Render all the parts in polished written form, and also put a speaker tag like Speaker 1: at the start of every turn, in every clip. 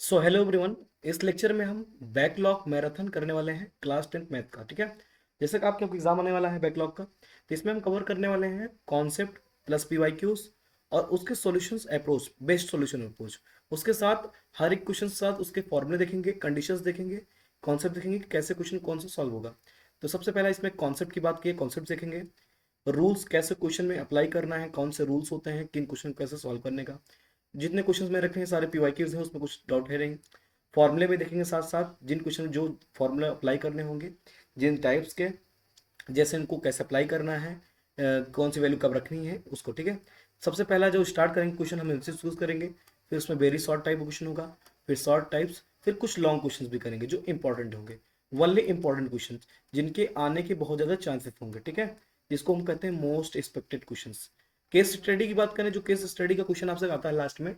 Speaker 1: So hello everyone. इस lecture में हम बैकलॉग मैराथन करने वाले हैं क्लास 10th मैथ का। ठीक है, जैसे कि आपके एग्जाम आने वाला है बैकलॉग का, तो इसमें हम कवर करने वाले हैं कॉन्सेप्ट प्लस पीवाईक्यूज और उसके solutions approach, best solution approach. उसके साथ हर एक क्वेश्चन के साथ उसके फॉर्मूले देखेंगे, कंडीशंस देखेंगे, कॉन्सेप्ट देखेंगे कि कैसे क्वेश्चन कौन सा सॉल्व होगा। तो सबसे पहला इसमें कॉन्सेप्ट की बात की, कॉन्सेप्ट देखेंगे, रूल्स कैसे क्वेश्चन में अप्लाई करना है, कौन से रूल्स होते हैं किन क्वेश्चन को कैसे सॉल्व करने का। जितने क्वेश्चंस में रखे हैं सारे पीवाईक्यूज हैं, उसमें कुछ डाउट है नहीं। फॉर्मूले भी देखेंगे साथ साथ, जिन क्वेश्चन जो फॉर्मूला अप्लाई करने होंगे, जिन टाइप्स के, जैसे इनको कैसे अप्लाई करना है, कौन सी वैल्यू कब रखनी है उसको। ठीक है, सबसे पहला जो स्टार्ट करेंगे क्वेश्चन हम इनसे चूज करेंगे, फिर उसमें वेरी शॉर्ट टाइप क्वेश्चन होगा, फिर शॉर्ट टाइप्स, फिर कुछ लॉन्ग क्वेश्चन भी करेंगे जो इंपॉर्टेंट होंगे, वनली इंपॉर्टेंट क्वेश्चन जिनके आने के बहुत ज़्यादा चांसेस होंगे। ठीक है, जिसको हम कहते हैं most expected question. Case study की बात करें, जो केस स्टडी का क्वेश्चन आपसे आता है लास्ट में,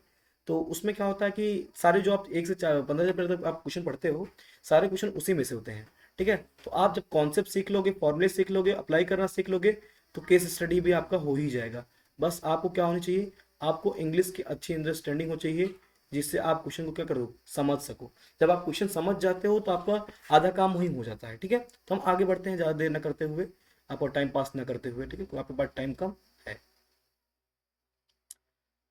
Speaker 1: तो उसमें क्या होता है कि सारे जो आप 1 से 15 तक आप क्वेश्चन पढ़ते हो, सारे क्वेश्चन उसी में से होते हैं। ठीक है, तो आप जब कॉन्सेप्ट सीख लोगे, फॉर्मूले सीख लोगे, अप्लाई करना सीख लोगे, तो केस स्टडी भी आपका हो ही जाएगा। बस आपको क्या होनी चाहिए, आपको इंग्लिश की अच्छी अंडरस्टैंडिंग हो चाहिए, जिससे आप क्वेश्चन को क्या करो, समझ सको। जब आप क्वेश्चन समझ जाते हो तो आपका आधा काम वही हो जाता है। ठीक है, तो हम आगे बढ़ते हैं ज़्यादा देर न करते हुए, आपको टाइम पास न करते हुए। ठीक है, तो आपके पास टाइम कम है।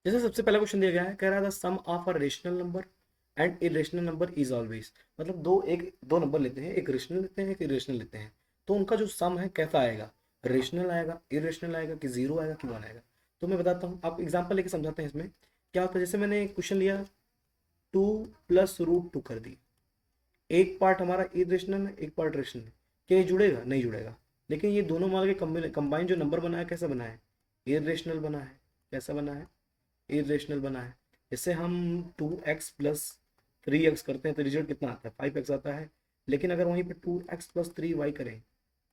Speaker 1: जैसे सबसे पहला क्वेश्चन दिया गया है, कह रहा था sum of a rational number and irrational number is always. मतलब दो नंबर लेते हैं, एक रेशनल लेते हैं एक इरेशनल लेते हैं, तो उनका जो सम है कैसा आएगा, रेशनल आएगा, इरेशनल आएगा, कि जीरो आएगा कि वन आएगा। तो मैं बताता हूँ, आप एग्जांपल लेके समझाते हैं। इसमें क्या होता है, जैसे मैंने क्वेश्चन लिया, 2 + √2 कर दी, एक पार्ट हमारा इरेशनल है, एक पार्ट रेशनल है। क्या ये जुड़ेगा? नहीं जुड़ेगा। लेकिन ये दोनों मान के कंबाइन जो नंबर बना है, कैसा बना है, इरेशनल बना है। कैसा बना है? इरेशनल बना है। जैसे हम 2x + 3x करते हैं तो रिजल्ट कितना आता है, 5x आता है। लेकिन अगर वहीं पे 2x + 3y करें,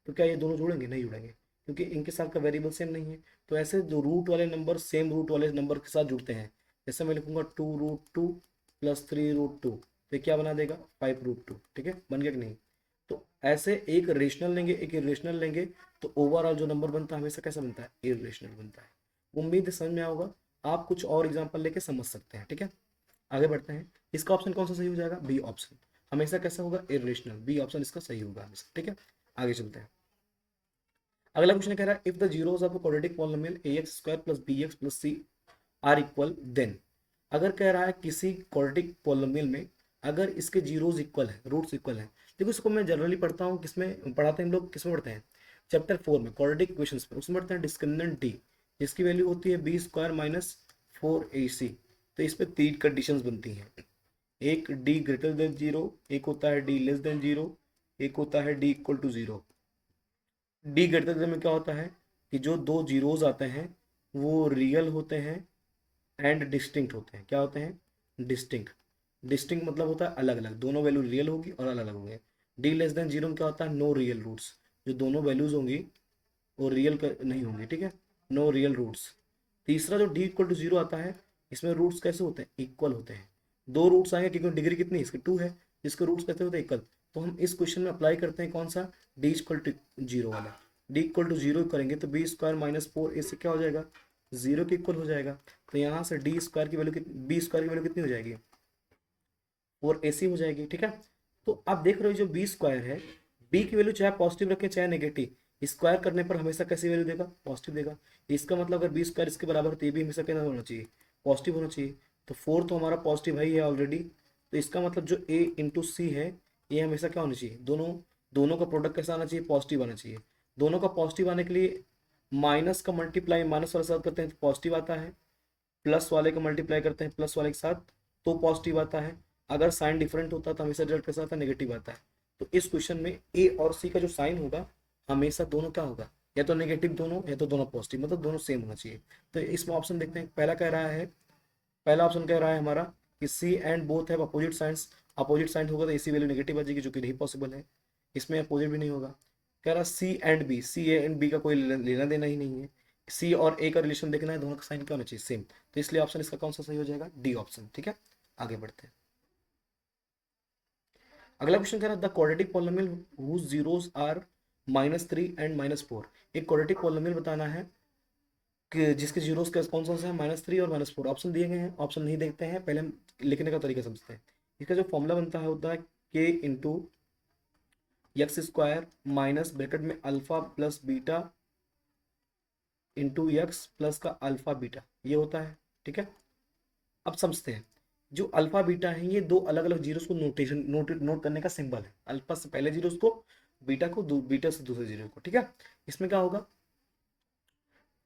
Speaker 1: तो क्या ये दोनों जुड़ेंगे? नहीं जुड़ेंगे, क्योंकि इनके साथ का वेरिएबल सेम नहीं है। तो ऐसे जो रूट वाले नंबर सेम रूट वाले नंबर के साथ जुड़ते हैं, जैसे मैं लिखूंगा 2√2 + 3√2, तो क्या बना देगा, 5√2। ठीक है, बन गया कि नहीं? तो ऐसे एक रेशनल लेंगे एक इरेशनल लेंगे, तो ओवरऑल जो नंबर बनता है हमेशा कैसा बनता है, इरेशनल बनता है। उम्मीद है समझ में आया होगा। आप कुछ और एग्जांपल लेके समझ सकते हैं। ठीक है, आगे बढ़ते हैं। इसका ऑप्शन कौन सा सही हो जाएगा? B option. हमेशा कैसा होगा, इरेशनल। बी ऑप्शन इसका सही होगा हमेशा। ठीक है, आगे चलते हैं। अगला क्वेश्चन कह रहा है, if the zeros of a quadratic polynomial ax² + bx + c are equal, then. अगर कह रहा है किसी क्वाड्रेटिक पॉलिनोमियल में अगर इसके जीरोस इक्वल है, रूट्स इक्वल है। देखो, इसको मैं जनरली पढ़ता हूँ, किसमें पढ़ाते हैं हम लोग, किसमें पढ़ते हैं, चैप्टर 4 में क्वाड्रेटिक इक्वेशंस में, उसमें पढ़ते हैं डिस्क्रिमिनेंट डी, जिसकी वैल्यू होती है b² - 4ac। तो इस पे 3 कंडीशंस बनती हैं, एक d ग्रेटर देन जीरो, एक होता है d लेस देन जीरो, एक होता है d = 0। डी ग्रेटर देन में क्या होता है कि जो दो जीरोज आते हैं वो रियल होते हैं एंड डिस्टिंक्ट होते हैं। क्या होते हैं? डिस्टिंक्ट। डिस्टिंक्ट मतलब होता है अलग अलग, दोनों वैल्यू रियल होगी और अलग अलग होंगे। डी लेस देन जीरो में क्या होता है, नो रियल रूट्स, जो दोनों वैल्यूज होंगी वो रियल नहीं होंगी। ठीक है, नो रियल रूट्स। तीसरा जो d = 0 आता है, इसमें रूट्स कैसे होते हैं, इक्वल होते हैं। दो रूट्स आएंगे क्योंकि डिग्री कितनी है इसकी, 2 है, जिसके रूट्स कैसे होते हैं, इक्वल। तो हम इस क्वेश्चन में अप्लाई करते हैं कौन सा, d = 0 वाला। d = 0 करेंगे तो b² - 4 इससे क्या हो जाएगा, 0 के इक्वल हो जाएगा। तो यहाँ से d² की वैल्यू b² की वैल्यू कितनी हो जाएगी, 4ac हो जाएगी। ठीक है, तो आप देख रहे हो जो b² है, b की वैल्यू चाहे पॉजिटिव रखें चाहे नेगेटिव, स्क्वायर करने पर हमेशा कैसी वैल्यू देगा, पॉजिटिव देगा। इसका मतलब अगर b² इसके बराबर है तो ये भी हमेशा क्या होना चाहिए, पॉजिटिव होना चाहिए। तो 4 तो हमारा पॉजिटिव है ही है ऑलरेडी, तो इसका मतलब जो a × c है, ये हमेशा क्या होना चाहिए, दोनों दोनों का प्रोडक्ट कैसा आना चाहिए, पॉजिटिव आना चाहिए। दोनों का पॉजिटिव आने के लिए माइनस का मल्टीप्लाई माइनस वाले साथ करते हैं तो पॉजिटिव आता है, प्लस वाले का मल्टीप्लाई करते हैं प्लस वाले के साथ तो पॉजिटिव आता है। अगर साइन डिफरेंट होता है तो हमेशा रिजल्ट कैसा आता है, नेगेटिव आता है। तो इस क्वेश्चन में ए और सी का जो साइन होगा, हमेशा दोनों क्या होगा, या तो नेगेटिव दोनों या तो दोनों पॉजिटिव, मतलब दोनों सेम होना चाहिए। तो इसमें ऑप्शन देखते हैं, पहला कह रहा है, पहला ऑप्शन कह रहा है हमारा कि सी एंड बोथ है अपोजिट साइंस। अपोजिट साइन होगा तो ए सी वैल्यू नेगेटिव आ जाएगी, जो कि नहीं पॉसिबल है। इसमें अपोजिट भी नहीं होगा। कह रहा C and B, C A and B का कोई लेना देना ही नहीं है। सी और ए का रिलेशन देखना है, दोनों का साइन क्या होना चाहिए, सेम। तो इसलिए ऑप्शन इसका कौन सा सही हो जाएगा, डी ऑप्शन। ठीक है, आगे बढ़ते हैं। अगला क्वेश्चन कह रहा है the quadratic polynomial whose zeros are -3 and -4। एक क्वाड्रेटिक पॉलिनोमियल बताना है कि जिसके जीरोस का कौन सा है, -3 और -4। ऑप्शन दिए गए हैं, ऑप्शन नहीं देखते हैं, पहले हम लिखने का तरीका समझते हैं। इसका जो फॉर्मूला बनता है होता है के into X square minus bracket में alpha plus beta into X plus का अल्फा बीटा, ये होता है। ठीक है, अब समझते हैं। जो अल्फा बीटा है ये दो अलग अलग जीरोस को नोट करने का सिंबल है। अल्फा से पहले जीरोस को, बीटा को बीटा से दूसरे जीरो को। ठीक है, इसमें क्या होगा,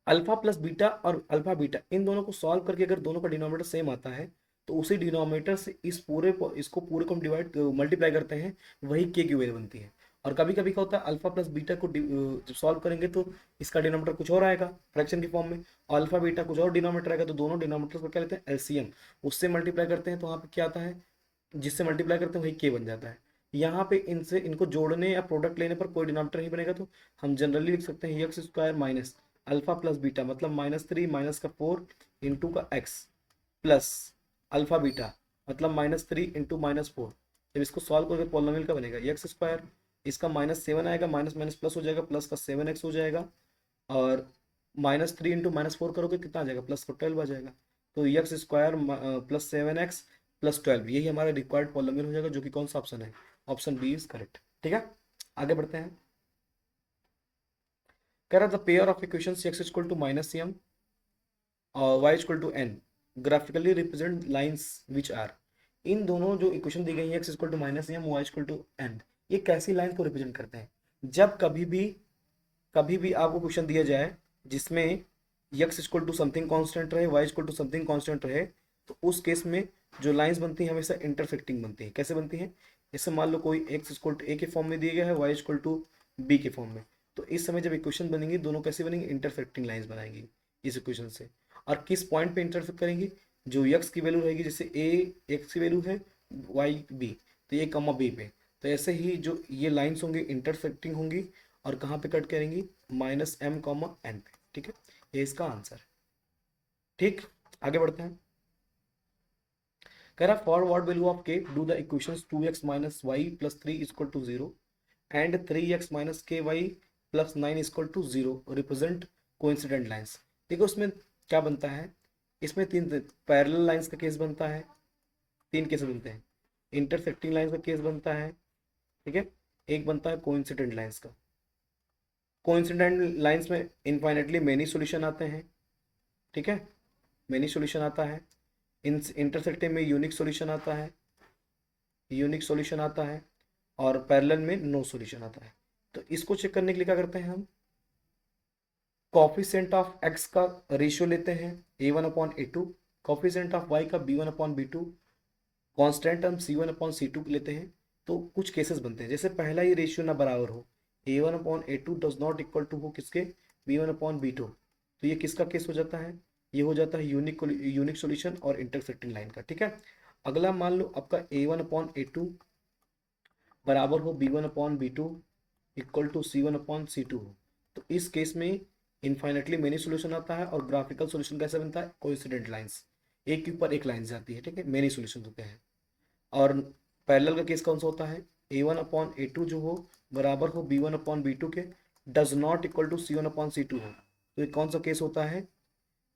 Speaker 1: अल्फा प्लस बीटा और अल्फा बीटा इन दोनों को सॉल्व करके अगर दोनों का डिनोमिनेटर सेम आता है तो उसी डिनोमिनेटर से इसको पूरे को हम डिवाइड मल्टीप्लाई करते हैं, वही के की वैल्यू बनती है। और कभी कभी क्या होता है, अल्फा प्लस बीटा को जब सॉल्व करेंगे तो इसका डिनोमिनेटर कुछ और आएगा फ्रैक्शन की फॉर्म में, और अल्फा बीटा कुछ और डिनोमिनेटर आएगा, तो दोनों डिनोमिनेटर को क्या लेते हैं, एलसीएम, उससे मल्टीप्लाई करते हैं। तो वहाँ पे क्या आता है, जिससे मल्टीप्लाई करते हैं वही के बन जाता है। यहाँ पे इनसे इनको जोड़ने या प्रोडक्ट लेने पर कोई डिनोमिनेटर नहीं बनेगा, तो हम जनरली लिख सकते हैं x square minus alpha plus beta मतलब -3 माइनस का 4 इंटू का एक्स प्लस अल्फा बीटा मतलब -3 इंटू -4। जब इसको सॉल्व करके पॉलिनोमियल का बनेगा एक्स स्क्वायर, इसका -7 आएगा, माइनस माइनस प्लस हो जाएगा, प्लस का 7x हो जाएगा, और -3 इंटू -4 करोगे कितना आ जाएगा, प्लस का 12 आ जाएगा। तो X square plus 7x plus 12, यही हमारा रिक्वायर्ड पॉलिनोमियल हो जाएगा, जो कि कौन सा ऑप्शन है, ऑप्शन बी इज करेक्ट। ठीक है, आगे बढ़ते हैं। कह रहा the pair of equations x equal to -m और y equal to n graphically represent lines which are. इन दोनों जो इक्वेशन दी गई है x equal to -m y equal to n, ये कैसी लाइन को रिप्रेजेंट करते हैं। जब कभी भी आपको क्वेश्चन दिया जाए जिसमें x equal to something constant रहे, y equal to something constant रहे, तो उस केस में जो लाइंस बनती हैं हमेशा इंटरसेक्टिंग बनती है। कैसे बनती हैं, जैसे मान लो कोई x इक्वल टू a के फॉर्म में दिया गया है, y इक्वल टू b के फॉर्म में, तो इस समय जब इक्वेशन बनेंगी दोनों कैसे बनेंगी, इंटरसेक्टिंग लाइंस बनाएंगी इस इक्वेशन से। और किस पॉइंट पे इंटरसेक्ट करेंगी, जो x की वैल्यू रहेगी, जैसे a x की वैल्यू है, y b, तो ये कमा b पे, तो ऐसे ही जो ये लाइंस होंगी इंटरसेक्टिंग होंगी, और कहाँ पे कट करेंगी, -m, n पे। ठीक है, ये इसका आंसर है। ठीक, आगे बढ़ते हैं। कह रहा for what value of k do the equations 2x minus y plus 3 equal to 0 and 3x minus k y plus 9 equal to 0 represent coincident lines. देखो उसमें क्या बनता है, इसमें तीन पैरेलल लाइंस का केस बनता है, तीन केस बनते हैं। इंटरसेक्टिंग लाइंस का केस बनता है, ठीक है, एक बनता है कोइंसिडेंट लाइंस का। कोइंसिडेंट लाइंस में इनफाइनेटली मेनी सॉल्यूशन आते हैं। ठीक है, मेनी सॉल्यूशन आता है। इन इंटरसेक्टिंग में यूनिक सॉल्यूशन आता है, यूनिक सॉल्यूशन आता है, और पैरेलल में नो सॉल्यूशन आता है। तो इसको चेक करने के लिए क्या करते हैं हम, कॉफिशिएंट ऑफ एक्स का रेशियो लेते हैं a1/a2, कॉफिशिएंट ऑफ y का b1/b2, कांस्टेंट हम c1/c2 लेते हैं। तो कुछ केसेस बनते हैं, जैसे पहला ही रेशियो ना बराबर हो, a1/a2 does not equal to हो किसके, b1/b2, तो ये किसका केस हो जाता है, ये हो जाता है यूनिक सॉल्यूशन और इंटरसेक्टिंग लाइन का। ठीक है, अगला मान लो आपका a1/a2 बराबर हो b1/b2 इक्वल टू c1/c2 हो, तो इस केस में इनफाइनेटली मेनी सॉल्यूशन आता है, और ग्राफिकल सॉल्यूशन कैसे बनता है, कोइंसिडेंट लाइंस, एक के ऊपर एक लाइन जाती है। ठीक है, मेनी सॉल्यूशन होते हैं। और पैरेलल का केस कौन सा होता है, a1/a2 जो हो बराबर हो b1/b2 के, does not equal to c1/c2 हो, तो ये कौन सा केस होता है,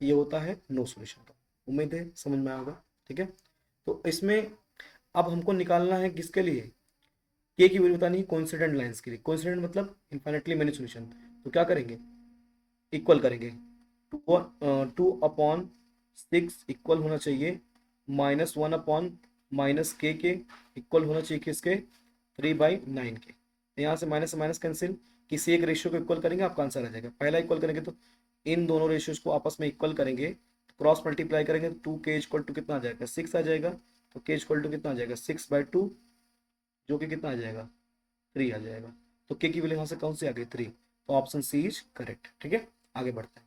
Speaker 1: ये होता है नो सॉल्यूशन का। उम्मीद है समझ में आएगा। ठीक है, तो इसमें अब हमको निकालना है किसके लिए, के की वैल्यू बतानी है कोइंसिडेंट लाइंस के लिए। कोइंसिडेंट मतलब इनफाइनेटली मेनी सॉल्यूशन, तो क्या करेंगे, इक्वल करेंगे, 2/6 इक्वल होना चाहिए -1/-के इक्वल होना चाहिए किसके, 3/9 के। तो यहाँ से माइनस से माइनस कैंसिल, किसी एक रेशियो को इक्वल करेंगे आपका आंसर आ जाएगा। पहला इक्वल करेंगे तो इन दोनों रेशियोज को आपस में इक्वल करेंगे, क्रॉस मल्टीप्लाई करेंगे, 2k इक्वल टू कितना आ जाएगा, 6 आ जाएगा, तो k इक्वल टू कितना आ जाएगा, 6/2, जो कि कितना आ जाएगा, 3 आ जाएगा। तो k की वैल्यू यहाँ से कौन सी आ गई, 3, तो ऑप्शन सी इज करेक्ट। ठीक है, आगे बढ़ते हैं।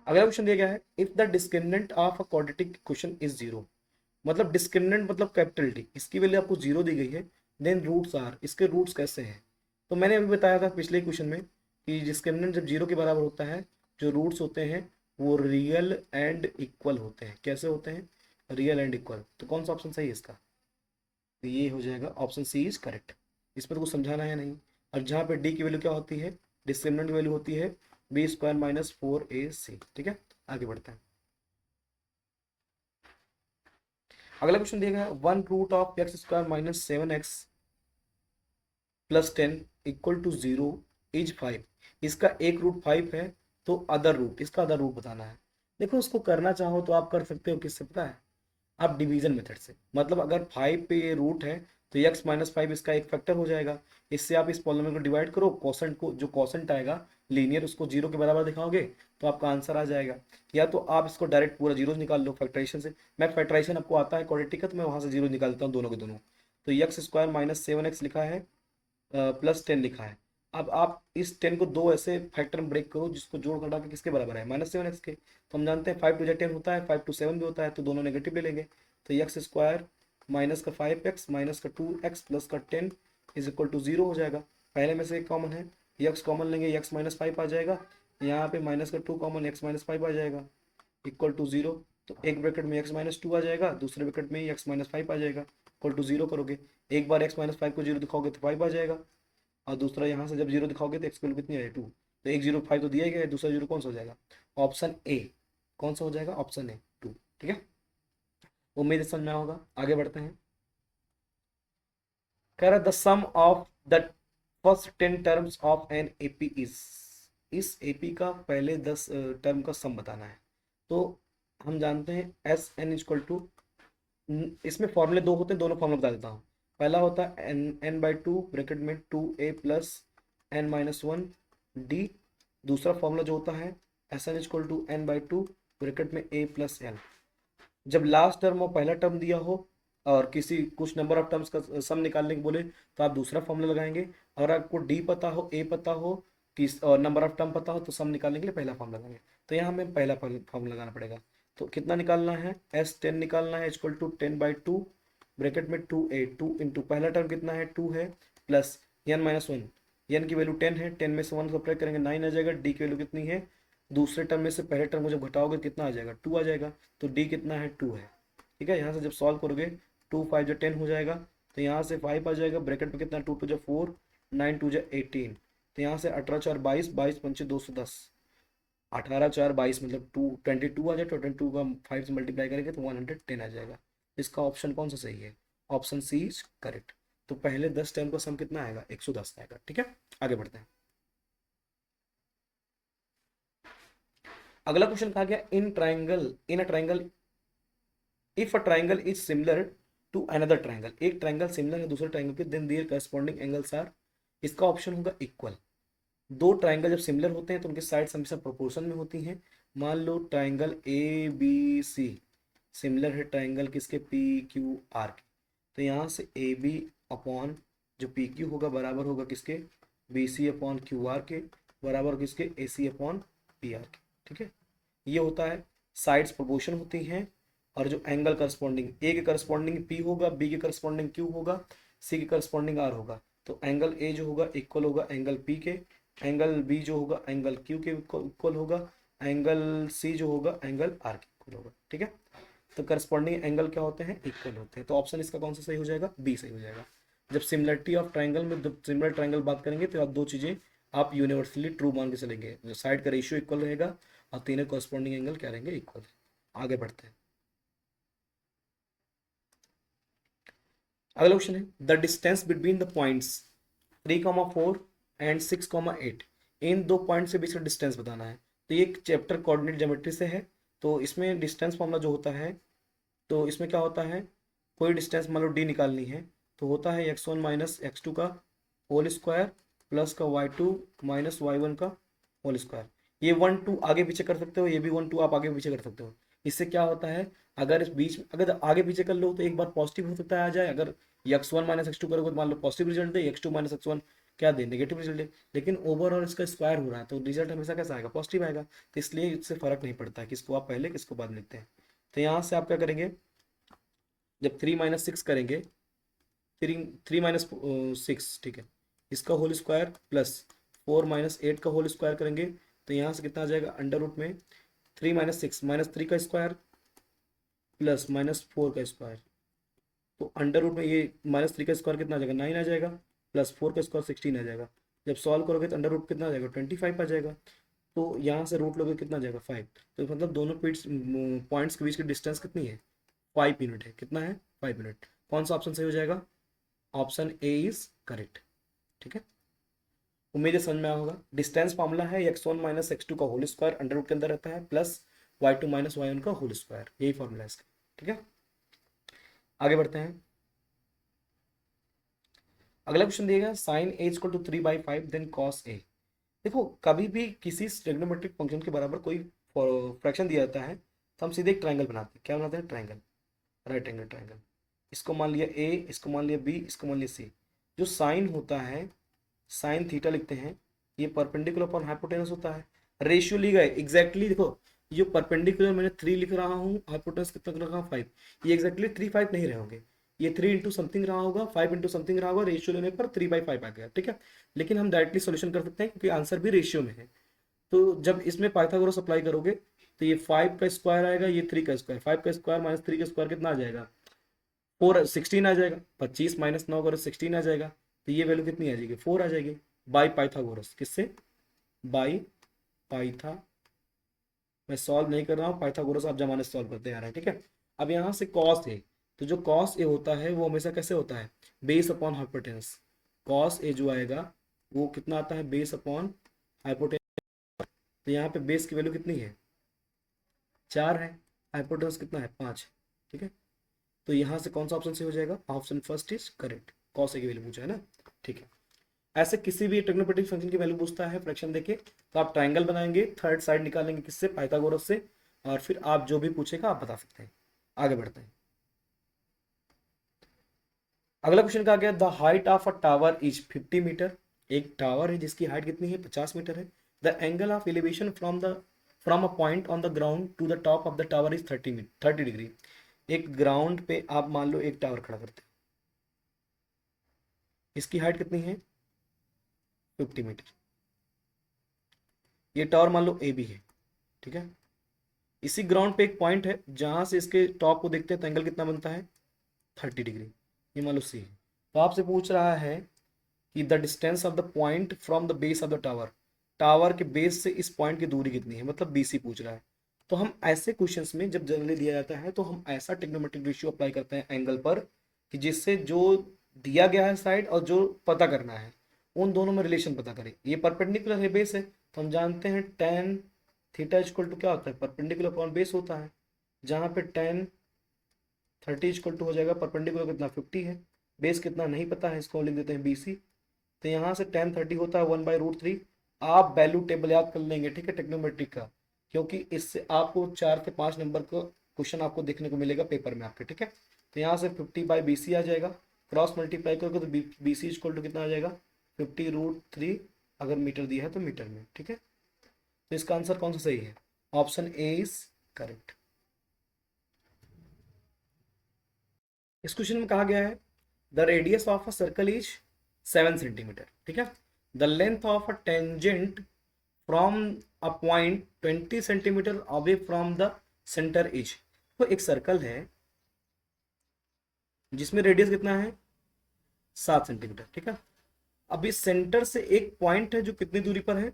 Speaker 1: अगला क्वेश्चन दिया गया है, if the discriminant of a quadratic equation is 0, मतलब डिस्क्रिमिनेंट मतलब कैपिटल डी, इसकी वैल्यू आपको 0 दी गई है, देन रूट्स आर, इसके रूट्स कैसे हैं। तो मैंने अभी बताया था पिछले क्वेश्चन में कि डिस्क्रिमिनेंट जब 0 के बराबर होता है, जो रूट्स होते हैं वो रियल एंड इक्वल होते हैं। कैसे होते हैं, रियल एंड इक्वल। तो कौन सा ऑप्शन सही है इसका, तो ये हो जाएगा ऑप्शन सी इज करेक्ट। इसमें तो कुछ समझाना है नहीं। और जहाँ पे डी की वैल्यू क्या होती है, डिस्क्रिमिनेंट की वैल्यू होती है b² - 4ac। ठीक है, आगे बढ़ते हैं। अगला क्वेश्चन दिया गया है 1 root of x² minus 7x plus 10 equal to 0 is 5। इसका एक रूट 5 है, तो अदर रूट, इसका अदर रूट बताना है। देखो उसको करना चाहो तो आप कर सकते हो, किससे पता है, आप डिवीजन मेथड से। मतलब अगर 5 पे ये रूट है तो x माइनस 5 इसका एक फैक्टर हो जाएगा। इससे आप इस पॉलिनोमियल को डिवाइड करो, कोसेंट को, जो कोसेंट आएगा लीनियर, उसको जीरो के बराबर दिखाओगे तो आपका आंसर आ जाएगा। या तो आप इसको डायरेक्ट पूरा जीरो निकाल लो फैक्टराइजेशन से। मैं फैक्टराइजेशन आपको आता है क्वाड्रेटिक का, तो मैं वहां से जीरो निकाल देता हूँ दोनों के दोनों। तो x² माइनस 7x लिखा है, प्लस 10 लिखा है। अब आप इस 10 को दो ऐसे फैक्टर में ब्रेक करो जिसको जोड़ घटा के किसके बराबर है, -7x के। तो हम जानते हैं 5 टू 10 होता है, 5 टू 7 भी होता है, तो दोनों नेगेटिव ले लेंगे। तो x² माइनस का 5x माइनस का 2x प्लस का 10 इज इक्वल टू 0 हो जाएगा। पहले में से एक कॉमन है, x कॉमन लेंगे, x माइनस 5 आ जाएगा। यहाँ पे माइनस का 2 कॉमन, x माइनस 5 आ जाएगा इक्वल टू 0। तो एक ब्रैकेट में x माइनस 2 आ जाएगा, दूसरे ब्रैकेट में ही x माइनस 5 आ जाएगा इक्वल टू 0 करोगे। एक बार x माइनस 5 को 0 दिखाओगे तो 5 आ जाएगा, और दूसरा यहाँ से जब 0 दिखाओगे तो x की वैल्यू कितनी है, 2। तो एक 0 5 तो दिया ही गया है, दूसरा 0 कौन सा हो जाएगा, ऑप्शन ए। कौन सा हो जाएगा, ऑप्शन ए 2। ठीक है, उम्मीद है समझ में होगा। आगे बढ़ते हैं। कह रहा the sum of the first 10 terms of an AP is. इस एपी का पहले 10 टर्म का सम बताना है। तो हम जानते हैं एस एन इक्वल टू, इसमें फॉर्मूले दो होते हैं, दोनों फॉर्मूला बता देता हूँ। पहला होता है n/2 ब्रैकेट में 2a प्लस n-1 डी। दूसरा फॉर्मूला जो होता है S N equal to n/2 bracket में a प्लस n। जब लास्ट टर्म और पहला टर्म दिया हो और किसी कुछ नंबर ऑफ टर्म्स का सम निकालने के बोले तो आप दूसरा फॉर्मूला लगाएंगे। और आपको डी पता हो, ए पता हो, किस और नंबर ऑफ टर्म पता हो, तो सम निकालने के लिए पहला फॉर्मूला लगाएंगे। तो यहाँ हमें पहला फॉर्मूला लगाना पड़ेगा। तो कितना निकालना है, S10 निकालना है इक्वल टू 10/2 ब्रैकेट में 2a, 2 इंटू पहला टर्म कितना है 2 है, प्लस n-1। n की वैल्यू 10 है, 10 में से 1 सब्ट्रैक्ट करेंगे 9 आ जाएगा। डी की वैल्यू कितनी है, दूसरे टर्म में से पहले टर्म को जब घटाओगे कितना आ जाएगा, 2 आ जाएगा। तो डी कितना है, 2 है। ठीक है, यहाँ से जब सॉल्व करोगे 2 5 जो 10 हो जाएगा, तो यहाँ से 5 आ जाएगा ब्रैकेट में कितना, 2 2 4, 9 2 18। तो यहाँ से 18 4 22, 22 पंचे 210, 18 4 22 मतलब 22 आ जाए। 22 का 5 से मल्टीप्लाई करेंगे तो 110 आ जाएगा। इसका ऑप्शन कौन सा सही है, ऑप्शन सी इज करेक्ट। तो पहले 10 टर्म का सम कितना आएगा, 110 आएगा। ठीक है, आगे बढ़ते हैं। अगला क्वेश्चन कहा गया in a triangle if a triangle is similar to another triangle. एक ट्राइंगल सिमिलर है दूसरे ट्राइंगल के, then there corresponding angles are. इसका ऑप्शन होगा इक्वल। दो ट्राइंगल जब सिमिलर होते हैं तो उनके साइड्स हमेशा प्रोपोर्शन में होती हैं। मान लो triangle A B C similar है ट्राइंगल किसके, पी क्यू आर के। तो यहाँ से ए बी अपॉन जो पी क्यू होगा बराबर होगा किसके, B C upon Q R के, बराबर किसके, A C upon P R के। ठीक है, ये होता है साइड्स प्रोपोर्शन होती हैं। और जो एंगल करस्पॉन्डिंग, ए के करस्पॉन्डिंग पी होगा, बी के करस्पॉन्डिंग क्यू होगा, सी के करस्पॉन्डिंग आर होगा। तो एंगल ए जो होगा इक्वल होगा एंगल पी के, एंगल बी जो होगा एंगल क्यू के इक्वल होगा, एंगल सी जो होगा एंगल आर के इक्वल होगा। ठीक है, तो करस्पॉन्डिंग एंगल क्या होते हैं, इक्वल होते हैं। तो ऑप्शन इसका कौन सा सही हो जाएगा, बी सही हो जाएगा। जब सिमिलरिटी ऑफ ट्राइंगल में, जब सिमिलर ट्राइंगल बात करेंगे तो आप दो चीजें आप यूनिवर्सली ट्रू मान के चलेंगे, साइड का रेशियो इक्वल रहेगा और तीनों करस्पॉन्डिंग एंगल क्या रहेंगे, इक्वल। आगे बढ़ते हैं। अगला क्वेश्चन है the distance between the points 3,4 and 6,8। इन दो पॉइंट से बीच का डिस्टेंस बताना है। तो ये एक चैप्टर कोऑर्डिनेट ज्योमेट्री से है। तो इसमें डिस्टेंस फॉर्मूला जो होता है, तो इसमें क्या होता है, कोई डिस्टेंस मान लो डी निकालनी है तो होता है x1 माइनस x2 का होल स्क्वायर प्लस का y2 माइनस y1 का होल स्क्वायर। ये 1 2 आगे पीछे कर सकते हो, ये भी 1 2 आप आगे पीछे कर सकते हो। इससे क्या होता है, अगर इस बीच में अगर आगे पीछे कर लो तो एक बार पॉजिटिव हो सकता है आ जाए। अगर x1 माइनस x2 करोगे तो मान लो पॉजिटिव रिजल्ट दे, x2 माइनस x1 क्या दे, नेगेटिव रिजल्ट दे। लेकिन ओवरऑल इसका स्क्वायर हो रहा है तो रिजल्ट हमेशा कैसा आएगा, पॉजिटिव आएगा। तो इसलिए इससे फर्क नहीं पड़ता है किसको आप पहले किसको बाद में लिखते हैं। तो यहाँ से आप क्या करेंगे, जब 3 माइनस 6 करेंगे, 3 माइनस 6, ठीक है, इसका होल स्क्वायर प्लस 4 माइनस 8 का होल स्क्वायर करेंगे तो यहाँ से कितना आ जाएगा, अंडर रूट में 3 माइनस 6 माइनस 3 का स्क्वायर प्लस माइनस 4 का स्क्वायर। तो अंडर रूट में ये -3 का स्क्वायर कितना आ जाएगा, 9 आ जाएगा, प्लस 4 का स्क्वायर 16 आ जाएगा। जब सॉल्व करोगे तो अंडर रूट कितना आ जाएगा, 25 आ जाएगा। तो यहाँ से रूट लोगे कितना आ जाएगा, 5। तो मतलब दोनों पॉइंट्स के बीच की डिस्टेंस कितनी है, 5 यूनिट है। कितना है? 5 यूनिट। कौन सा ऑप्शन सही हो जाएगा? Option A is correct. ठीक है, उम्मीद है समझ में आया होगा। डिस्टेंस फॉर्मूला है x1 माइनस एक्स टू का होल स्क्वायर अंडर रूट के अंदर रहता है प्लस y2 माइनस y1 का होल स्क्वायर, यही फॉर्मूला है इसका। ठीक है, आगे बढ़ते हैं। अगला क्वेश्चन दिएगा sine A equal to 3/5 then cos A. देखो, कभी भी किसी ट्रिग्नोमेट्रिक फंक्शन के बराबर कोई फ्रैक्शन दिया जाता है तो हम सीधे एक ट्रायंगल बनाते हैं। क्या बनाते हैं? Triangle, right angle triangle. इसको मान लिया ए, इसको मान लिया बी, इसको मान लिया सी। जो साइन होता है, साइन थीटा लिखते हैं, ये परपेंडिकुलर अपॉन हाइपोटेनस होता है। रेशियो ली गए एग्जैक्टली, देखो ये परपेंडिकुलर मैंने 3 लिख रहा हूँ, हाइपोटेनस कितना लिख रहा हूँ 5, ये एग्जैक्टली 3/5 नहीं रहे होंगे, ये 3 इंटू समथिंग रहा होगा, 5 इंटू समथिंग रहा होगा, रेशियो लेने पर 3/5 आ गया। ठीक है, लेकिन हम डायरेक्टली सोल्यूशन कर सकते हैं क्योंकि आंसर भी रेशियो में है। तो जब इसमें पाइथागोरस अप्लाई करोगे तो ये 5 का स्क्वायर आएगा, ये 3 का स्क्वायर, 5 का स्क्वायर माइनस 3 का स्क्वायर कितना आ जाएगा? 16 आ जाएगा। 25 माइनस 9 करो 16 आ जाएगा। तो ये वैल्यू कितनी आ जाएगी? 4 आ जाएगी। बाई पाइथागोरस, किससे? बाई पाइथा, मैं सॉल्व नहीं कर रहा हूँ, पाइथागोरस आप जमाने से सॉल्व करते आ रहे हैं। ठीक है, अब यहाँ से कॉस ए, तो जो कॉस ए होता है वो हमेशा कैसे होता है? Base upon hypotenuse. Cos A जो आएगा वो कितना आता है? Base upon hypotenuse. तो यहाँ पे बेस की वैल्यू कितनी है? 4 है, हाइपोटेनस कितना है? 5। ठीक है, तो यहाँ से कौन सा ऑप्शन सही हो जाएगा? Option first is correct. Cos A की वैल्यू पूछा है ना। ठीक है, ऐसे किसी भी ट्रिग्नोमेट्रिक फंक्शन की वैल्यू पूछता है फ्रैक्शन देके तो आप ट्रायंगल बनाएंगे, थर्ड साइड निकालेंगे किससे? पाइथागोरस से, और फिर आप जो भी पूछेगा आप बता सकते हैं। आगे बढ़ते हैं। अगला क्वेश्चन कहा गया the height of a tower is 50 metre. एक टावर है जिसकी हाइट कितनी है? 50 मीटर है। The angle of elevation from a point on the ground to the top of the tower is 30 degree. एक ग्राउंड पे आप मान लो एक टावर खड़ा करते हैं, इसकी हाइट कितनी है? 50 मीटर। ये टावर मान लो ए बी है। ठीक है, इसी ग्राउंड पे एक पॉइंट है जहां से इसके टॉप को देखते हैं तो एंगल कितना बनता है? 30 डिग्री। ये मान लो सी है। तो आपसे पूछ रहा है कि the distance of the point from the base of the tower, tower के बेस से इस पॉइंट की दूरी कितनी है, मतलब बीसी पूछ रहा है। तो हम ऐसे क्वेश्चंस में जब जनरली दिया जाता है तो हम ऐसा ट्रिग्नोमेट्रिक रेशियो अप्लाई करते हैं एंगल पर कि जिससे जो दिया गया है साइड और जो पता करना है उन दोनों में रिलेशन पता करें। ये परपेंडिकुलर है बेस है, तो हम जानते हैं टेन थीटा इक्वल टू क्या होता है? परपेंडिकुलर अपॉन बेस होता है। जहाँ पे टेन 30 इक्वल टू हो जाएगा परपेंडिकुलर कितना? 50 है। बेस कितना नहीं पता है, इसको लिख देते हैं BC। तो यहाँ से टेन 30 होता है 1/√3। आप वैल्यू टेबल याद कर लेंगे, ठीक है, टेक्नोमेट्रिक का, क्योंकि इससे आपको 4 से 5 नंबर का क्वेश्चन आपको देखने को मिलेगा पेपर में आपके। ठीक है, तो यहाँ से 50/BC आ जाएगा, क्रॉस मल्टीप्लाई करोगे तो BC इक्वल टू कितना आ जाएगा? 50√3, अगर मीटर दिया है तो मीटर में। ठीक है, तो इसका आंसर कौन सा सही है? Option A is correct. इस क्वेश्चन में कहा गया है the radius of a circle is 7 centimetre. ठीक है, the length of a tangent from a point 20 centimetre away from the centre is. तो एक सर्कल है जिसमें रेडियस कितना है? 7 सेंटीमीटर। ठीक है, अब इस सेंटर से एक पॉइंट है जो कितनी दूरी पर है?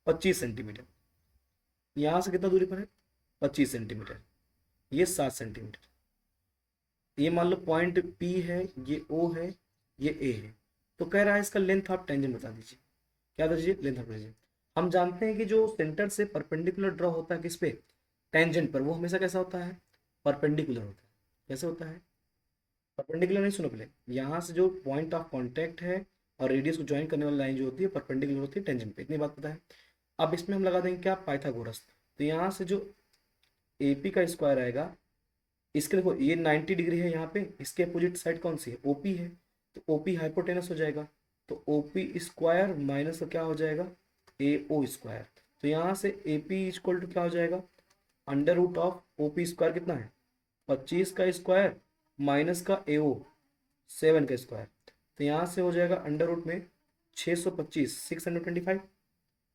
Speaker 1: 25 सेंटीमीटर। यहां से कितना दूरी पर है? 25 सेंटीमीटर। ये 7 सेंटीमीटर। ये मान लो पॉइंट P है, ये O है, ये A है। तो कह रहा है इसका लेंथ ऑफ टेंजेंट बता दीजिए। क्या दीजिए? Length of tangent. हम जानते हैं कि जो सेंटर से परपेंडिकुलर ड्रॉ होता है किस पे? टेंजेंट पर, वो हमेशा कैसा होता है? परपेंडिकुलर होता है। कैसे होता है? परपेंडिकुलर नहीं, सुनो पहले, यहाँ से जो पॉइंट ऑफ कॉन्टैक्ट है और रेडियस को ज्वाइन करने वाली लाइन जो होती है परपेंडिकुलर होती है टेंजेंट पे, इतनी बात पता है। अब इसमें हम लगा देंगे क्या? पाइथागोरस। तो यहाँ से जो AP का स्क्वायर आएगा, इसके देखो ये 90 डिग्री है यहाँ पे, इसके अपोजिट साइड कौन सी है? OP है। तो OP हाइपोटेनस हो जाएगा। तो OP स्क्वायर माइनस क्या हो जाएगा? AO square. तो यहाँ से AP इक्वल टू क्या हो जाएगा? Under root of OP square कितना है? 25 का स्क्वायर माइनस का AO 7 का स्क्वायर। तो यहाँ से हो जाएगा अंडर रूट में 625 625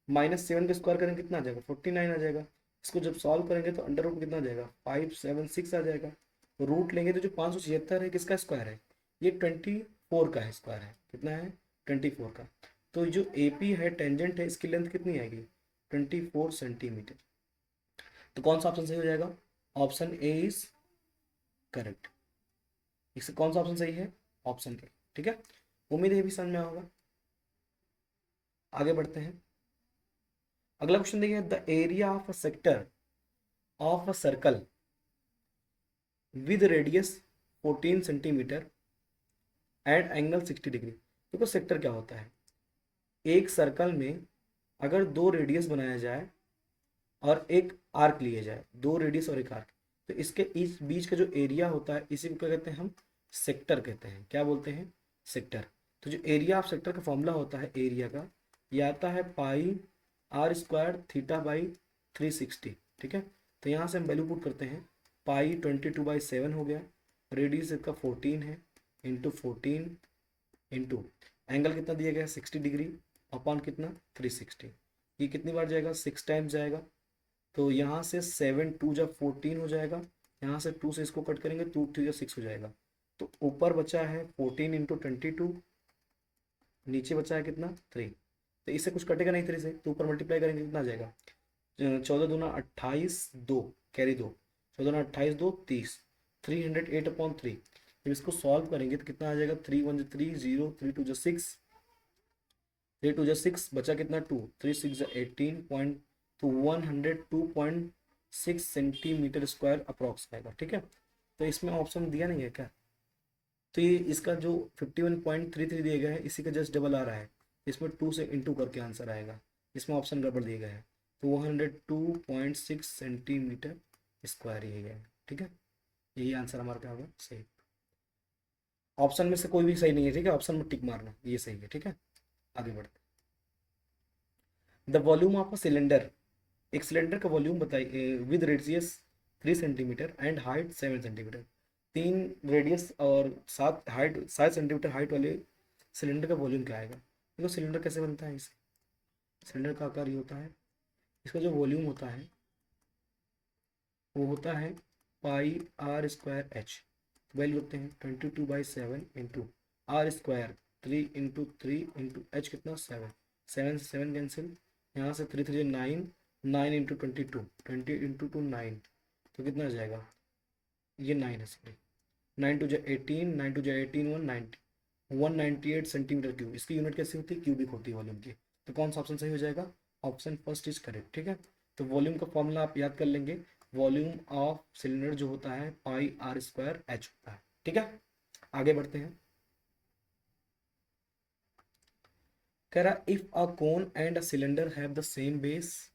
Speaker 1: माइनस 7 का स्क्वायर करेंगे कितना आ जाएगा? 49 आ जाएगा। इसको जब सॉल्व करेंगे तो अंडर रूट कितना आ जाएगा? 576 आ जाएगा। रूट लेंगे तो जो 576 है किसका स्क्वायर है? ये 24 का है स्क्वायर है। कितना है? 24 का। तो जो AP है टेंजेंट है, इसकी लेंथ कितनी आएगी? 24 सेंटीमीटर। तो कौन सा ऑप्शन सही हो जाएगा? Option A is correct. इससे कौन सा ऑप्शन सही है? Option A. ठीक है, उम्मीद है ये भी समझ में होगा। आगे बढ़ते हैं। अगला क्वेश्चन देखिए, the area of a sector of a circle with radius 14 centimetre and angle 60 degree. देखो सेक्टर क्या होता है, एक सर्कल में अगर दो रेडियस बनाया जाए और एक आर्क लिए जाए, दो रेडियस और एक आर्क, तो इसके इस बीच का जो एरिया होता है इसी को क्या कहते हैं हम? सेक्टर कहते हैं। क्या बोलते हैं? सेक्टर। तो जो एरिया ऑफ सेक्टर का फॉर्मूला होता है एरिया का, ये आता है pi are square theta by 360। ठीक है, तो यहाँ से हम वैल्यू पुट करते हैं। पाई 22/7 हो गया, रेडियस इसका 14 है, इंटू 14 इंटू एंगल कितना दिया गया है 60 डिग्री, अपॉन कितना 360। ये कितनी बार जाएगा? 6 टाइम्स जाएगा। तो यहाँ से 7 2 जब 14 हो जाएगा, यहाँ से 2 से इसको कट करेंगे, 2 2 जब 6 हो जाएगा। तो ऊपर बचा है 14 इंटू 22, नीचे बचा है कितना 3। तो इससे कुछ कटेगा नहीं 3 से, तो ऊपर मल्टीप्लाई करेंगे कितना आ जाएगा? 14 दूना 28, 2 कैरी 2, 14 28 2 30, 308/3। जब इसको सॉल्व करेंगे तो कितना आ जाएगा? 3 1 3 0, 3 2 6, 3 2 6, बचा कितना 2, 3 6 18 पॉइंट, तो 102.6 सेंटीमीटर स्क्वायर अप्रॉक्स आएगा। ठीक है, तो इसमें ऑप्शन दिया नहीं है क्या? तो ये इसका जो 51.33 दिया गया है इसी का जस्ट डबल आ रहा है, इसमें 2 से इंटू करके आंसर आएगा। इसमें ऑप्शन गड़बड़ दिया गया है, तो 102.6 सेंटीमीटर स्क्वायर ये है। ठीक है, यही आंसर हमारा क्या होगा? सही। ऑप्शन में से कोई भी सही नहीं है। ठीक है, ऑप्शन में टिक मारना, ये सही है। ठीक है, आगे बढ़ते। The volume of a cylinder, एक सिलेंडर का वॉल्यूम बताइए with radius 3 centimetre and height 7 centimetre. 3 radius और 7 सेंटीमीटर हाइट वाले सिलेंडर का वॉल्यूम क्या आएगा? देखो सिलेंडर कैसे बनता है, इसे सिलेंडर का आकार ये होता है, इसका जो वॉल्यूम होता है वो होता है pi are square H. Value रखते हैं 22/7 into R square 3 into 3 into H, कितना 7, 7 से 7 कैंसिल, यहाँ से 3 3 9, 9 इंटू 22, 20 इंटू 2 9, तो कितना आ जाएगा? ये 9 है सॉरी, 9 टू जा 18, 9 टू जा 18 198 सेंटीमीटर क्यूब। इसकी यूनिट कैसी होती है? क्यूबिक होती है वॉल्यूम की। तो कौन सा ऑप्शन सही हो जाएगा? Option first is correct. ठीक है, तो वॉल्यूम का फॉर्मूला आप याद कर लेंगे, वॉल्यूम ऑफ सिलेंडर जो होता है पाई आर स्क्वायर एच होता है। ठीक है, आगे बढ़ते हैं। कह रहा if a cone and a cylinder have the same base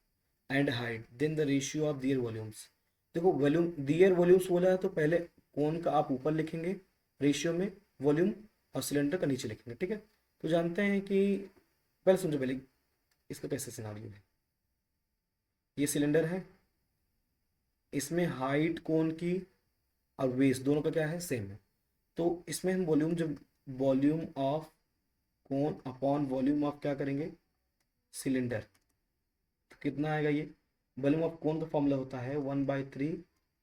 Speaker 1: and height then the ratio of their volumes. देखो वॉल्यूम दियर वॉल्यूम्स बोला है तो पहले कोन का आप ऊपर लिखेंगे रेशियो में, वॉल्यूम और सिलेंडर का नीचे लिखेंगे। ठीक है, तो जानते हैं कि पहले समझो, पहले इसका कैसे सिनारियो है। ये सिलेंडर है, इसमें हाइट कोन की और बेस दोनों का क्या है? सेम है। तो इसमें हम वॉल्यूम, जब volume of cone upon volume of क्या करेंगे? सिलेंडर, तो कितना आएगा? ये वॉल्यूम ऑफ कोन का फॉर्मूला होता है 1/3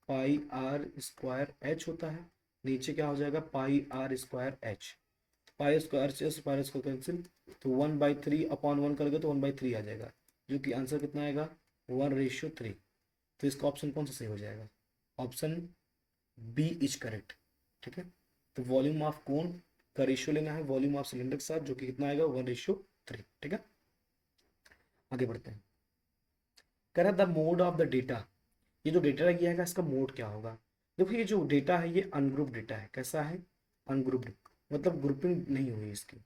Speaker 1: पाई आर स्क्वायर एच होता है, नीचे क्या हो जाएगा? Pi are square h, pi square से पाई स्क्वायर कैंसिल, तो 1/3 अपॉन 1 करोगे तो 1/3 आ जाएगा, जो कि आंसर कितना आएगा? 1:3। तो इसका ऑप्शन कौन सा सही हो जाएगा? Option B is correct. ठीक है, तो वॉल्यूम ऑफ कोन का रेशियो लेना है वॉल्यूम ऑफ सिलेंडर के साथ, जो कि कितना आएगा? 1:3। ठीक है, आगे बढ़ते हैं। कह रहा the mode of the data, ये जो डेटा किया है इसका मोड क्या होगा? देखो ये जो डेटा है ये अनग्रुप डेटा है। कैसा है? अनग्रुप्ड, मतलब ग्रुपिंग नहीं हुई इसकी।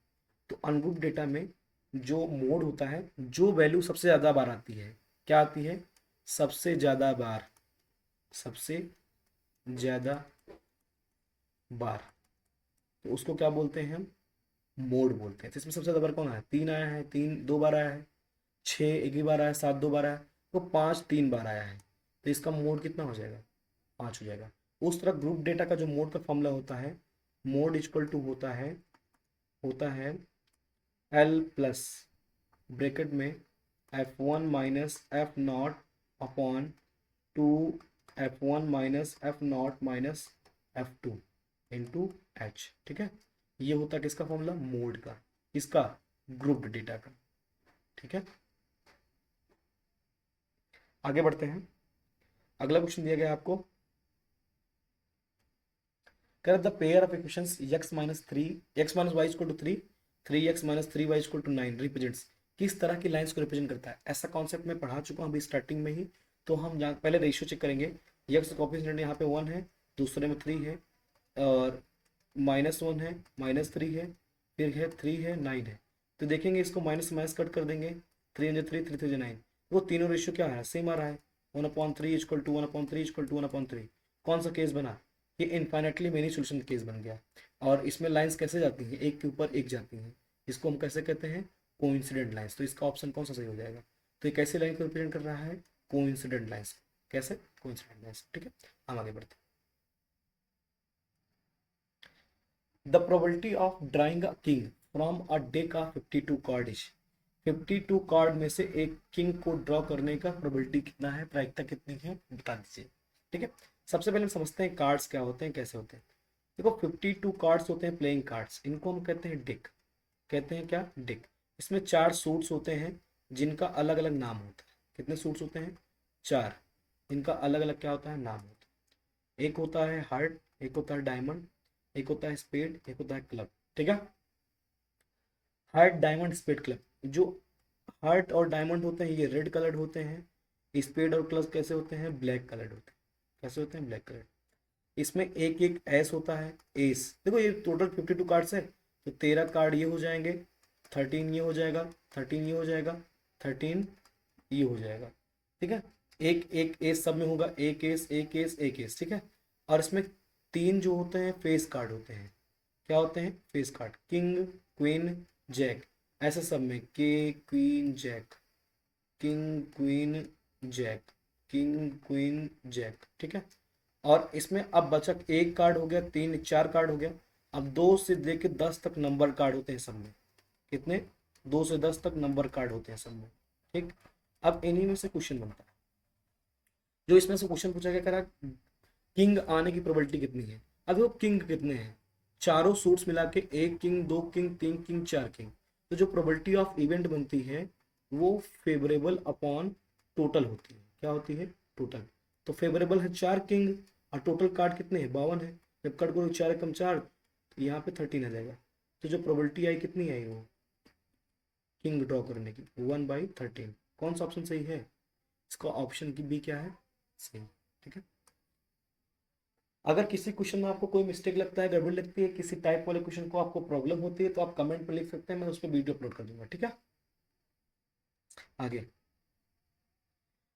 Speaker 1: तो अनग्रुप डेटा में जो मोड होता है, जो वैल्यू सबसे ज़्यादा बार आती है, क्या आती है? सबसे ज़्यादा बार, सबसे ज़्यादा बार, तो उसको क्या बोलते हैं हम? मोड बोलते हैं। तो इसमें सबसे ज़्यादा बार कौन आया? 3 आया है, 3 2 बार आया है, 6 एक ही बार आया है, 7 2 बार आया है, तो 5 3 बार आया है। तो इसका मोड कितना हो जाएगा? 5 हो जाएगा। उस तरह ग्रुप डेटा का जो मोड का फॉर्मूला होता है, मोड इक्वल टू होता है एल प्लस ब्रैकेट में F1 minus F not upon 2 F1 minus F not minus F2 into H. ठीक है, ये होता है किसका फॉर्मूला? मोड का, इसका ग्रुप डेटा का। ठीक है, आगे बढ़ते हैं। अगला क्वेश्चन दिया गया आपको, कर the pair of equations x minus three X minus Y equal to three, 3x minus three Y equal to 9 represents, किस तरह की लाइंस को रिप्रेजेंट करता है। ऐसा कॉन्सेप्ट मैं पढ़ा चुका हूँ अभी स्टार्टिंग में ही। तो हम यहाँ पहले रेशियो चेक करेंगे। एक्स कोफिशिएंट यहाँ पे 1 है, दूसरे में 3 है, और -1 है, -3 है, फिर है 3 है, 9 है। तो देखेंगे इसको माइनस माइनस कट कर देंगे, 3 3 3 9, वो तीनों रेशियो क्या है, सेम आ रहा है, 1/3 इक्वल टू 1/3 इक्वल टू 1/3। कौन सा केस बना, ये इन्फाइनेटली मेनी सोल्यूशन केस बन गया। और इसमें लाइंस कैसे जाती हैं, एक के ऊपर एक जाती हैं, इसको हम कैसे कहते हैं, कोइंसिडेंट लाइंस। तो इसका ऑप्शन कौन सा सही हो जाएगा। तो ये कैसे लाइन को रिप्रेजेंट कर रहा है, कोइंसिडेंट लाइंस। कैसे, कोइंसिडेंट लाइंस। ठीक है, हम आगे बढ़ते हैं। The probability of drawing a king from a deck of 52 card is, 52 card में से एक किंग को ड्रॉ करने का प्रोबेबिलिटी कितना है, प्रायिकता कितनी है, बता दीजिए। ठीक है, सबसे पहले हम समझते हैं कार्ड्स क्या होते हैं, कैसे होते हैं। देखो 52 कार्ड्स होते हैं प्लेइंग कार्ड्स, इनको हम कहते हैं डिक। कहते हैं क्या, डिक। इसमें 4 सूट्स होते हैं जिनका अलग अलग नाम होता है। कितने सूट्स होते हैं, 4। इनका अलग अलग क्या होता है, नाम होता है। एक होता है हार्ट, एक होता है डायमंड, एक होता है स्पेड, एक होता है क्लब। ठीक है, हार्ट डायमंड स्पेड क्लब। जो हार्ट और डायमंड होते हैं ये रेड कलर्ड होते हैं, स्पेड और क्लब कैसे होते हैं, ब्लैक कलर्ड होते हैं। कैसे होते हैं, ब्लैक कलर्ड। इसमें एक एक एस होता है, एस। देखो ये टोटल 52 कार्ड्स है, तो 13 कार्ड ये हो जाएंगे, 13 ये हो जाएगा, 13 ये हो जाएगा, 13 ये हो जाएगा। ठीक है, एक एक एस सब में होगा, एक एस एक एस एक एस। ठीक है, और इसमें 3 जो होते हैं फेस कार्ड होते हैं। क्या होते हैं, face card, king queen jack. ऐसे सब में के queen jack, king queen jack, king queen jack. ठीक है, और इसमें अब बचा एक कार्ड हो गया, 4 कार्ड हो गया। अब 2 से लेके 10 तक नंबर कार्ड होते हैं सब में। कितने, 2 से 10 तक नंबर कार्ड होते हैं सब में। ठीक, अब इन्हीं में से क्वेश्चन बनता है। जो इसमें से क्वेश्चन पूछा गया, करा किंग आने की प्रोबेबिलिटी कितनी है। अब वो किंग कितने हैं, चारों सूट्स मिला के, एक किंग, 2 किंग, 3 किंग, 4 किंग। तो जो प्रोबेबिलिटी ऑफ इवेंट बनती है वो फेवरेबल अपॉन टोटल होती है। क्या होती है, टोटल। तो फेवरेबल है 4 किंग, और टोटल कार्ड कितने हैं, 52 है। जब कट करो 4 कम 4, तो यहाँ पे 13 आ जाएगा। तो जो प्रोबेबिलिटी आई कितनी आई, वो किंग ड्रॉ करने की 1/13। कौन सा ऑप्शन सही है, इसका ऑप्शन की बी क्या है, सही। ठीक है, अगर किसी क्वेश्चन में आपको कोई मिस्टेक लगता है, गड़बड़ लगती है, किसी टाइप वाले क्वेश्चन को आपको प्रॉब्लम होती है, तो आप कमेंट पर लिख सकते हैं, मैं उस पर वीडियो अपलोड कर दूंगा। ठीक है, आगे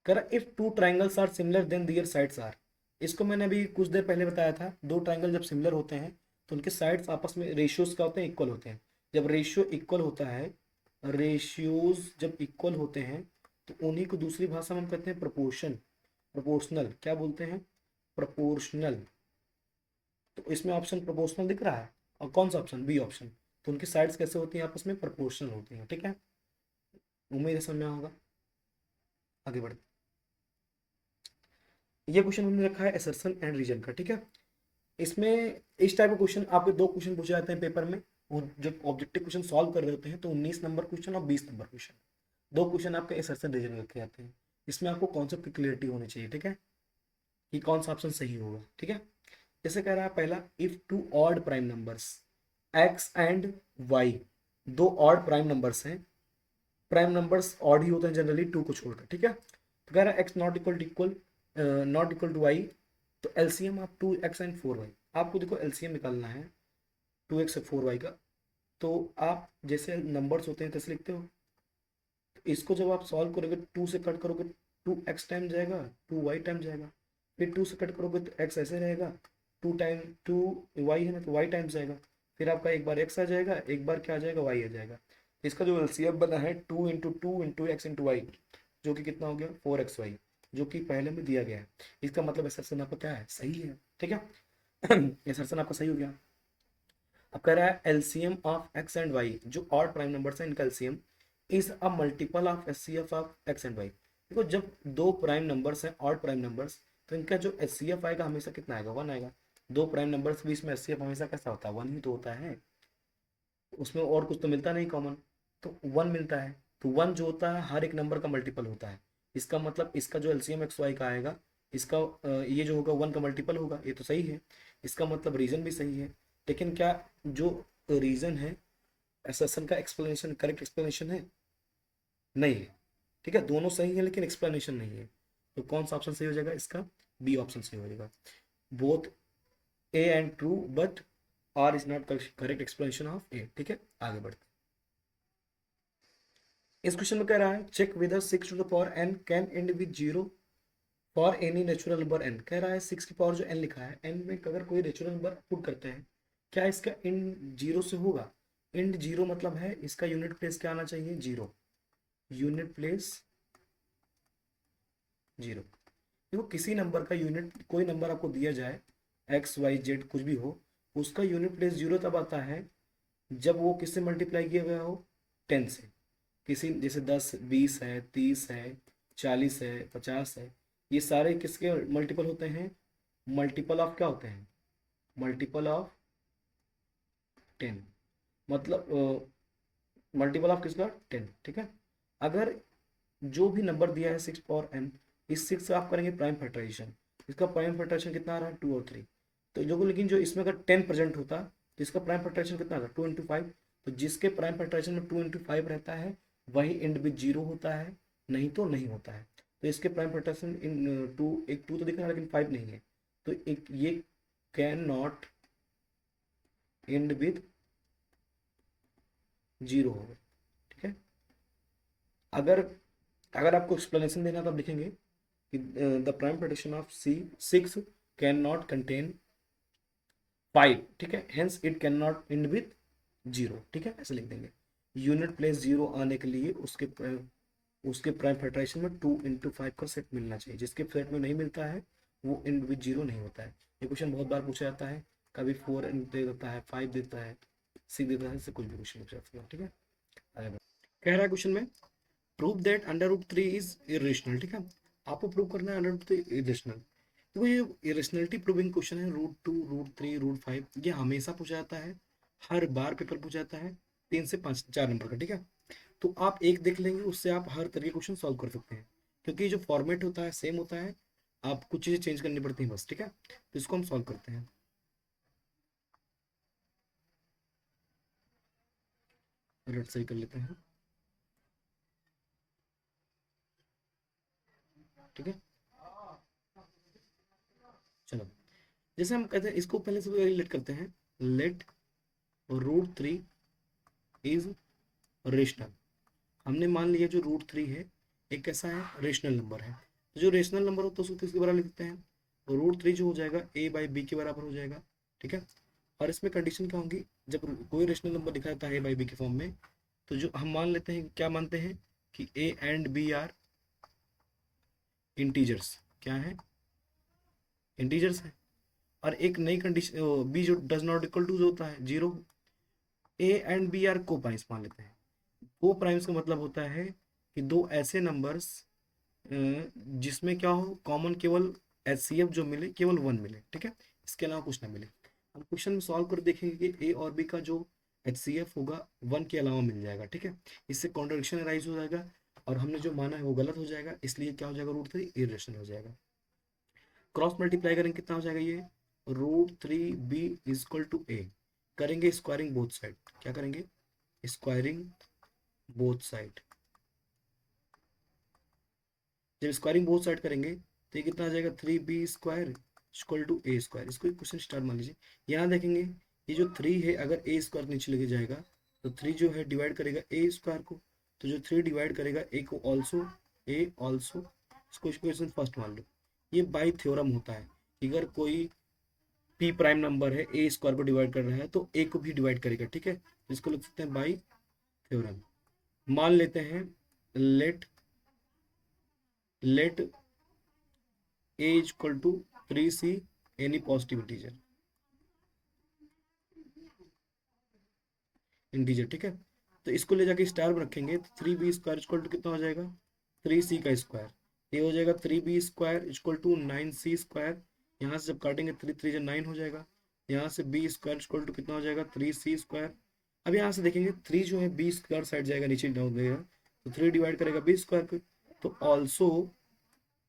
Speaker 1: कर, if two triangles are similar then their sides are. इसको मैंने अभी कुछ देर पहले बताया था, दो ट्राइंगल जब सिमिलर होते हैं तो उनके साइड्स आपस में रेशियोज क्या होते हैं, इक्वल होते हैं। जब रेशियो इक्वल होता है, रेशियोज जब इक्वल होते हैं, तो उन्हीं को दूसरी भाषा में हम कहते हैं प्रपोर्शन, प्रोपोर्शनल। क्या बोलते हैं, प्रपोर्शनल। तो इसमें ऑप्शन प्रोपोर्शनल दिख रहा है, और कौन सा ऑप्शन, बी ऑप्शन। तो उनकी साइड्स कैसे होती हैं, आपस में प्रोपोर्शनल होती हैं। ठीक है, उम्मीद है समझ में होगा। आगे बढ़ते, ये क्वेश्चन हमने रखा है असर्शन एंड रीजन का। ठीक है, इसमें इस टाइप के क्वेश्चन आपके 2 क्वेश्चन पूछे जाते हैं पेपर में, और जब ऑब्जेक्टिव क्वेश्चन सॉल्व कर रहे होते हैं तो 19 नंबर क्वेश्चन और 20 नंबर क्वेश्चन, 2 क्वेश्चन आपके असर्शन रीजन रखे जाते हैं। इसमें आपको कॉन्सेप्ट की क्लियरिटी होनी चाहिए। ठीक है, कि कौन सा ऑप्शन सही होगा। ठीक है, जैसे कह रहा है पहला, if two odd prime numbers X and Y, 2 odd prime numbers हैं। प्राइम नंबर्स ऑड ही होते हैं जनरली, 2 को छोड़कर। ठीक है, तो कह रहा है X not equal to Y, तो एलसीएम आप 2x एंड 4y। आपको देखो एलसीएम निकालना है 2x और 4y का। तो आप जैसे नंबर्स होते हैं तैसे लिखते हो, तो इसको जब आप सॉल्व करोगे 2 से कट करोगे 2x टाइम जाएगा, 2y टाइम जाएगा। फिर 2 से कट करोगे तो x ऐसे रहेगा, 2 है ना, तो y टाइम जाएगा। फिर आपका एक बार x आ जाएगा, एक बार क्या आ जाएगा, y आ जाएगा। इसका जो एलसीएम बना है 2 × 2 × x × y, जो कि कितना हो गया, 4xy, जो कि पहले में दिया गया है। इसका मतलब असर्शन आपका क्या है, सही है। ठीक है, असर्शन आपका सही हो गया। अब कह रहा है LCM of X and Y, जो ऑड प्राइम नंबर्स है इनका LCM is a multiple of HCF of X and Y. देखो जब 2 प्राइम नंबर्स हैं, ऑड प्राइम नंबर्स, तो इनका जो एचसीएफ आएगा हमेशा कितना आएगा, 1 आएगा। 2 प्राइम नंबर्स के बीच में एचसीएफ हमेशा कैसा होता है, 1 ही तो होता है, उसमें और कुछ तो मिलता नहीं कॉमन, तो 1 मिलता है। तो 1 जो होता है हर एक नंबर का मल्टीपल होता है। इसका मतलब इसका जो एलसीएम एक्स वाई का आएगा इसका ये जो होगा 1 का मल्टीपल होगा, ये तो सही है, इसका मतलब रीजन भी सही है। लेकिन क्या जो रीजन है असर्शन का एक्सप्लेनेशन करेक्ट एक्सप्लेनेशन है? नहीं है। ठीक है, दोनों सही है लेकिन एक्सप्लेनेशन नहीं है। तो कौन सा ऑप्शन सही हो जाएगा इसका? बी ऑप्शन सही हो जाएगा। Both A and true but R is not correct explanation of A. ठीक है, आगे बढ़ते हैं। इस क्वेश्चन में कह रहा है check with 6 to the power n can end with zero for any natural number n। कह रहा है 6 की पावर जो n लिखा है, n में अगर कोई नेचुरल नंबर पुट करते हैं, क्या इसका इंड जीरो से होगा? इंड जीरो मतलब है इसका यूनिट प्लेस क्या आना चाहिए? जीरो। Unit place zero. देखो किसी नंबर का यूनिट, कोई नंबर आपको दिया जाए एक्स वाई जेड कुछ भी हो, उसका यूनिट प्लेस जीरो तब आता है जब वो किससे मल्टीप्लाई किया गया हो? 10 से। किसी जैसे 10 20 है, 30 है, 40 है, 50 है, ये सारे किसके मल्टीपल होते हैं? मल्टीपल ऑफ क्या होते हैं? Multiple of 10। मतलब मल्टीपल ऑफ किसका? 10। ठीक है, अगर जो भी नंबर दिया है 6 पावर n, इस 6 से आप करेंगे प्राइम फैक्टराइजेशन, इसका प्राइम फैक्टराइजेशन कितना आ रहा है? 2 और 3। तो जो लेकिन जो इसमें अगर 10 प्रेजेंट होता तो इसका प्राइम फैक्टराइजेशन कितना आता? 2 इंटू 5। तो जिसके प्राइम फैक्टराइजेशन में 2 इंटू 5 रहता है वही एंड विद जीरो होता है, नहीं तो नहीं होता है। तो इसके प्राइम फैक्टराइजेशन इन टू, एक 2 तो दिख रहा है लेकिन 5 नहीं है, तो एक ये can not end with zero होगा। ठीक है, अगर अगर आपको एक्सप्लेनेशन देना तो आप लिखेंगे कि द प्राइम फैक्टराइजेशन ऑफ सी 6 कैन नॉट कंटेन 5। ठीक है, hence it can not end with zero. ठीक है, ऐसे लिख देंगे। यूनिट प्लेस जीरो आने के लिए उसके प्राइम फैक्टराइजेशन में 2 इंटू 5 का सेट मिलना चाहिए, जिसके सेट में नहीं मिलता है वो एंड विद जीरो नहीं होता है। ये क्वेश्चन बहुत बार पूछा जाता है, कभी 4 दे देता है, 5 देता है, 6 देता है, इससे कुछ भी क्वेश्चन पूछा जाता है। ठीक है, आगे कह रहा है क्वेश्चन में prove that under root 3 is irrational. ठीक है, आपको प्रूव करना है अंडर रूट 3 इरेशनल। देखो ये इरेशनलिटी प्रूविंग क्वेश्चन है, रूट 2 रूट 3 रूट 5 ये हमेशा पूछा जाता है, हर बार पेपर पूछा जाता है 3 से 5 4 नंबर का। ठीक है, तो आप एक देख लेंगे उससे आप हर तरह के क्वेश्चन सॉल्व कर सकते हैं, क्योंकि जो फॉर्मेट होता है सेम होता है, आप कुछ चीज़ें चेंज करनी पड़ती हैं बस। ठीक है, तो इसको हम सॉल्व करते हैं। रेड सही कर लेते हैं। ठीक है, चलो जैसे हम कहते हैं इसको पहले से लेट करते हैं। Let root 3 is rational. हमने मान लिया जो रूट 3 है एक कैसा है? रेशनल नंबर है। तो जो रेशनल नंबर होता है उसको किसके बराबर लिखते हैं? तो रूट 3 जो हो जाएगा ए बाई बी के बराबर हो जाएगा। ठीक है, और इसमें कंडीशन क्या होंगी? जब कोई रेशनल नंबर लिखा जाता है ए बाई बी के फॉर्म में, तो जो हम मान लेते हैं, क्या मानते हैं कि A and B are integers. क्या है? इंटीजर्स है। और एक नई कंडीशन बी जो डज नॉट इक्वल टू जो होता है zero. A and B are coprimes मान लेते हैं। को प्राइम्स का मतलब होता है कि दो ऐसे नंबर्स जिसमें क्या हो, कॉमन केवल एचसीएफ जो मिले केवल 1 मिले। ठीक है, इसके अलावा कुछ ना मिले। हम क्वेश्चन में सॉल्व कर देखेंगे कि ए और बी का जो एचसीएफ होगा 1 के अलावा मिल जाएगा। ठीक है, इससे कॉन्ट्रडिक्शन अराइज हो जाएगा और हमने जो माना है वो गलत हो जाएगा, इसलिए क्या हो जाएगा? रूट 3 इरेशनल हो जाएगा। क्रॉस मल्टीप्लाई करेंगे कितना हो जाएगा? ये root 3b is equal to a. करेंगे स्क्वायरिंग बोथ साइड। क्या करेंगे? Squaring both side. जब स्क्वायरिंग बोथ साइड करेंगे तो ये कितना आ जाएगा? 3b square equal to a square. इसको एक क्वेश्चन स्टार मान लीजिए। यहाँ देखेंगे ये जो 3 है अगर ए स्क्वायर नीचे लेके जाएगा तो 3 जो है डिवाइड करेगा ए स्क्वायर को, तो जो 3 डिवाइड करेगा ए को ऑल्सो, ए ऑल्सो। इसको इक्वेशन फर्स्ट मान लो। ये बाई थ्योरम होता है कि अगर कोई पी प्राइम नंबर है ए स्क्वायर को डिवाइड कर रहा है तो ए को भी डिवाइड करेगा। ठीक है, इसको लिख सकते हैं बाई थ्योरम। मान लेते हैं let let A equal to 3c any positive integer. Integer ठीक है, तो इसको ले जाके स्टार में रखेंगे तो 3b स्क्वायर इक्वल टू कितना हो जाएगा? 3c का स्क्वायर। ये हो जाएगा 3b square equal to 9c square. यहाँ से जब काटेंगे 3 3 9 हो जाएगा। यहाँ से b स्क्वायर इक्वल टू कितना हो जाएगा? 3c square. अब यहाँ से देखेंगे 3 जो है b स्क्वायर साइड जाएगा, नीचे डाउन देगा, तो 3 डिवाइड करेगा b स्क्वायर को, तो ऑल्सो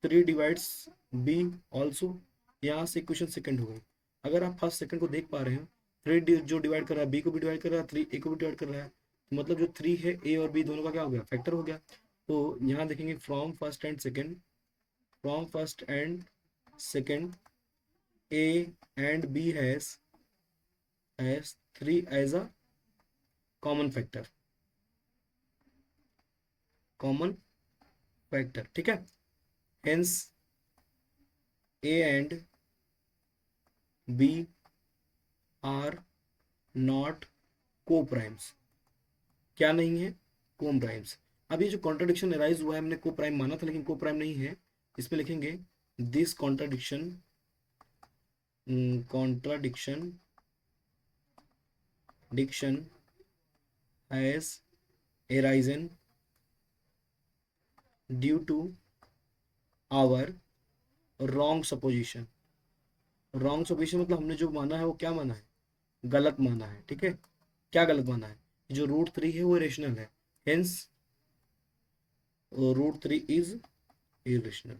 Speaker 1: 3 डिवाइड्स बी ऑल्सो, यहाँ से इक्वेशन सेकंड हो गई। अगर आप फर्स्ट सेकंड को देख पा रहे हो, थ्री जो डिवाइड कर रहा है बी को भी डिवाइड कर रहा है, थ्री ए को भी डिवाइड कर रहा है, तो मतलब जो थ्री है ए और बी दोनों का क्या हो गया, फैक्टर हो गया। तो यहाँ देखेंगे from first and second, from first and second A and B has three as a common factor, common factor, ठीक है। Hence A and B are not coprimes, क्या नहीं है, को प्राइम्स। अब ये जो कॉन्ट्राडिक्शन अराइज हुआ है, हमने को प्राइम माना था लेकिन को प्राइम नहीं है, इसमें लिखेंगे this contradiction, contradiction diction has arisen due to our wrong supposition. Wrong supposition मतलब हमने जो माना है वो क्या माना है, गलत माना है, ठीक है। क्या गलत माना है, जो रूट थ्री है वो रेशनल है, hence root three is irrational.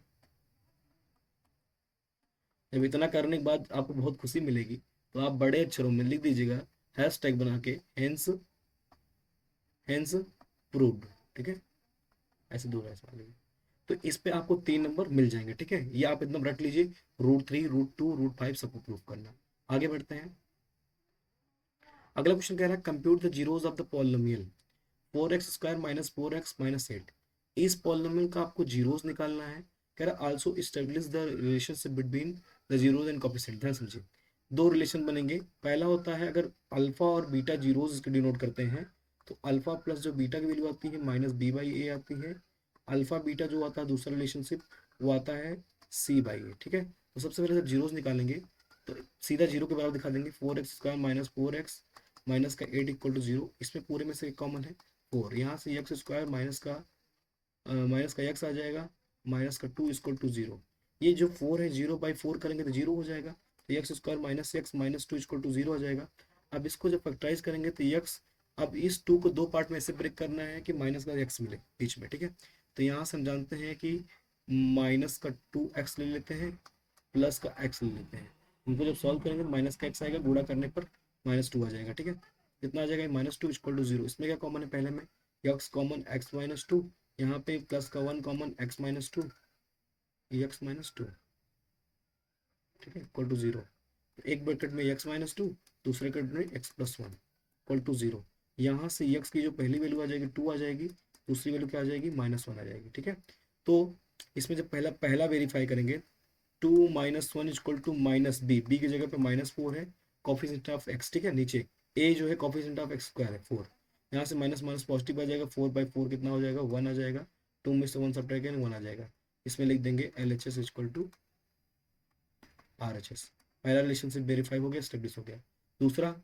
Speaker 1: जब इतना करने के बाद आपको बहुत खुशी मिलेगी, तो आप बड़े अक्षरों में लिख दीजिएगा हैश टैग बना के, हेंस, हेंस प्रूव्ड, ठीक है। ऐसे दो ऐसे वाले, तो इस पे आपको 3 नंबर मिल जाएंगे, ठीक है। ये आप एकदम रट लीजिए, root three, root two, root five सबको प्रूव करना। आगे बढ़ते हैं। अगला क्वेश्चन कह रहा है compute the zeros of the polynomial 4x² minus 4x minus 8। इस पॉलिनोमियल का आपको जीरोस निकालना है। कह रहा also establish the relationship between the zeros and coefficient. ध्यान समझिए, दो रिलेशन बनेंगे। पहला होता है अगर अल्फा और बीटा जीरोस इसके डिनोट करते हैं, तो अल्फा प्लस जो बीटा की वैल्यू आती है माइनस बी बाई ए आती है। अल्फा बीटा जो आता है दूसरा रिलेशनशिप, वो आता है सी बाई ए, ठीक है। तो सबसे पहले जब जीरोस निकालेंगे तो सीधा जीरो के बराबर दिखा देंगे, 4x² माइनस 4x माइनस का 8 इक्वल टू जीरो। इसमें पूरे में से एक कॉमन है 4, यहाँ से एक्स स्क्वायर माइनस का एक्स आ जाएगा, माइनस का 2 इक्वल टू जीरो। ये जो 4 है 0/4 करेंगे तो जीरो हो जाएगा, तो X square minus X minus 2 equal to zero हो जाएगा। अब इसको जब फैक्टराइज करेंगे तो एक्स, अब इस 2 को दो पार्ट में ऐसे ब्रेक करना है कि माइनस का एक्स मिले बीच में, ठीक है। तो यहाँ से हम जानते हैं कि माइनस का 2x ले लेते हैं, प्लस का x ले लेते हैं। उनको जब सॉल्व करेंगे तो माइनस का x आएगा, गुणा करने पर -2 आ जाएगा, ठीक है। कितना आ जाएगा, -2 इक्वल टू जीरो। इसमें क्या कॉमन है, पहले में x common x minus two, यहाँ पे प्लस का 1 common x minus two, X minus two, ठीक है, इक्वल टू जीरो। एक ब्रैकेट में x माइनस टू, दूसरे ब्रैकेट में x plus one equal to zero. यहाँ से x की जो पहली वैल्यू आ जाएगी 2 आ जाएगी, दूसरी वैल्यू क्या आ जाएगी, -1 आ जाएगी, ठीक है। तो इसमें जब पहला पहला वेरीफाई करेंगे, 2 minus one equal to minus B की जगह पे -4 है, कॉफिशिएंट ऑफ x, ठीक है। नीचे a जो है कॉफिशिएंट ऑफ x स्क्वायर है 4, यहाँ से माइनस माइनस पॉजिटिव आ जाएगा, 4/4 कितना हो जाएगा, 1 आ जाएगा। 2 में से 1 सब्ट्रैक्ट करेंगे 1 आ जाएगा। इसमें लिख देंगे LHS इक्वल टू RHS। पहला रिलेशनशिप वेरीफाई हो गया, स्टेब्लिश हो गया। दूसरा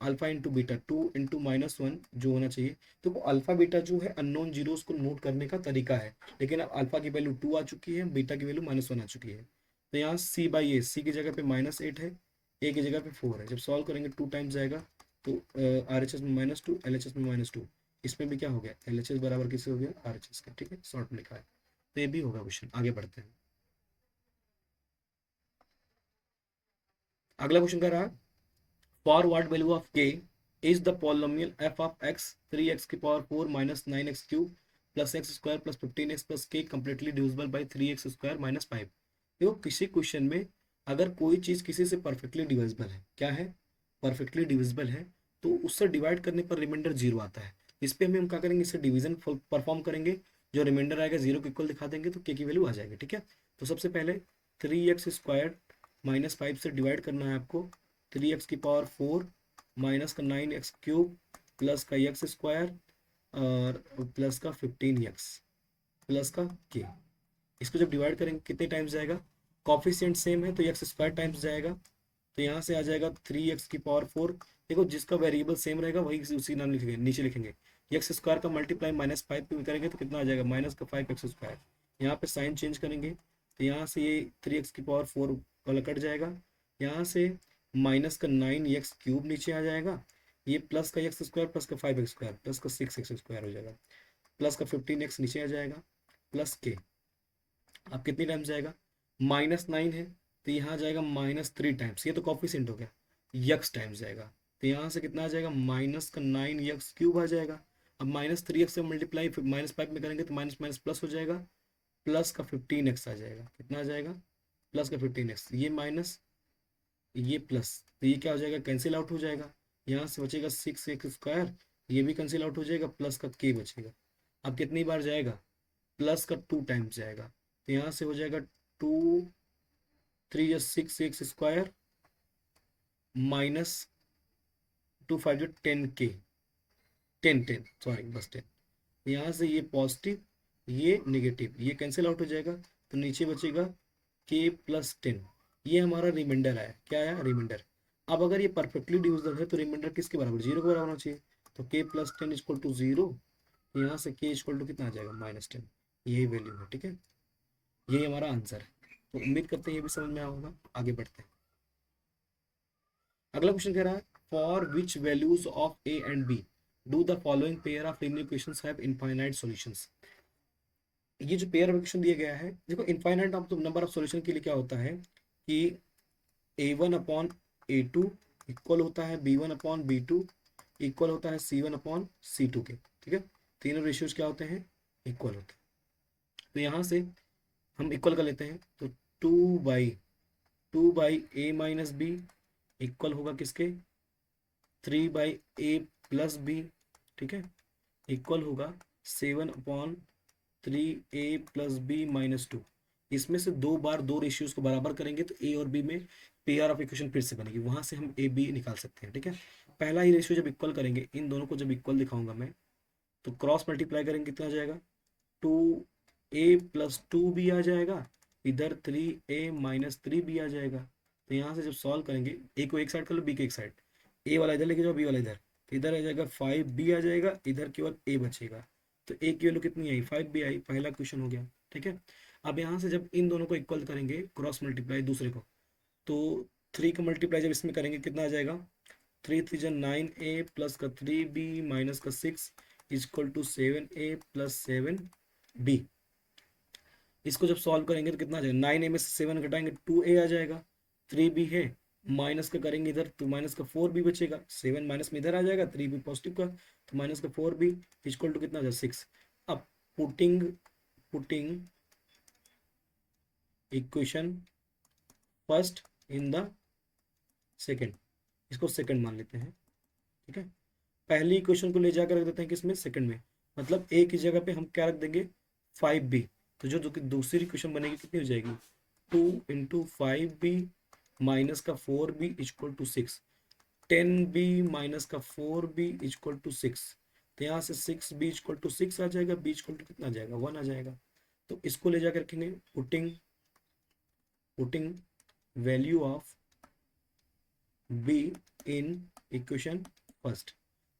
Speaker 1: अल्फा इंटू बीटा, 2 × -1 जो होना चाहिए। तो अल्फा बीटा जो है अननोन जीरोस को नोट करने का तरीका है, लेकिन अब अल्फा की वैल्यू 2 आ चुकी है, बीटा की वैल्यू -1 आ चुकी है। तो यहाँ C/A, सी की जगह पे -8 है, ए की जगह पे 4 है। जब सॉल्व करेंगे 2 टाइम्स जाएगा, तो RHS में -2, LHS में -2। इसमें भी क्या हो गया, LHS बराबर किससे हो गया, RHS का, ठीक है, शॉर्ट में लिखा है। तो ये भी होगा क्वेश्चन। आगे बढ़ते हैं। अगला क्वेश्चन कर रहा है for what value of k is the polynomial f of x 3x की power 4 minus 9x cube plus x square plus 15x plus k completely divisible by 3x square minus 5। देखो किसी क्वेश्चन में अगर कोई चीज किसी से परफेक्टली डिविजिबल है, क्या है, परफेक्टली डिविजिबल है, तो उससे डिवाइड करने पर रिमाइंडर जीरो आता है। इस पे हम क्या करेंगे, इससे डिवीजन परफॉर्म करेंगे, जो रिमाइंडर आएगा जीरो के इक्वल दिखा देंगे, तो k की वैल्यू आ जाएगी, ठीक है। तो सबसे पहले 3x स्क्वायर माइनस 5 से डिवाइड करना है आपको, 3x की पावर 4 माइनस का 9x क्यूब प्लस का एक्स स्क्वायर और प्लस का 15x प्लस का k। इसको जब डिवाइड करेंगे कितने टाइम्स जाएगा, कॉफिशिएंट सेम है तो एक्स स्क्वायर टाइम्स जाएगा, तो यहाँ से आ जाएगा 3x की पावर 4। देखो जिसका वेरिएबल सेम रहेगा वही उसी नाम लिखेंगे, नीचे लिखेंगे। एक्स स्क्वायर का मल्टीप्लाई -5 पे करेंगे तो कितना आ जाएगा, माइनस का 5x स्क्वायर। यहाँ पे साइन चेंज करेंगे तो यहाँ से ये 3x की पावर 4 वाला कट जाएगा, यहाँ से माइनस का 9x क्यूब नीचे आ जाएगा, ये प्लस का एक्स स्क्वायर प्लस का 5x स्क्वायर प्लस का 6x स्क्वायर हो जाएगा, प्लस का 15x नीचे आ जाएगा, प्लस के। अब कितनी टाइम्स जाएगा, -9 है तो यहाँ जाएगा -3 टाइम्स, ये तो कॉफिशिएंट हो गया, यक्स टाइम्स जाएगा। तो यहाँ से कितना आ जाएगा, -9 यक्स क्यूब आ जाएगा। अब -3 एक्स से मल्टीप्लाई फिर -5 में करेंगे तो माइनस माइनस प्लस हो जाएगा, प्लस का 15 एक्स आ जाएगा। कितना आ जाएगा, प्लस का 15 एक्स, ये माइनस ये प्लस, तो ये क्या हो जाएगा, कैंसिल आउट हो जाएगा। यहाँ से बचेगा 6 एक्स स्क्वायर, ये भी कैंसिल आउट हो जाएगा, प्लस का के बचेगा। अब कितनी बार जाएगा, प्लस का 2 टाइम्स जाएगा। तो यहाँ से हो जाएगा 2 3 6 एक्स स्क्वायर -2 5 10 के, 10 10 सॉरी बस 10। यहाँ से ये पॉजिटिव ये नेगेटिव, ये कैंसिल आउट हो जाएगा, तो नीचे बचेगा k+10। ये हमारा रिमाइंडर आया, क्या आया, रिमाइंडर। अब अगर ये परफेक्टली डिविजिबल है तो रिमाइंडर किसके बराबर, 0 के बराबर होना चाहिए। तो k+10 = 0, यहाँ से k = कितना आ जाएगा, -10। यही वैल्यू है, ठीक है, यही हमारा आंसर है। तो उम्मीद करते हैं ये भी समझ में आया होगा। आगे बढ़ते हैं। अगला क्वेश्चन कह रहा है, for which values of a and b do the following pair of linear equations have infinite solutions. ये जो पेयर ऑफ इक्वेशन दिया गया है, देखो infinite of number of solution के लिए क्या होता है कि a1/a2 इक्वल होता है b1/b2 इक्वल होता है c1/c2 के, ठीक है। तीनों रेशियोज क्या होते हैं, इक्वल होते हैं। तो यहाँ से हम इक्वल कर लेते हैं, तो 2/a-b इक्वल होगा किसके, 3/a+b, ठीक है, इक्वल होगा 7/3a+b-2। इसमें से दो बार दो रेशियोज को बराबर करेंगे तो ए और बी में पेयर ऑफ इक्वेशन फिर से बनेगी, वहां से हम ए बी निकाल सकते हैं, ठीक है। पहला ही रेशियो जब इक्वल करेंगे, इन दोनों को जब इक्वल दिखाऊंगा मैं, तो क्रॉस मल्टीप्लाई करेंगे, कितना आ जाएगा, 2a+2b आ जाएगा, इधर 3a-3b आ जाएगा। तो यहाँ से जब सॉल्व करेंगे, ए को एक साइड कर लो, बी को एक साइड, ए वाला इधर लेके जाओ, बी वाला इधर, तो इधर आ जाएगा 5b आ जाएगा, इधर केवल ए बचेगा। तो ए की वैल्यू कितनी आई, 5b आई, पहला क्वेश्चन हो गया, ठीक है। अब यहाँ से जब इन दोनों को इक्वल करेंगे, क्रॉस मल्टीप्लाई दूसरे को, तो 3 का मल्टीप्लाई जब इसमें करेंगे कितना आ जाएगा, 3 3 9a प्लस का 3b माइनस का 6 = 7a+7b। इसको जब सॉल्व करेंगे तो कितना आ जाएगा, 9a में से 7 घटाएंगे 2a आ जाएगा, 3b है, माइनस का करेंगे इधर तो माइनस का 4b बचेगा, 7 माइनस में इधर आ जाएगा, 3b पॉजिटिव का, तो माइनस का 4b = कितना आ जाएगा, 6। अब putting putting equation first in the second, इसको सेकंड मान लेते हैं, ठीक है। पहली इक्वेशन को ले जाकर रख देते हैं किसमें, सेकंड में, मतलब ए की जगह पे हम क्या रख देंगे, 5b। तो जो दूसरी इक्वेशन बनेगी कितनी हो जाएगी, 2 × 5b माइनस का 4b = 6, 10b माइनस का 4b = 6। तो यहाँ से 6b = 6 आ जाएगा, b = कितना आ जाएगा, 1 आ जाएगा। तो इसको ले जाकर रखेंगे, putting putting value of b in equation first,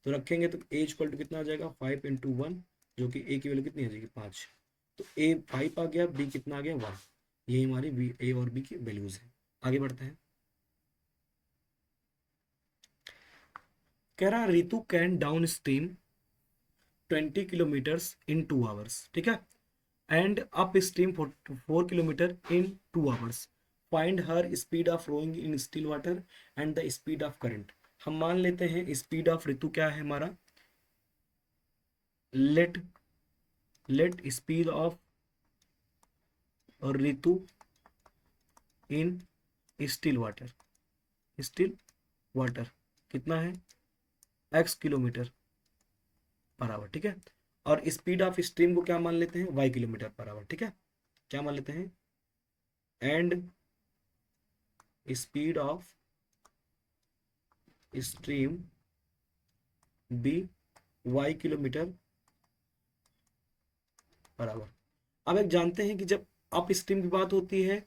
Speaker 1: तो रखेंगे तो a = कितना आ जाएगा, 5 × 1, जो कि a की वैल्यू कितनी आ जाएगी, 5। तो a 5 आ गया, b कितना आ गया, 1। यही हमारी b a और b की वैल्यूज है। आगे बढ़ते हैं। कह रहा Ritu can downstream 20 kilometres in 2 hours, ठीक है, and upstream 4 kilometre in 2 hours. Find her speed of rowing in still water and the speed of current. हम मान लेते हैं स्पीड ऑफ ऋतु क्या है हमारा, let let speed of Ritu in still water, still water कितना है, x किलोमीटर/आवर, ठीक है। और स्पीड ऑफ स्ट्रीम को क्या मान लेते हैं, y किलोमीटर/आवर, ठीक है। क्या मान लेते हैं, and speed of stream b y किलोमीटर/आवर। अब एक जानते हैं कि जब अप स्ट्रीम की बात होती है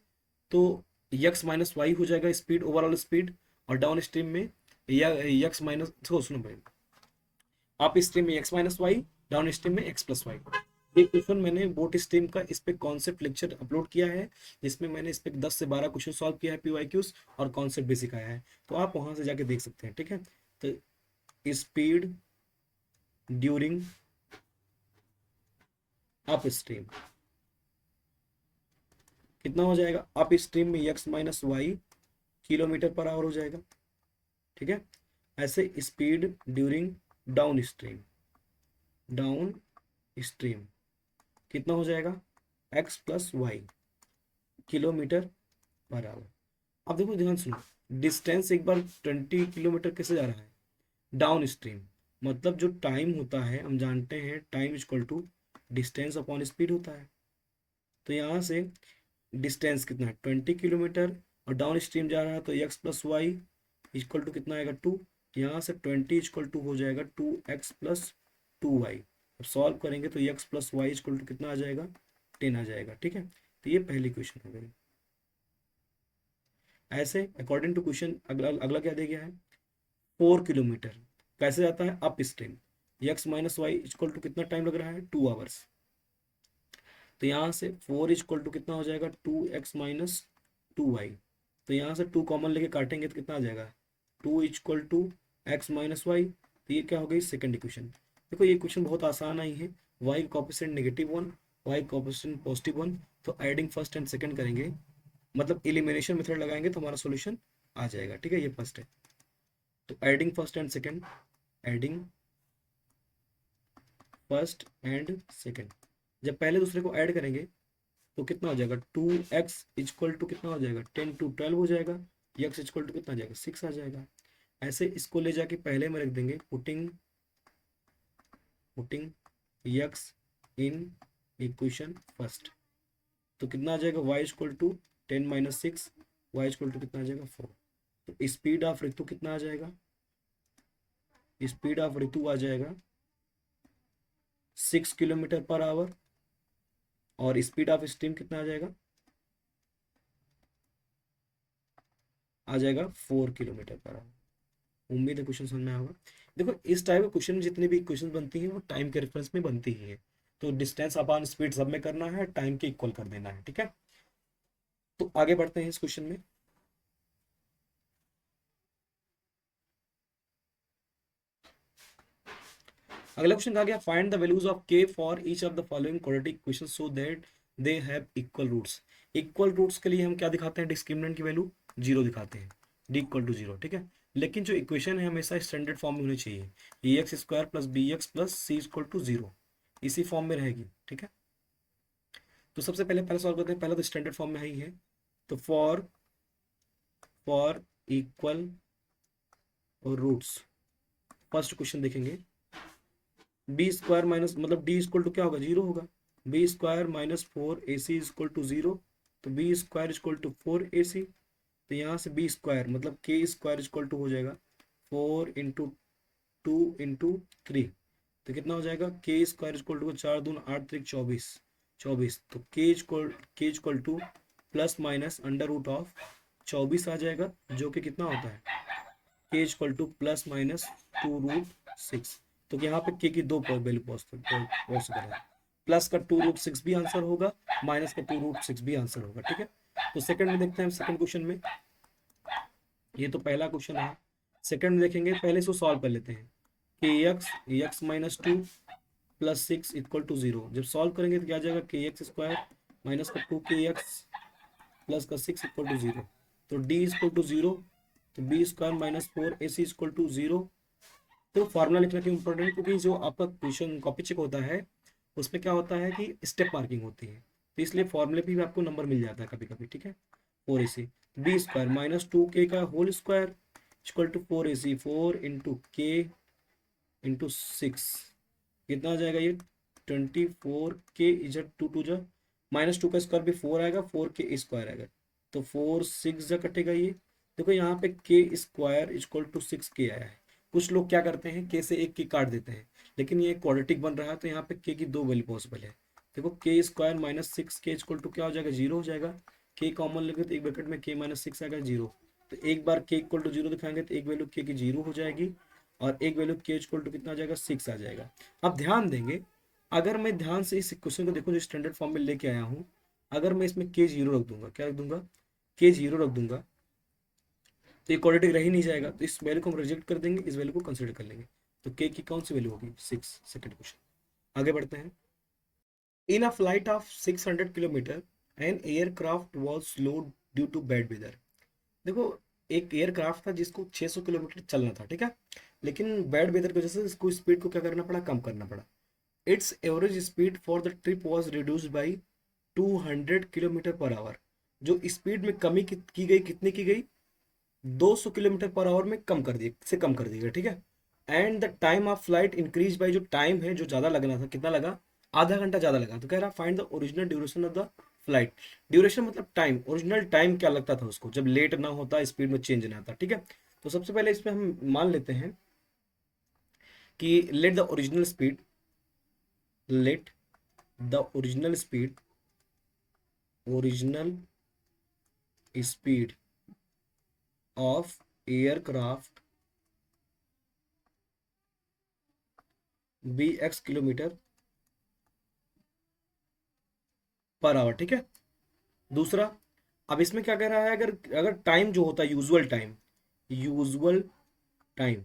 Speaker 1: तो x-y हो जाएगा स्पीड, ओवरऑल स्पीड, और डाउन स्ट्रीम में या x माइनस, सुनो भाई, अप स्ट्रीम में x-y, डाउन स्ट्रीम में x+y। ये क्वेश्चन मैंने बोट स्ट्रीम का इस पे कॉन्सेप्ट लेक्चर अपलोड किया है, जिसमें मैंने इस पे 10 से 12 क्वेश्चन सॉल्व किया है, PYQs और कॉन्सेप्ट भी सिखाया है, तो आप वहां से जाके देख सकते हैं, ठीक है। तो स्पीड ड्यूरिंग अप स्ट्रीम कितना हो जाएगा, अप स्ट्रीम में x minus Y kilometre per hour हो जाएगा, ठीक है। ऐसे speed during downstream, downstream कितना हो जाएगा, x plus Y kilometre per hour. अब देखो ध्यान सुनो, डिस्टेंस एक बार 20 किलोमीटर कैसे जा रहा है, डाउन स्ट्रीम, मतलब जो टाइम होता है हम जानते हैं time equal to distance upon speed होता है। तो यहाँ से डिस्टेंस कितना है 20 किलोमीटर, और डाउन स्ट्रीम जा रहा है तो x plus Y equal to कितना आएगा 2। यहाँ से 20 इक्वल टू हो जाएगा 2x प्लस 2y। अब सॉल्व करेंगे तो x plus Y equal to कितना आ जाएगा 10 आ जाएगा, ठीक है। तो ये पहली क्वेश्चन हो गई। ऐसे अकॉर्डिंग टू क्वेश्चन अगला अगला क्या दे गया है, 4 किलोमीटर कैसे जाता है upstream, x minus Y equal to कितना टाइम लग रहा है 2 आवर्स। तो यहाँ से 4 इक्वल टू कितना हो जाएगा 2x माइनस 2y। तो यहाँ से 2 कॉमन लेके काटेंगे तो कितना आ जाएगा 2 equal to x minus Y. तो ये क्या हो गई सेकंड इक्वेशन। देखो ये क्वेश्चन बहुत आसान आई है, y कोएफिशिएंट -1, y कोएफिशिएंट +1। तो एडिंग फर्स्ट एंड सेकंड करेंगे, मतलब एलिमिनेशन मेथड लगाएंगे तो हमारा सॉल्यूशन आ जाएगा, ठीक है। ये फर्स्ट है, तो adding first and second, adding first and second, जब पहले दूसरे को ऐड करेंगे तो कितना हो जाएगा 2x इक्वल टू कितना हो जाएगा 10 टू 12 हो जाएगा, x इक्वल टू कितना आ जाएगा 6 आ जाएगा। ऐसे इसको ले जाके पहले में रख देंगे, putting putting x in equation first. तो कितना आ जाएगा y equal to 10 minus 6, y equal to कितना आ जाएगा 4। तो स्पीड ऑफ ऋतु कितना आ जाएगा, स्पीड ऑफ ऋतु आ जाएगा 6 किलोमीटर पर आवर, और स्पीड ऑफ स्टीम कितना आ जाएगा, आ जाएगा 4 किलोमीटर पर आवर। उम्मीद है क्वेश्चन समझ में आएगा। देखो इस टाइप के क्वेश्चन जितनी भी क्वेश्चन बनती हैं वो टाइम के रेफरेंस में बनती ही है। तो डिस्टेंस अपॉन स्पीड सब में करना है, टाइम के इक्वल कर देना है, ठीक है। तो आगे बढ़ते हैं इस क्वेश्चन में। अगला क्वेश्चन कहा गया, find the values of k for each of the following quadratic equation so that they have equal roots. Equal roots के लिए हम क्या दिखाते हैं, डिस्क्रिमिनेंट की वैल्यू 0 दिखाते हैं, d इक्वल टू 0, ठीक है। लेकिन जो इक्वेशन है हमेशा स्टैंडर्ड फॉर्म में होनी चाहिए, a x square plus b x plus c equal to 0, इसी फॉर्म में रहेगी, ठीक है। तो सबसे पहले पहले सॉल्व करते हैं, पहला तो स्टैंडर्ड फॉर्म में ही है। तो for equal roots, first question देखेंगे, बी स्क्वायर माइनस मतलब डी इक्वल टू क्या होगा 0 होगा, B square minus 4ac equal to 0। तो B square equal to 4ac। तो यहाँ से बी स्क्वायर मतलब के स्क्वायर इक्वल टू हो जाएगा 4 इंटू 2 इंटू 3। तो कितना हो जाएगा के स्क्वायर इक्वल टू 4 दून 8 3 24। तो K equal to plus minus under root of 24 आ जाएगा, जो कि कितना होता है के इक्वल टू प्लस माइनस 2√6। तो यहाँ पे के की दो वैल्यू पॉसिबल है, प्लस का 2√6 भी आंसर होगा, माइनस का 2√6 भी आंसर होगा, ठीक है। तो सेकंड में देखते हैं सेकंड क्वेश्चन में, ये तो पहला क्वेश्चन है। सेकंड में देखेंगे, पहले इसको सॉल्व कर लेते हैं, K X minus 2 plus 6 equal to 0। जब सॉल्व करेंगे तो क्या आ जाएगा के एक्स स्क्वायर माइनस का 2kx प्लस का 6 इक्वल टू 0। तो डी इक्वल टू 0, तो B square minus 4ac equal to 0। तो फार्मूला लिखना क्यों इंपॉर्टेंट है, क्योंकि जो आपका क्वेश्चन कॉपी चेक होता है उसमें क्या होता है कि स्टेप मार्किंग होती है, तो इसलिए फॉर्मूले पे भी आपको नंबर मिल जाता है कभी कभी, ठीक है। 4ac, B square minus 2k का whole square equal to 4ac, 4 into K into 6, कितना आ जाएगा ये 24k इजट 2 माइनस 2 का स्क्वायर भी 4 आएगा, 4k स्क्वायर आएगा। तो 4 6 जा कटेगा ये। देखो यहाँ पे के स्क्वायर इक्वल टू 6k आया है। कुछ लोग क्या करते हैं के से एक की काट देते हैं, लेकिन ये क्वाड्रेटिक बन रहा है तो यहाँ पे के की दो वैल्यू पॉसिबल है। देखो के square minus 6k equal to क्या हो जाएगा 0 हो जाएगा, के कॉमन लेंगे तो एक ब्रैकेट में के माइनस 6 आएगा 0। तो एक बार के इक्वल टू 0 दिखाएंगे तो एक वैल्यू के की 0 हो जाएगी, और एक वैल्यू के इक्वल टू कितना आ जाएगा 6 आ जाएगा। अब ध्यान देंगे, अगर मैं ध्यान से इस क्वेश्चन को देखूं जो स्टैंडर्ड फॉर्म में लेके आया हूं, अगर मैं इसमें के 0 रख दूंगा, क्या रख दूंगा के 0 रख दूंगा, तो ये क्वाड्रेटिक रह ही नहीं जाएगा। तो इस वैल्यू को हम रिजेक्ट कर देंगे, इस वैल्यू को कंसिडर कर लेंगे। तो के की कौन सी वैल्यू होगी 6। सेकंड क्वेश्चन आगे बढ़ते हैं। In a flight of 600 kilometre an aircraft was slow due to bad weather. देखो, एक एयरक्राफ्ट था जिसको 600 किलोमीटर चलना था, ठीक है, लेकिन बैड वेदर की वजह से इसको स्पीड को क्या करना पड़ा, कम करना पड़ा। It's average speed for the trip was reduced by 200 kilometre per our. जो स्पीड में कमी की गई, कितनी की गई, 200 किलोमीटर पर आवर में कम कर दिए, से कम कर दिया, ठीक है। And the time of flight increase by, जो टाइम है जो ज़्यादा लगना था, कितना लगा, आधा घंटा ज़्यादा लगा। तो कह रहा find the original duration of the flight. Duration मतलब टाइम, ओरिजिनल टाइम क्या लगता था उसको जब लेट ना होता, स्पीड में चेंज ना आता, ठीक है। तो सबसे पहले इसमें हम मान लेते हैं कि let the original speed, let the original speed of aircraft be X kilometre per hour, ठीक है। दूसरा, अब इसमें क्या कह रहा है, अगर अगर टाइम जो होता है यूजुअल टाइम,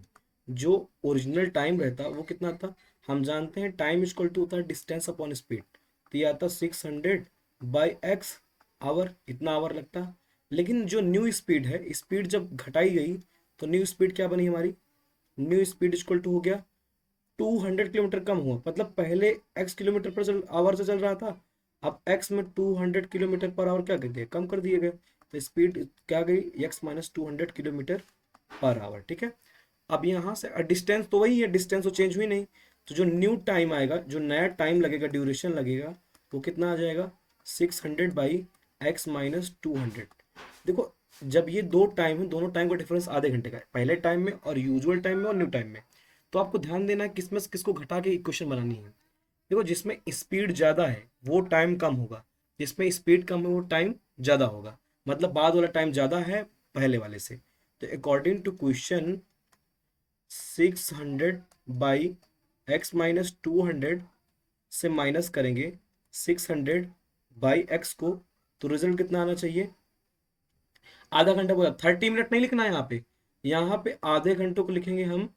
Speaker 1: जो ओरिजिनल टाइम रहता वो कितना था, हम जानते हैं टाइम इक्वल टू होता है डिस्टेंस अपॉन स्पीड। तो ये आता 600 बाई एक्स आवर, इतना आवर लगता। लेकिन जो न्यू स्पीड है, स्पीड जब घटाई गई तो न्यू स्पीड क्या बनी हमारी, न्यू स्पीड इक्वल टू हो गया 200 किलोमीटर कम हुआ। मतलब पहले एक्स किलोमीटर पर चल आवर से चल रहा था, अब एक्स में 200 किलोमीटर पर आवर क्या कर दिया, कम कर दिए गए। तो स्पीड क्या गई, x minus 200 kilometre per hour, ठीक है। अब यहाँ से डिस्टेंस तो वही है, डिस्टेंस तो चेंज हुई नहीं। तो जो न्यू टाइम आएगा, जो नया टाइम लगेगा, ड्यूरेशन लगेगा, वो कितना आ जाएगा, 600 बाई एक्स माइनस 200। देखो, जब ये दो टाइम है, दोनों टाइम का डिफरेंस आधे घंटे का है, पहले टाइम में और यूजुअल टाइम में और न्यू टाइम में। तो आपको ध्यान देना है किसमें से किसको घटा के इक्वेशन बनानी है। देखो, जिसमें स्पीड ज़्यादा है वो टाइम कम होगा, जिसमें स्पीड कम है वो टाइम ज़्यादा होगा। मतलब बाद वाला टाइम ज़्यादा है पहले वाले से। तो according to question, 600 by X minus 200 से माइनस करेंगे 600 बाई एक्स को, तो रिजल्ट कितना आना चाहिए, आधा घंटा बोला, 30 मिनट नहीं लिखना है यहाँ पे, यहाँ पे आधे घंटों को लिखेंगे हम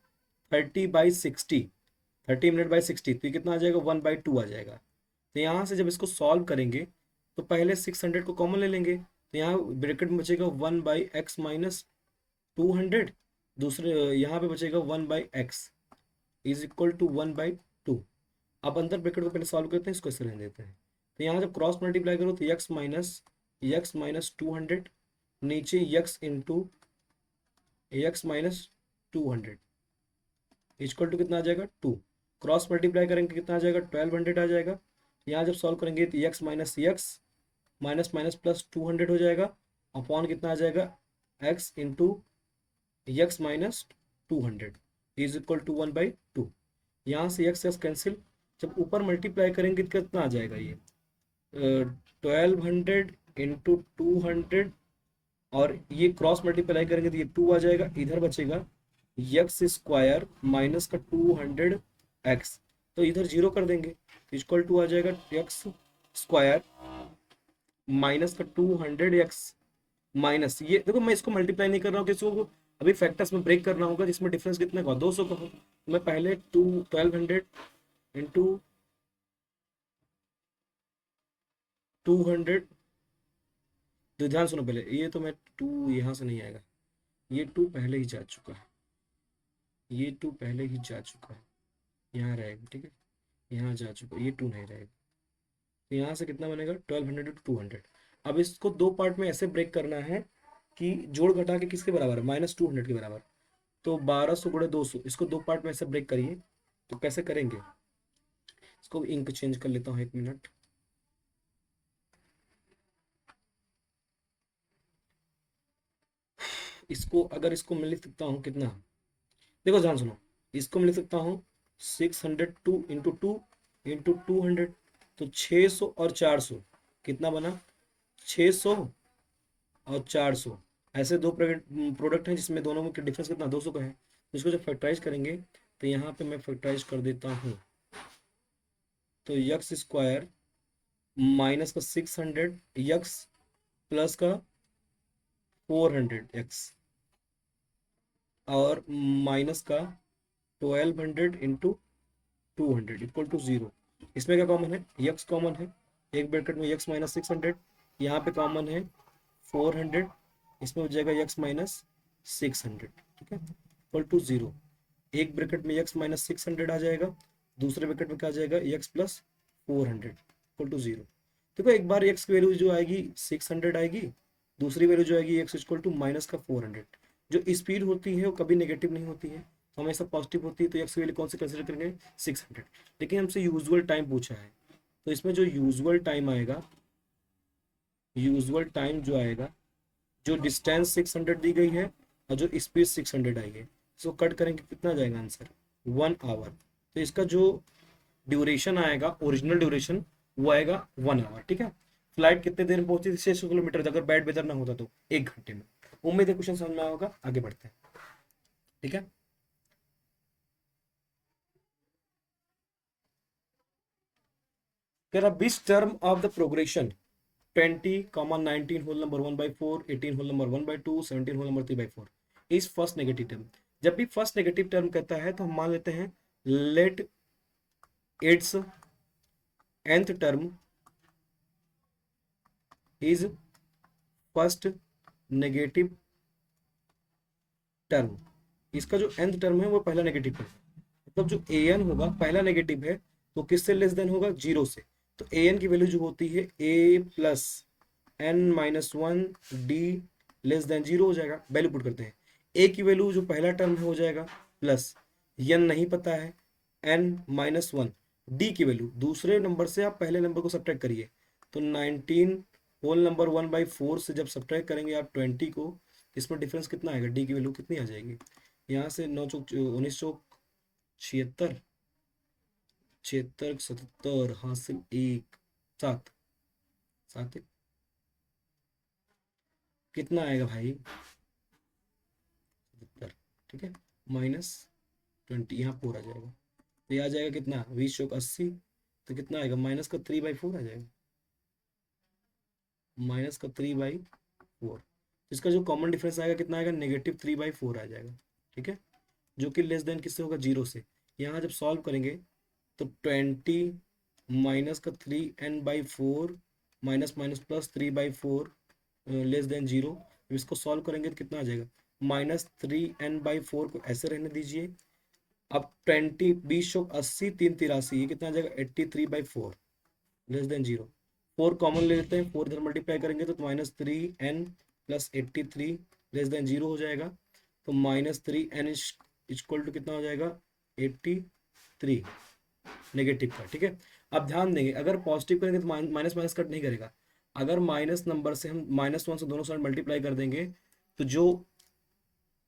Speaker 1: 30/60, 30 मिनट/60। तो ये कितना आ जाएगा, 1/2 आ जाएगा। तो यहाँ से जब इसको सॉल्व करेंगे तो पहले 600 को कॉमन ले लेंगे, तो यहाँ ब्रैकेट में बचेगा 1/x माइनस 200, दूसरे यहाँ पे बचेगा 1/x इज इक्वल टू 1/2। अब अंदर ब्रैकेट को पहले सॉल्व करते हैं, इसको ऐसे रहने देते हैं। तो यहाँ जब क्रॉस मल्टीप्लाई करो तो x माइनस 200, नीचे x माइनस 200 इक्वल टू कितना आ जाएगा, 2। क्रॉस मल्टीप्लाई करेंगे कितना आ जाएगा, 1200 आ जाएगा। यहाँ जब सॉल्व करेंगे तो x माइनस माइनस प्लस 200 हो जाएगा, अपॉन कितना आ जाएगा, x minus 200 is equal to 1/2। यहाँ से x कैंसिल, जब ऊपर मल्टीप्लाई करेंगे तो कितना आ जाएगा, ये 1200 × 200, और ये क्रॉस मल्टीप्लाई करेंगे तो ये 2 आ जाएगा, इधर बचेगा x² माइनस का 200x, तो इधर जीरो कर देंगे, इक्वल टू आ जाएगा x² माइनस का 200x माइनस, ये देखो मैं इसको मल्टीप्लाई नहीं कर रहा हूँ, किसी को अभी फैक्टर्स में ब्रेक करना होगा, जिसमें डिफरेंस कितने का, 200 का हो। तो मैं पहले 1200 तो ध्यान सुनो पहले, ये तो मैं 2 यहाँ से नहीं आएगा, ये 2 पहले ही जा चुका है, ये 2 पहले ही जा चुका है, यहाँ रहेगा, ठीक है, यहाँ जा चुका है, ये 2 नहीं रहेगा। तो यहाँ से कितना बनेगा, 1200 × 200। अब इसको दो पार्ट में ऐसे ब्रेक करना है कि जोड़ घटा के किसके बराबर है, -200 के बराबर। तो 1200 × 200, इसको दो पार्ट में ऐसे ब्रेक करिए। तो कैसे करेंगे, इसको इंक चेंज कर लेता हूँ, 1 मिनट। इसको अगर इसको मैं लिख सकता हूँ कितना, देखो ध्यान सुनो, इसको मैं लिख सकता हूँ 602 × 2 × 200, तो 600 और 400 कितना बना, 600 और 400, ऐसे दो प्रोडक्ट हैं जिसमें दोनों में डिफरेंस कितना, 200 का है। तो इसको जब फैक्टराइज करेंगे तो यहाँ पे मैं फैक्टराइज कर देता हूँ, तो x² माइनस का 600 x प्लस का 400x और माइनस का 1200 × 200 इक्वल टू 0। इसमें क्या कॉमन है, x कॉमन है, एक ब्रैकेट में x माइनस 600 यहाँ पे कॉमन है 400, इसमें हो जाएगा x माइनस 600, ठीक है, इक्वल टू 0। एक ब्रैकेट में x माइनस 600 आ जाएगा, दूसरे ब्रैकेट में क्या आ जाएगा x प्लस 400 इक्वल टू 0। देखो एक बार x की वैल्यू जो आएगी 600 आएगी, दूसरी वैल्यू जो आएगी x इक्वल टू माइनस का 400। जो स्पीड होती है वो कभी नेगेटिव नहीं होती है, हमेशा पॉजिटिव होती है, तो x की वैल्यू कौन सी कंसिडर करेंगे 600। लेकिन हमसे यूजुअल टाइम पूछा है, तो इसमें जो यूजुअल टाइम आएगा, यूजुअल टाइम जो आएगा, जो डिस्टेंस 600 दी गई है और जो स्पीड 600 आई है, इसको कट करेंगे कितना जाएगा आंसर 1 आवर। तो इसका जो ड्यूरेशन आएगा, ओरिजिनल ड्यूरेशन, वो आएगा 1 आवर, ठीक है। फ्लाइट कितने देर में पहुंची थी 600 किलोमीटर, अगर बैड वेदर ना होता तो 1 घंटे में। उम्मीद है क्वेश्चन समझ में आया होगा, आगे बढ़ते हैं, ठीक है। कह रहा which term of the progression 20, 19 whole number 1/4, 18 whole number 1/2, 17 whole number 3/4 is first negative term. जब भी फर्स्ट नेगेटिव टर्म कहता है तो हम मान लेते हैं let its nth term is first negative term. इसका जो nth टर्म है वो पहला नेगेटिव टर्म, मतलब जो an होगा पहला नेगेटिव है तो किससे लेस देन होगा 0 से। तो an की वैल्यू जो होती है a plus n-1 d less than 0 हो जाएगा। वैल्यू पुट करते हैं, a की वैल्यू जो पहला टर्म है हो जाएगा प्लस n नहीं पता है n-1, d की वैल्यू दूसरे नंबर से आप पहले नंबर को सब्ट्रैक्ट करिए, तो 19 होल नंबर 1/4 से जब सब्ट्रैक्ट करेंगे आप 20 को, इसमें डिफरेंस कितना आएगा, d की वैल्यू कितनी आ जाएगी, यहाँ से 9 चौक 19 चौक 76, 76 77 हासिल 1 7 7 कितना आएगा भाई 77, ठीक है, -20 यहाँ 4 आ जाएगा, तो ये आ जाएगा कितना 20 चौक 80, तो कितना आएगा माइनस का 3/4 आ जाएगा, -3/4। इसका जो कॉमन डिफरेंस आएगा कितना आएगा -3/4 आ जाएगा, ठीक है, जो कि लेस देन किससे होगा 0 से। यहाँ जब सॉल्व करेंगे तो 20 -3n/4 minus minus plus 3/4 less than 0। इसको सॉल्व करेंगे तो कितना आ जाएगा -3n/4 को ऐसे रहने दीजिए। अब 20 20 चौक 80 3 83, ये कितना आ जाएगा 83/4 लेस देन 0। 4 कॉमन ले लेते हैं, 4 इधर मल्टीप्लाई करेंगे तो -3n प्लस 83 लेस देन 0 हो जाएगा, तो -3n इक्वल टू कितना हो जाएगा 83 नेगेटिव का, ठीक है। अब ध्यान देंगे अगर पॉजिटिव करेंगे तो माइनस माइनस कट नहीं करेगा, अगर माइनस नंबर से हम -1 से दोनों साइड मल्टीप्लाई कर देंगे तो जो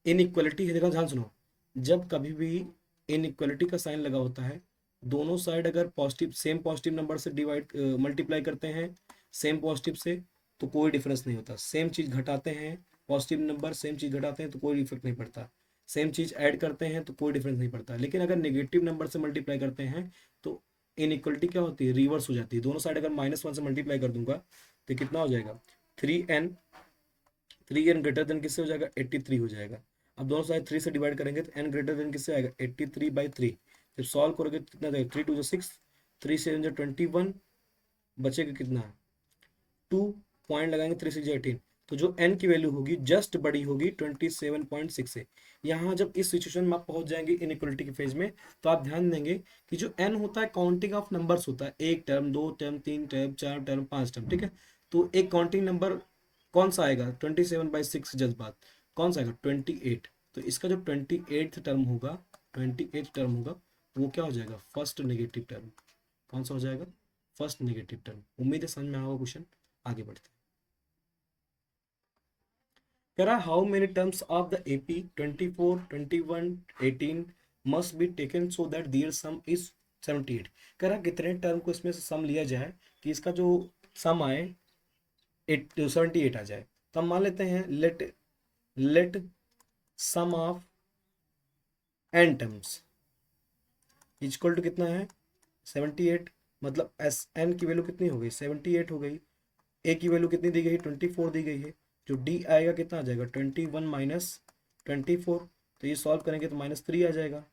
Speaker 1: इनइक्वलिटी है, देखो ध्यान सुनो, जब कभी भी इनइक्वलिटी का साइन लगा होता है, दोनों साइड अगर पॉजिटिव सेम पॉजिटिव नंबर से डिवाइड मल्टीप्लाई करते हैं सेम पॉजिटिव से, तो कोई डिफरेंस नहीं होता। सेम चीज घटाते हैं, पॉजिटिव नंबर सेम चीज घटाते हैं तो कोई इफेक्ट नहीं पड़ता, सेम चीज ऐड करते हैं तो कोई डिफरेंस नहीं पड़ता। लेकिन अगर नेगेटिव नंबर से मल्टीप्लाई करते हैं तो इनइक्वलिटी क्या होती है, रिवर्स हो जाती है। दोनों साइड अगर -1 से मल्टीप्लाई कर दूंगा तो कितना हो जाएगा 3n, 3n ग्रेटर देन किससे हो जाएगा 83 हो जाएगा। अब दोनों साइड 3 से डिवाइड करेंगे तो n ग्रेटर देन किससे आएगा 83/3। जब सॉल्व करोगे तो कितना जाएगा 3 2 6, 3 7 21, बचेगा कितना 2, पॉइंट लगाएंगे 3 6 18, तो जो n की वैल्यू होगी जस्ट बड़ी होगी 27.6 से। यहाँ जब इस सिचुएशन में आप पहुंच जाएंगे इनइक्वलिटी के फेज में, तो आप ध्यान देंगे कि जो n होता है काउंटिंग ऑफ नंबर्स होता है, 1 term 2 term 3 term 4 term 5 term, ठीक है। तो एक काउंटिंग नंबर कौन सा आएगा 27/6 जज्बात कौन सा आएगा 28। तो इसका जो 28th टर्म होगा, 28th टर्म होगा वो क्या हो जाएगा फर्स्ट नेगेटिव टर्म। कौन सा हो जाएगा फर्स्ट नेगेटिव टर्म। उम्मीद है समझ में आएगा क्वेश्चन, आगे बढ़ते हैं। कह रहा how many terms of the AP 24 21 18 must be taken so that their sum is 78। कह रहा कितने टर्म को इसमें से सम लिया जाए कि इसका जो सम आए 78 आ जाए। तो हम मान लेते हैं let sum of n terms equal to कितना है 78, मतलब एस n की वैल्यू कितनी हो गई 78 हो गई, a की वैल्यू कितनी दी गई 24 दी गई है, जो d आएगा कितना आ जाएगा 21 माइनस 24, तो ये सॉल्व करेंगे तो -3 आ जाएगा,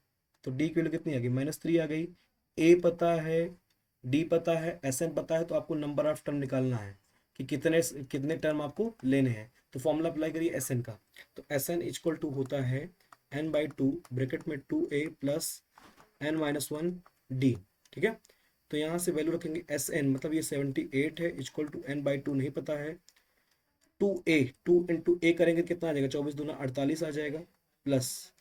Speaker 1: तो d की वैल्यू कितनी आ गई -3 आ गई। a पता है, d पता है, sn पता है, तो आपको नंबर ऑफ टर्म निकालना है कि कितने कितने टर्म आपको लेने हैं। तो फॉर्मूला अप्लाई करिए एस एन का। तो एस एन इक्वल टू होता है एन बाई टू ब्रैकेट में 2a plus N minus one D. ठीक है, तो यहाँ से वैल्यू रखेंगे एस एन, मतलब ये 78 है, equal to N by two नहीं पता है, 2a, 2 इंटू a करेंगे कितना आ जाएगा, 24 दूना 48 आ जाएगा, plus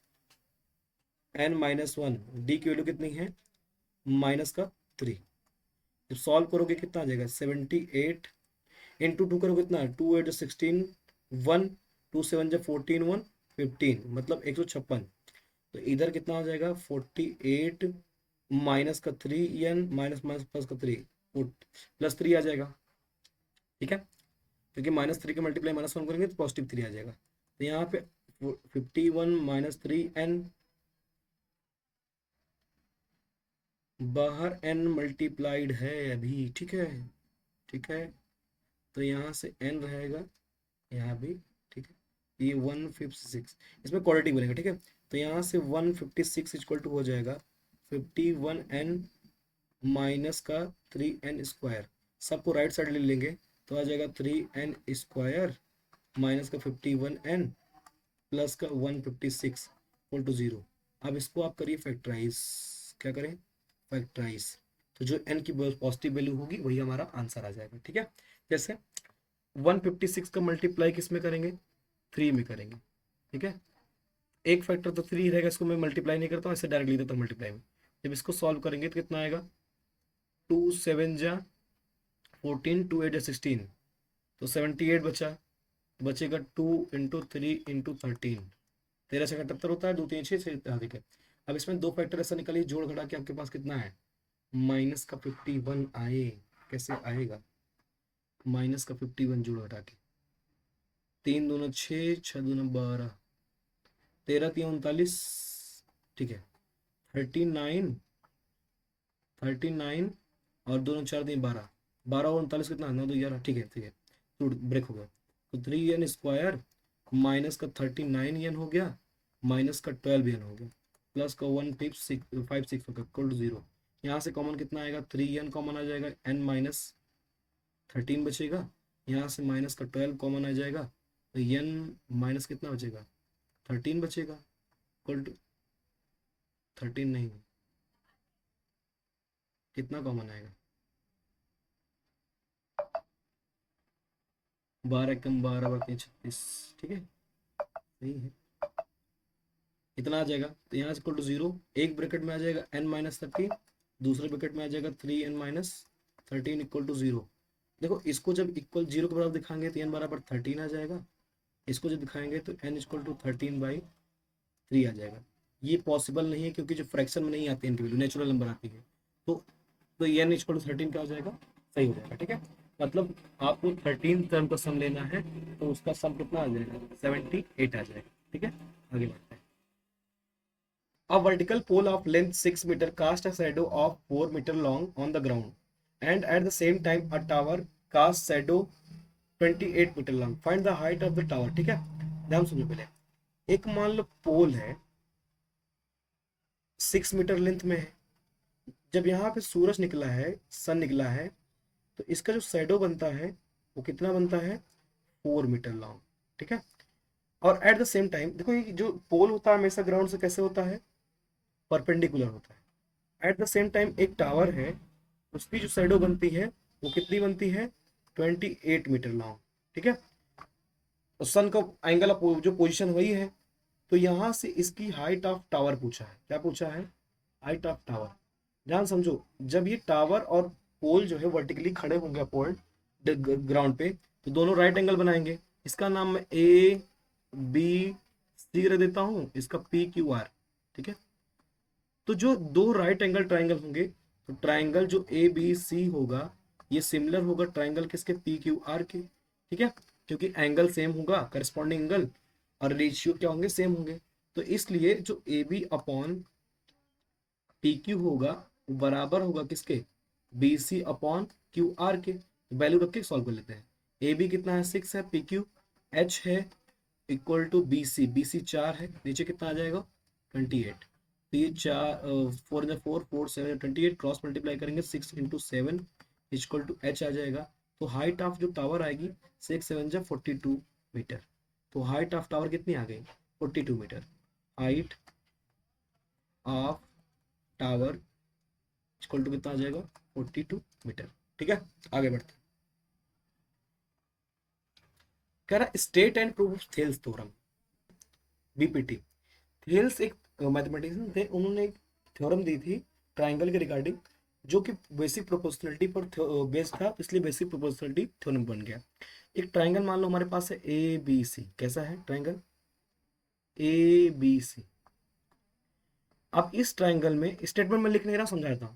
Speaker 1: N minus one, D की वैल्यू कितनी है माइनस का 3। जब सॉल्व करोगे कितना आ जाएगा 78 इंटू टू करोगे कितना, 2 8 16, 1 2 7 14, 1 15, मतलब 156। तो इधर कितना हो जाएगा 48 माइनस का 3 एन माइनस माइनस प्लस का 3 प्लस 3 आ जाएगा। ठीक है, क्योंकि -3 के मल्टीप्लाई -1 करेंगे तो +3 आ जाएगा। तो यहाँ पे 51 माइनस 3n, बाहर n मल्टीप्लाइड है अभी। ठीक है, ठीक है, तो यहाँ से n रहेगा यहाँ भी। ठीक है, ये 156, इसमें क्वाड्रेटिक बनेगा। ठीक है, तो यहाँ से 156 इक्वल टू हो जाएगा 51n माइनस का 3n स्क्वायर, सबको राइट साइड ले लेंगे तो आ जाएगा 3n स्क्वायर माइनस का 51n प्लस का 156 इक्वल टू 0। अब इसको आप करिए फैक्टराइज, क्या करें फैक्टराइज, तो जो n की पॉजिटिव वैल्यू होगी वही हमारा आंसर आ जाएगा। ठीक है, जैसे 156 का मल्टीप्लाई किस में करेंगे, 3 में करेंगे। ठीक है, एक फैक्टर तो 3 रहेगा, इसको मैं मल्टीप्लाई नहीं करता हूँ, ऐसे डायरेक्ट लिख देता हूँ मल्टीप्लाई में। जब इसको सॉल्व करेंगे तो कितना आएगा, 2 7 जा 14, 2 8 जा 16, तो 78 बचा, बचेगा 2 इंटू 3 इंटू 13, 13 से 78 होता है, 2 3 6 से अधिक है। अब इसमें दो फैक्टर ऐसा निकालिए, जोड़ घटा के आपके पास कितना है, माइनस का 51 आए। कैसे आएगा, माइनस का 51 जोड़ घटा के, 3 दूना 6, 6 दूना 12, 13 3 39। ठीक है, 39, 39 और दोनों 4 दिन 12, 12 और 39 कितना, 9 2 11। ठीक है, ठीक है, तो ब्रेक हो गया, तो 3n स्क्वायर माइनस का 39n हो गया, माइनस का 12n हो गया, प्लस का 156 होगा इक्वल टू 0। यहाँ से कॉमन कितना आएगा, 3n कॉमन आ जाएगा, n माइनस 13 बचेगा, यहाँ से माइनस का 12 कॉमन आ जाएगा, तो n माइनस कितना बचेगा, 13 बचेगा, इक्वल टू 13 नहीं, कितना कॉमन आएगा, 12 कम 12 बटे 36। ठीक है, सही है, इतना आ जाएगा। तो यहाँ से इक्वल टू 0, एक ब्रैकेट में आ जाएगा n माइनस 13, दूसरे ब्रैकेट में आ जाएगा 3n माइनस 13 इक्वल टू 0। देखो इसको जब इक्वल 0 के बराबर दिखाएंगे तो n बराबर 13 आ जाएगा, इसको जब दिखाएंगे तो n इक्वल टू 13/3 आ जाएगा। ये पॉसिबल नहीं है क्योंकि जो फ्रैक्शन में नहीं आती है इनकी वैल्यू, नेचुरल नंबर आती है, तो n इक्वल टू 13 क्या हो जाएगा, सही हो जाएगा। ठीक है, मतलब आपको 13 टर्म का सम लेना है, तो उसका सम कितना आ जाएगा, 78 आ जाएगा। ठीक है, आगे बढ़ते हैं। A vertical pole of length 6 meter cast a shadow of 4 meter long on the ground, and at the same time a tower cast shadow 28 meter long. Find the height of the tower. ठीक है, ध्यान सुनो पहले। एक मान लो पोल है 6 metre length में है, जब यहाँ पे सूरज निकला है, सन निकला है, तो इसका जो शैडो बनता है वो कितना बनता है, 4 मीटर लॉन्ग। ठीक है, और एट द सेम टाइम देखो ये जो पोल होता है हमेशा ग्राउंड से कैसे होता है, परपेंडिकुलर होता है। एट द सेम टाइम एक टावर है, उसकी जो शैडो बनती है वो कितनी बनती है, 28 मीटर लॉन्ग। ठीक है, तो सन का एंगल जो पोजीशन वही है, तो यहाँ से इसकी हाइट ऑफ टावर पूछा है। क्या पूछा है, हाइट ऑफ टावर। ध्यान समझो, जब ये टावर और पोल जो है वर्टिकली खड़े होंगे अपवर्ड ग्राउंड पे, तो दोनों राइट एंगल बनाएंगे। इसका नाम मैं ए बी सी रख देता हूँ, इसका पी क्यू आर। ठीक है, तो जो दो राइट एंगल ट्राइंगल होंगे, तो ट्राइंगल जो ए बी सी होगा ये सिमिलर होगा ट्राइंगल किसके, पी क्यू आर के। ठीक है, क्योंकि एंगल सेम होगा, करस्पॉन्डिंग एंगल, और रेशियो क्या होंगे, सेम होंगे। तो इसलिए जो A B upon P Q होगा वो बराबर होगा किसके, B C upon Q R के। वैल्यू रख के सॉल्व कर लेते हैं। ए बी कितना है, 6 है, पी क्यू एच है, इक्वल टू बी सी 4 है, नीचे कितना आ जाएगा 28। तो ये 4 4 4 4 7 28, क्रॉस मल्टीप्लाई करेंगे 6 इंटू 7 इक्वल टू एच आ जाएगा। तो हाइट ऑफ जो टावर आएगी 6 7 जा 42 मीटर। तो हाइट ऑफ टावर कितनी आ गई 42 metre. Height of tower equal to कितना आ जाएगा 42 मीटर। ठीक है, आगे बढ़ते हैं। कह रहा state and proof Thales theorem, BPT. Thales एक मैथमेटिशियन थे, उन्होंने एक थ्योरम दी थी ट्राइंगल के रिगार्डिंग, जो कि बेसिक प्रोपोर्शनलिटी पर बेस्ड था, इसलिए बेसिक प्रोपोर्शनलिटी थ्योरम बन गया। एक ट्राइंगल मान लो हमारे पास है ए बी सी। कैसा है ट्राइंगल ए बी सी। अब इस ट्राइंगल में स्टेटमेंट में लिख नहीं रहा, समझा था।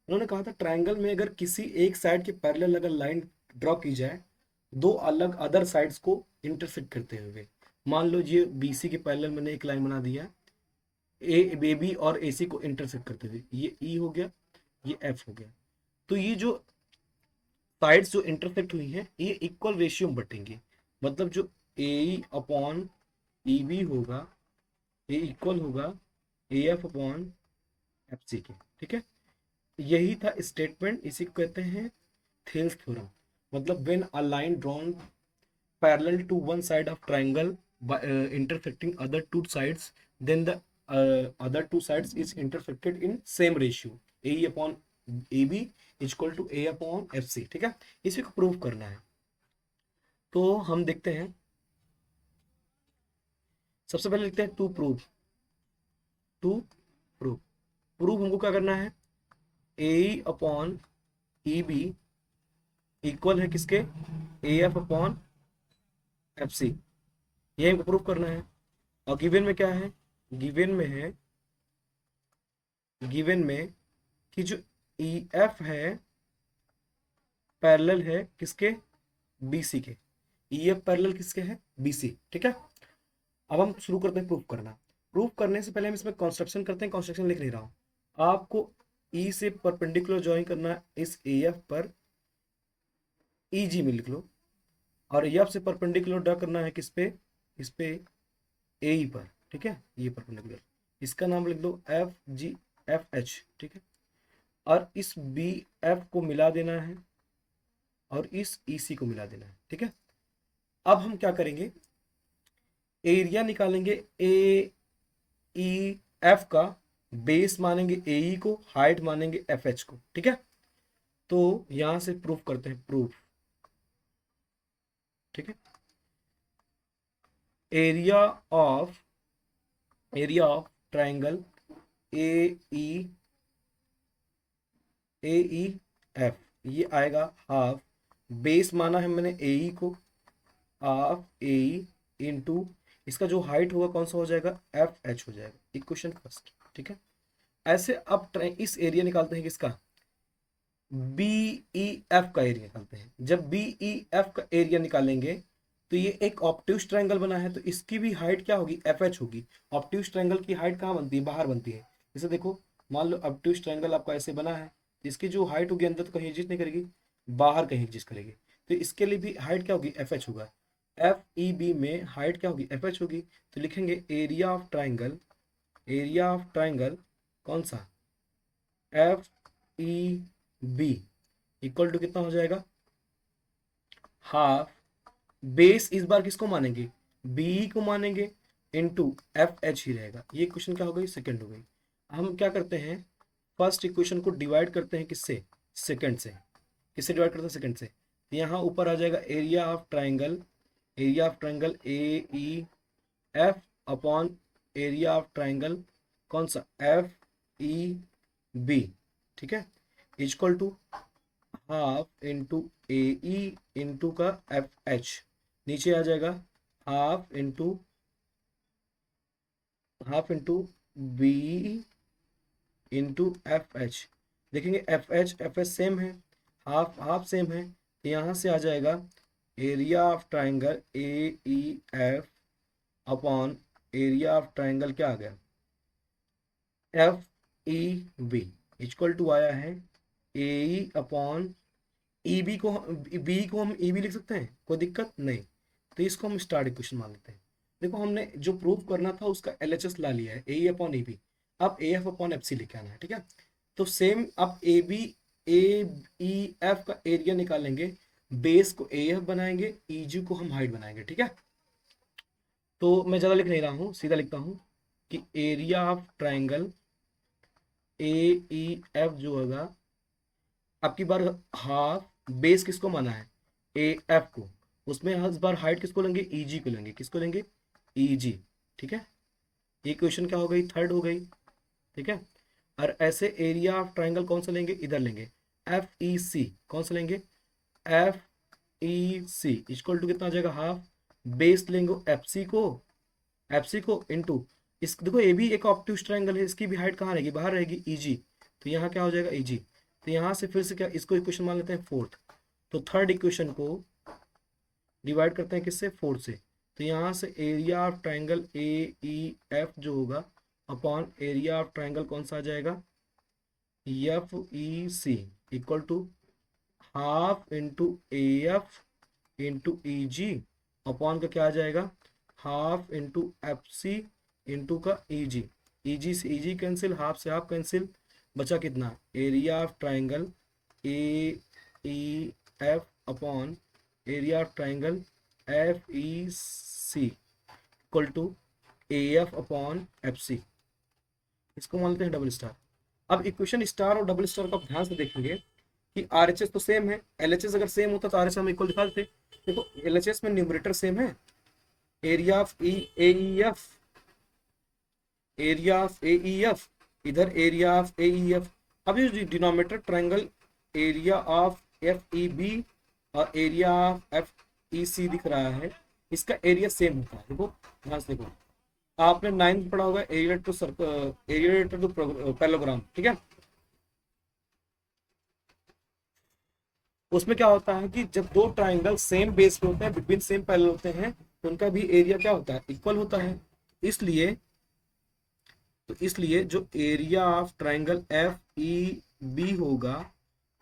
Speaker 1: उन्होंने कहा था ट्राइंगल में अगर किसी एक साइड के पैरेलल अगर लाइन ड्रॉ की जाए दो अलग अदर साइड्स को इंटरसेक्ट करते हुए, मान लो ये बीसी के पैरेलल मैंने एक लाइन बना दिया, ए बी और ए सी को इंटरसेक्ट करते हुए, ये ई हो गया, ये एफ हो गया। तो ये जो साइड्स जो इंटरसेक्ट हुई हैं ये इक्वल रेशियो में बटेंगे, मतलब जो ए अपॉन ई बी होगा ये इक्वल होगा A F upon F C के। ठीक है, यही था स्टेटमेंट, इसी को कहते हैं थेल्स थ्योरम। मतलब when a line drawn parallel to one side of triangle intersecting other two sides, then the other two sides is intersected in same ratio, AE upon AB is equal to A upon FC। ठीक है, इसी को prove करना है। तो हम देखते हैं, सबसे पहले लिखते हैं to prove. To prove, prove हमको क्या करना है, AE अपॉन EB इक्वल है किसके, AF अपॉन FC, ये हमको प्रूव करना है। और गिवन में क्या है, गिवन में है, गिवन में कि जो ई एफ है पैरेलल है किसके, बीसी के। ई एफ पैरेलल किसके है, बीसी। ठीक है, अब हम शुरू करते हैं प्रूफ करना। प्रूफ करने से पहले हम इसमें कंस्ट्रक्शन करते हैं, कंस्ट्रक्शन लिख नहीं रहा हूं। आपको ई से परपेंडिकुलर ज्वाइन करना है इस ए एफ पर, ई जी में लिख लो, और एफ से परपेंडिकुलर ड्रा करना है किस पे, इस पे ए ई पर। ठीक है, ये परपेंडिकुलर, इसका नाम लिख दो एफ जी एफ एच। ठीक है, और इस बी एफ को मिला देना है और इस ई सी को मिला देना है। ठीक है, अब हम क्या करेंगे, एरिया निकालेंगे ए ई एफ का, बेस मानेंगे ए ई को, हाइट मानेंगे एफ एच को। ठीक है, तो यहां से प्रूफ करते हैं, प्रूफ। ठीक है, area of triangle A E F, ये आएगा हाफ, बेस माना है मैंने ए ई को, हाफ ए ई इंटू इसका जो हाइट होगा कौन सा हो जाएगा, एफ एच हो जाएगा, इक्वेशन फर्स्ट। ठीक है, ऐसे अब इस एरिया निकालते हैं किसका, बी ई एफ का एरिया निकालते हैं। जब बी ई एफ का एरिया निकालेंगे तो ये एक ऑब्ट्यूज ट्रायंगल बना है, तो इसकी भी हाइट क्या होगी, एफ एच होगी। ऑब्ट्यूज ट्रायंगल की हाइट कहाँ बनती है, बाहर बनती है। जैसे देखो, मान लो ऑब्ट्यूज ट्रायंगल आपका ऐसे बना है, इसकी जो हाइट होगी अंदर तो कहीं एग्जिस्ट नहीं करेगी, बाहर कहीं एग्जिस्ट करेगी। तो इसके लिए भी हाइट क्या होगी, एफ एच होगा। एफ ई बी में हाइट क्या होगी, एफ एच होगी। तो लिखेंगे area of triangle, area of triangle कौन सा, F E B equal to कितना हो जाएगा, हाफ, बेस इस बार किसको मानेंगे, बी को मानेंगे, इनटू एफ एच ही रहेगा। ये क्वेश्चन क्या हो गई, सेकंड हो गई। हम क्या करते हैं, फर्स्ट इक्वेशन को डिवाइड करते हैं किससे, सेकंड से। किससे डिवाइड करते हैं, सेकंड से। तो यहाँ ऊपर आ जाएगा area of triangle, area of triangle A E F upon area of triangle कौन सा, एफ ई बी। ठीक है, equal to half into A E into का एफ एच, नीचे आ जाएगा half into B into F H. देखेंगे F H same है, हाफ हाफ सेम है, तो यहाँ से आ जाएगा area of triangle A E F upon area of triangle क्या आ गया, F E B equal to आया है A E upon E B को, बी को हम ई बी लिख सकते हैं, कोई दिक्कत नहीं। तो इसको हम स्टार्ट इक्वेशन मान लेते हैं। देखो हमने जो प्रूव करना था उसका एलएचएस ला लिया है, A E upon E B. अब A F upon F C लिखे आना है। ठीक है, तो सेम अब A B A E F का एरिया निकालेंगे बेस को ए एफ बनाएंगे, ईजी को हम हाइट बनाएंगे, ठीक है। तो मैं ज़्यादा लिख नहीं रहा हूँ, सीधा लिखता हूँ कि area of triangle A E F जो होगा, आपकी बार हाफ बेस किसको माना है, ए एफ को, उसमें इस बार हाइट किसको लेंगे, ईजी को लेंगे, किसको लेंगे, ईजी, ठीक है। ये क्वेश्चन क्या हो गई, थर्ड हो गई, ठीक है। और ऐसे एरिया ऑफ ट्राइंगल कौन सा लेंगे, इधर लेंगे, एफ ई सी, कौन सा लेंगे, F E C equal to कितना आ जाएगा, हाफ बेस लेंगे एफ सी को इनटू, इस देखो ये भी एक ऑप्टिक्स ट्रायंगल है, इसकी भी हाइट कहाँ रहेगी, बाहर रहेगी, ईजी, तो यहाँ क्या हो जाएगा, ईजी। तो यहाँ से फिर से क्या, इसको इक्वेशन मान लेते हैं फोर्थ, तो थर्ड इक्वेशन को डिवाइड करते हैं किससे, फोर्थ से। तो यहाँ से area of triangle A E F जो होगा अपॉन एरिया ऑफ ट्रायंगल कौन सा आ जाएगा, F E C equal to half into A F into E G upon का क्या आ जाएगा, half into F C into का ई जी, ई जी से ई जी कैंसिल, हाफ से हाफ कैंसिल, बचा कितना, area of triangle A E F upon area of triangle F E C equal to A F upon F C, इसको मान लेते हैं double star. अब equation star और डबल स्टार का ध्यान से देखेंगे कि आर एच एस तो सेम है, एल एच एस अगर सेम होता तो आर एच एस हम इक्वल दिखा देते। देखो एल एच एस में न्यूमरेटर सेम है, area of E A E F, area of A E F, इधर area of A E F. अब ये denominator triangle area of F E B और area of F E C दिख रहा है, इसका एरिया सेम होता है। देखो ध्यान से देखो, आपने 9th पढ़ा होगा area to area to parallelogram, ठीक है। उसमें क्या होता है कि जब दो ट्राइंगल सेम बेस पे होते हैं, बिटवीन सेम पैरेलल होते हैं, तो उनका भी एरिया क्या होता है, इक्वल होता है। इसलिए जो area of triangle F E B होगा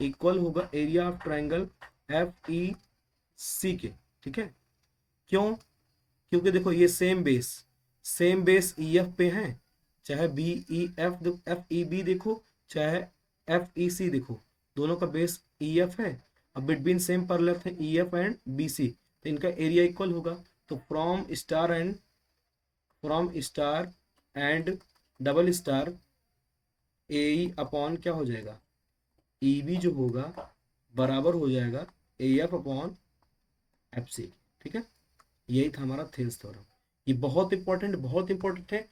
Speaker 1: इक्वल होगा area of triangle F E C के, ठीक है। क्यों, क्योंकि देखो ये सेम बेस ई एफ पे है, चाहे B E F F E B देखो, चाहे एफ ई सी देखो, दोनों का बेस ई एफ है। अब बिटवीन सेम पैरेलल है E F and B C, तो इनका एरिया इक्वल होगा। तो from star and double star A E upon क्या हो जाएगा, ई बी जो होगा बराबर हो जाएगा A F upon F C, ठीक है। यही था हमारा थेल्स थ्योरम। ये बहुत इंपॉर्टेंट है,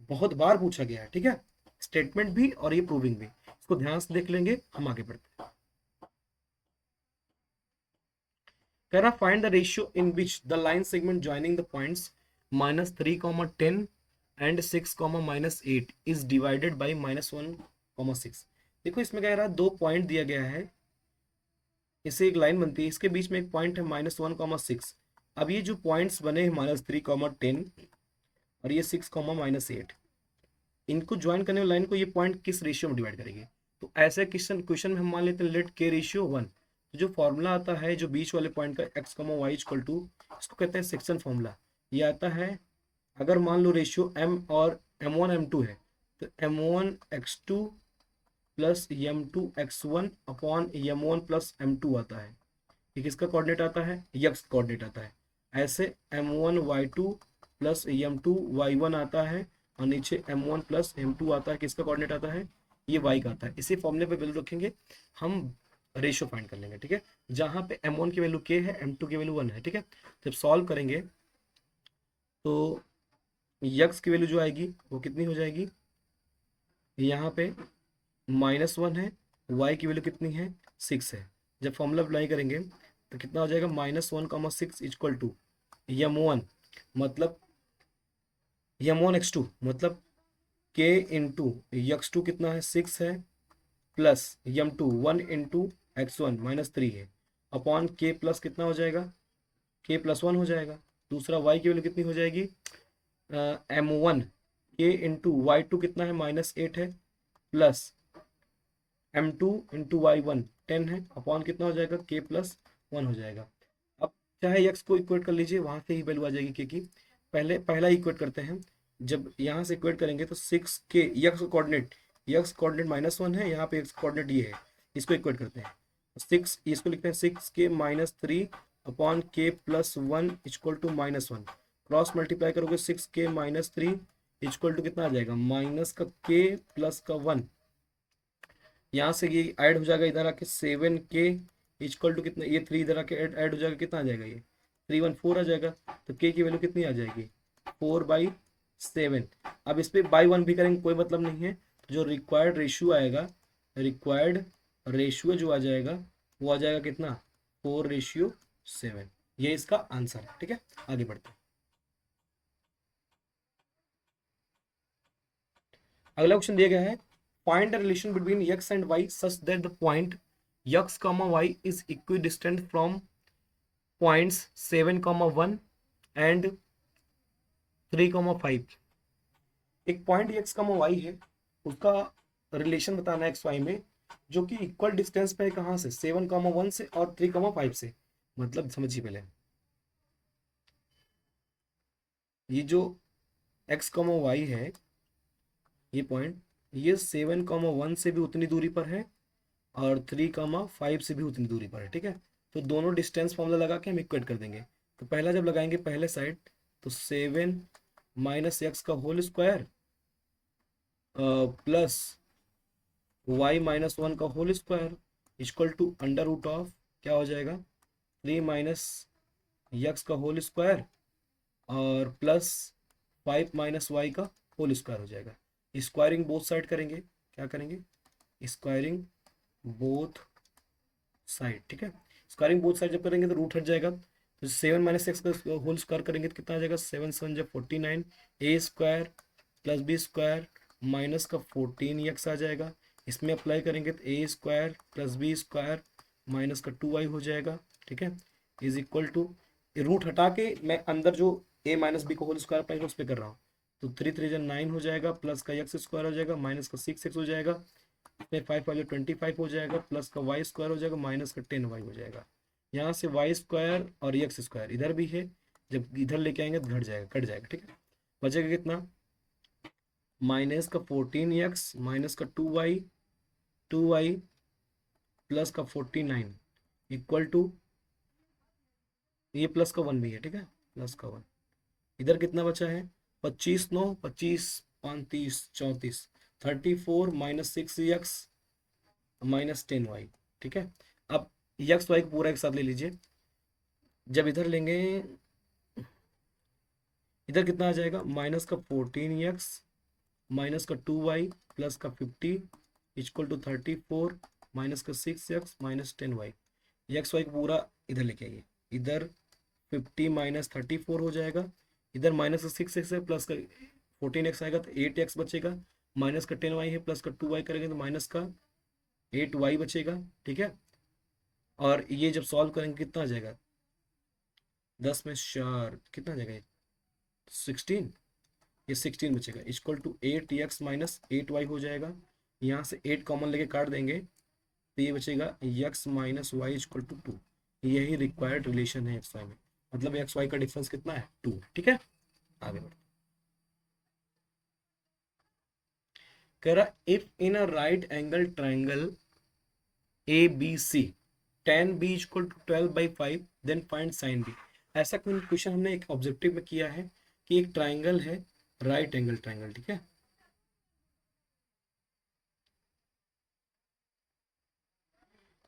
Speaker 1: बहुत बार पूछा गया है, ठीक है। स्टेटमेंट भी और ये प्रूविंग भी, इसको ध्यान से देख लेंगे, हम आगे बढ़ते हैं। कह रहा find the ratio in which the line segment joining the points -3, 10 and 6, -8 is divided by -1, 6। देखो इसमें कह रहा है दो पॉइंट दिया गया है, इससे एक लाइन बनती है, इसके बीच में एक पॉइंट है -1, 6। अब ये जो पॉइंट्स बने हैं -3, 10 और ये 6, -8, इनको ज्वाइन करने वाली लाइन को ये पॉइंट किस रेशियो में डिवाइड करेंगे। तो ऐसे क्वेश्चन में हम मान लेते हैं लेट के रेशियो 1। तो जो फॉर्मूला आता है जो बीच वाले पॉइंट का x, y इक्वल टू, इसको कहते हैं सेक्शन फॉर्मूला। ये आता है अगर मान लो रेशियो m और m1 m2 है, तो m1 x2 plus m2 x1 upon m1 plus m2 आता है। ये किसका कोऑर्डिनेट आता है, यक्स कोऑर्डिनेट आता है। ऐसे m1 y2 plus m2 y1 आता है, और नीचे m1 प्लस m2 आता है, किसका कोऑर्डिनेट आता है, ये y का आता है। इसी फॉर्मूले पे वैल्यू रखेंगे, हम रेशियो फाइंड कर लेंगे, ठीक है। जहां पे m1 की वैल्यू k है, m2 की वैल्यू 1 है, ठीक है। जब सॉल्व करेंगे तो यक्स की वैल्यू जो आएगी वो कितनी हो जाएगी, यहाँ पे -1 है, y की वैल्यू कितनी है, 6 है। जब फॉर्मूला अप्लाई करेंगे तो कितना हो जाएगा, -1, 6 इक्वल टू m1 मतलब m1 x2 मतलब k इंटू x2 कितना है, 6 है, प्लस m2 1 इंटू x1 -3 है, अपॉन k प्लस कितना हो जाएगा, k प्लस 1 हो जाएगा। दूसरा y की वैल्यू कितनी हो जाएगी, m1 k इंटू y2 कितना है, -8 है, प्लस m2 इंटू y1 10 है, अपॉन कितना हो जाएगा, k प्लस 1 हो जाएगा। अब चाहे x को इक्वेट कर लीजिए, वहां से ही वैल्यू आ जाएगी k की। पहला इक्वेट करते हैं, जब यहाँ से इक्वेट करेंगे तो 6k यक्स कोऑर्डिनेट -1 है, यहाँ पे x कोऑर्डिनेट ये है, इसको इक्वेट करते हैं। 6, इसको लिखते हैं 6k-3 upon k+1 equal to -1। Cross multiply करोगे 6k-3 इक्वल टू कितना आ जाएगा, माइनस का k प्लस का 1। यहाँ से ये ऐड हो जाएगा इधर आके 7k इक्वल टू कितना, ये 3 इधर आके ऐड हो जाएगा, कितना आ जाएगा, ये 3 1 4 आ जाएगा। तो k की वैल्यू कितनी आ जाएगी, 4/7। अब इस पे बाई 1 भी करेंगे कोई मतलब नहीं है। तो जो रिक्वायर्ड रेशियो आएगा, रिक्वायर्ड रेशियो जो आ जाएगा वो आ जाएगा कितना, 4:7। ये इसका आंसर है। ठीक है, आगे बढ़ते हैं। अगला क्वेश्चन दिया गया है, find the relation between x and y such that the point x, y is equidistant from points 7, 1 and 3, 5। एक पॉइंट x, y है, उसका रिलेशन बताना है एक्स वाई में, जो कि इक्वल डिस्टेंस पे है कहाँ से, 7, 1 से और 3, 5 से। मतलब समझिए पहले, ये जो x, y है, ये पॉइंट, ये 7, 1 से भी उतनी दूरी पर है और 3, 5 से भी उतनी दूरी पर है। ठीक है, तो दोनों डिस्टेंस फॉर्मूला लगा के हम इक्वेट कर देंगे। तो पहला जब लगाएंगे पहले साइड, तो 7 - x² प्लस y-1 का होल स्क्वायर इक्वल टू √, क्या हो जाएगा, 3 - x का होल स्क्वायर और प्लस 5 - y का होल स्क्वायर हो जाएगा। स्क्वायरिंग बोथ साइड करेंगे, क्या करेंगे, स्क्वायरिंग बोथ साइड। ठीक है, स्क्वायरिंग बोथ साइड जब करेंगे तो रूट हट जाएगा। तो 7 - x का होल स्क्वायर करेंगे तो कितना आ जाएगा, 7 7 49, a² + b² माइनस का 14x आ जाएगा। इसमें अप्लाई करेंगे तो a² + b² माइनस का 2y हो जाएगा। ठीक है, इज इक्वल टू, रूट हटा के मैं अंदर जो a - b को होल स्क्वायर अप्लाई उस पर कर रहा हूँ। तो 3 3 9 हो जाएगा, प्लस का x² हो जाएगा, माइनस का 6x हो जाएगा, इसमें 5 वाले 25 हो जाएगा, प्लस का y² हो जाएगा, माइनस का 10y हो जाएगा। यहाँ से y² और x² इधर भी है, जब इधर लेके आएंगे तो घट जाएगा, कट जाएगा। ठीक है, बचेगा कितना, माइनस का 14x माइनस का 2y प्लस का 49 इक्वल टू, ये प्लस का 1 भी है। ठीक है, प्लस का 1, इधर कितना बचा है, 25 9 25 5 30 34, 34 - 6x माइनस 10y। ठीक है, अब यक्स वाई को पूरा एक साथ ले लीजिए। जब इधर लेंगे, इधर कितना आ जाएगा, माइनस का 14x माइनस का 2y प्लस का 50 इक्वल टू 34 माइनस का 6x minus 10y। X Y को पूरा इधर लेके आइए, इधर 50 - 34 हो जाएगा, इधर माइनस का 6x है, प्लस का 14x आएगा तो 8x बचेगा, माइनस का 10y है, प्लस का 2y करेंगे तो माइनस का 8y बचेगा। ठीक है, और ये जब सॉल्व करेंगे कितना आ जाएगा, 10 में 4 कितना आ जाएगा, 16, ये 16 बचेगा equal to 8x minus 8y हो जाएगा। यहाँ से 8 कॉमन लेके काट देंगे तो ये बचेगा x minus Y equal to 2। यही रिक्वायर्ड रिलेशन है एक्स वाई में, मतलब एक्स वाई का डिफरेंस कितना है, 2। ठीक है, आगे बढ़ते, कह रहा if in a right angle triangle A B C tan b equal to 12/5 then find sin b। ऐसा क्वेश्चन हमने एक ऑब्जेक्टिव में किया है कि एक ट्राइंगल है, राइट एंगल ट्राइंगल। ठीक है,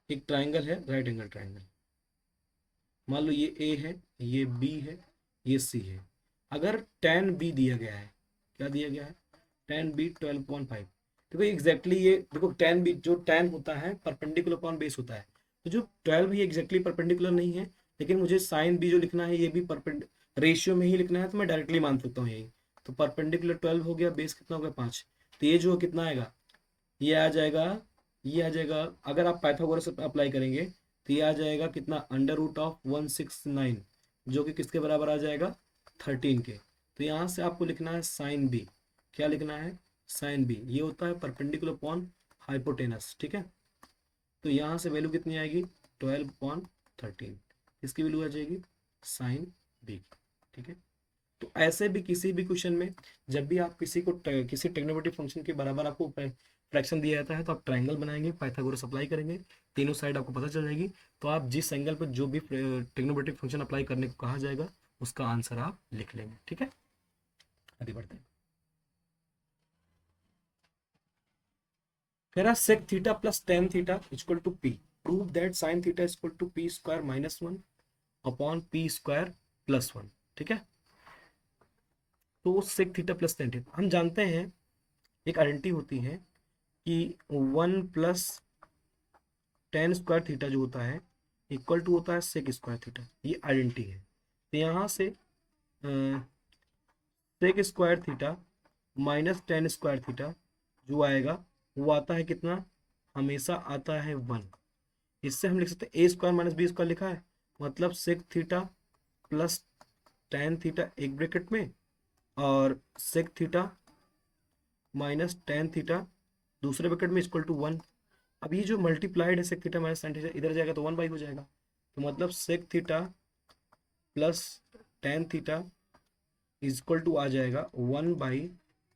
Speaker 1: एक ट्राइंगल है, राइट एंगल ट्राइंगल, मान लो ये ए है, ये बी है, ये सी है। अगर tan b दिया गया है, क्या दिया गया है, tan b 12.5। देखो एग्जैक्टली ये देखो, tan b जो tan होता है परपेंडिकुलर अपॉन बेस होता है, तो जो 12 ये एग्जैक्टली परपेंडिकुलर नहीं है, लेकिन मुझे sin b जो लिखना है ये भी परपेंड रेशियो में ही लिखना है, तो मैं डायरेक्टली मान सकता हूँ यही। तो परपेंडिकुलर 12 हो गया, बेस कितना हो गया 5, तो ये जो कितना आएगा, ये आ जाएगा, ये आ जाएगा, अगर आप पाइथागोरस अप्लाई करेंगे तो ये आ जाएगा कितना, √169, जो कि किसके बराबर आ जाएगा, 13 के। तो यहाँ से आपको लिखना है साइन बी, क्या लिखना है, साइन बी, ये होता है परपेंडिकुलर अपॉन हाइपोटेनस। ठीक है, तो यहाँ से वैल्यू कितनी आएगी, 12/13, इसकी वैल्यू आ जाएगी साइन बी। ठीक है, तो ऐसे भी किसी भी क्वेश्चन में जब भी आप किसी को किसी ट्रिग्नोमेट्रिक फंक्शन के बराबर आपको फ्रैक्शन दिया जाता है तो आप ट्रायंगल बनाएंगे, पाइथागोरस अप्लाई करेंगे, तीनों साइड आपको पता चल जाएगी, तो आप जिस एंगल पर जो भी ट्रिग्नोमेट्रिक फंक्शन अप्लाई करने को कहा जाएगा उसका आंसर आप लिख लेंगे। ठीक है, आगे बढ़ते हैं। कह रहा sec theta plus tan theta equal to P, prove that sine theta equal to P square minus one upon P square plus one. ठीक है, तो sec theta plus tan theta हम जानते हैं, एक आइडेंटिटी होती है कि one plus tan square theta जो होता है इक्वल टू होता है सेक स्क्वायर थीटा, ये आइडेंटिटी है। तो यहाँ से sec square theta minus tan square theta जो आएगा वो आता है कितना, हमेशा आता है वन। इससे हम लिख सकते हैं a square minus b square लिखा है, मतलब sec theta plus tan theta एक ब्रैकेट में और sec theta minus tan theta दूसरे ब्रैकेट में इक्वल टू वन। अब ये जो मल्टीप्लाइड है sec theta minus tan theta इधर जाएगा तो वन बाई हो जाएगा, तो मतलब sec theta plus tan theta is equal to आ जाएगा वन बाई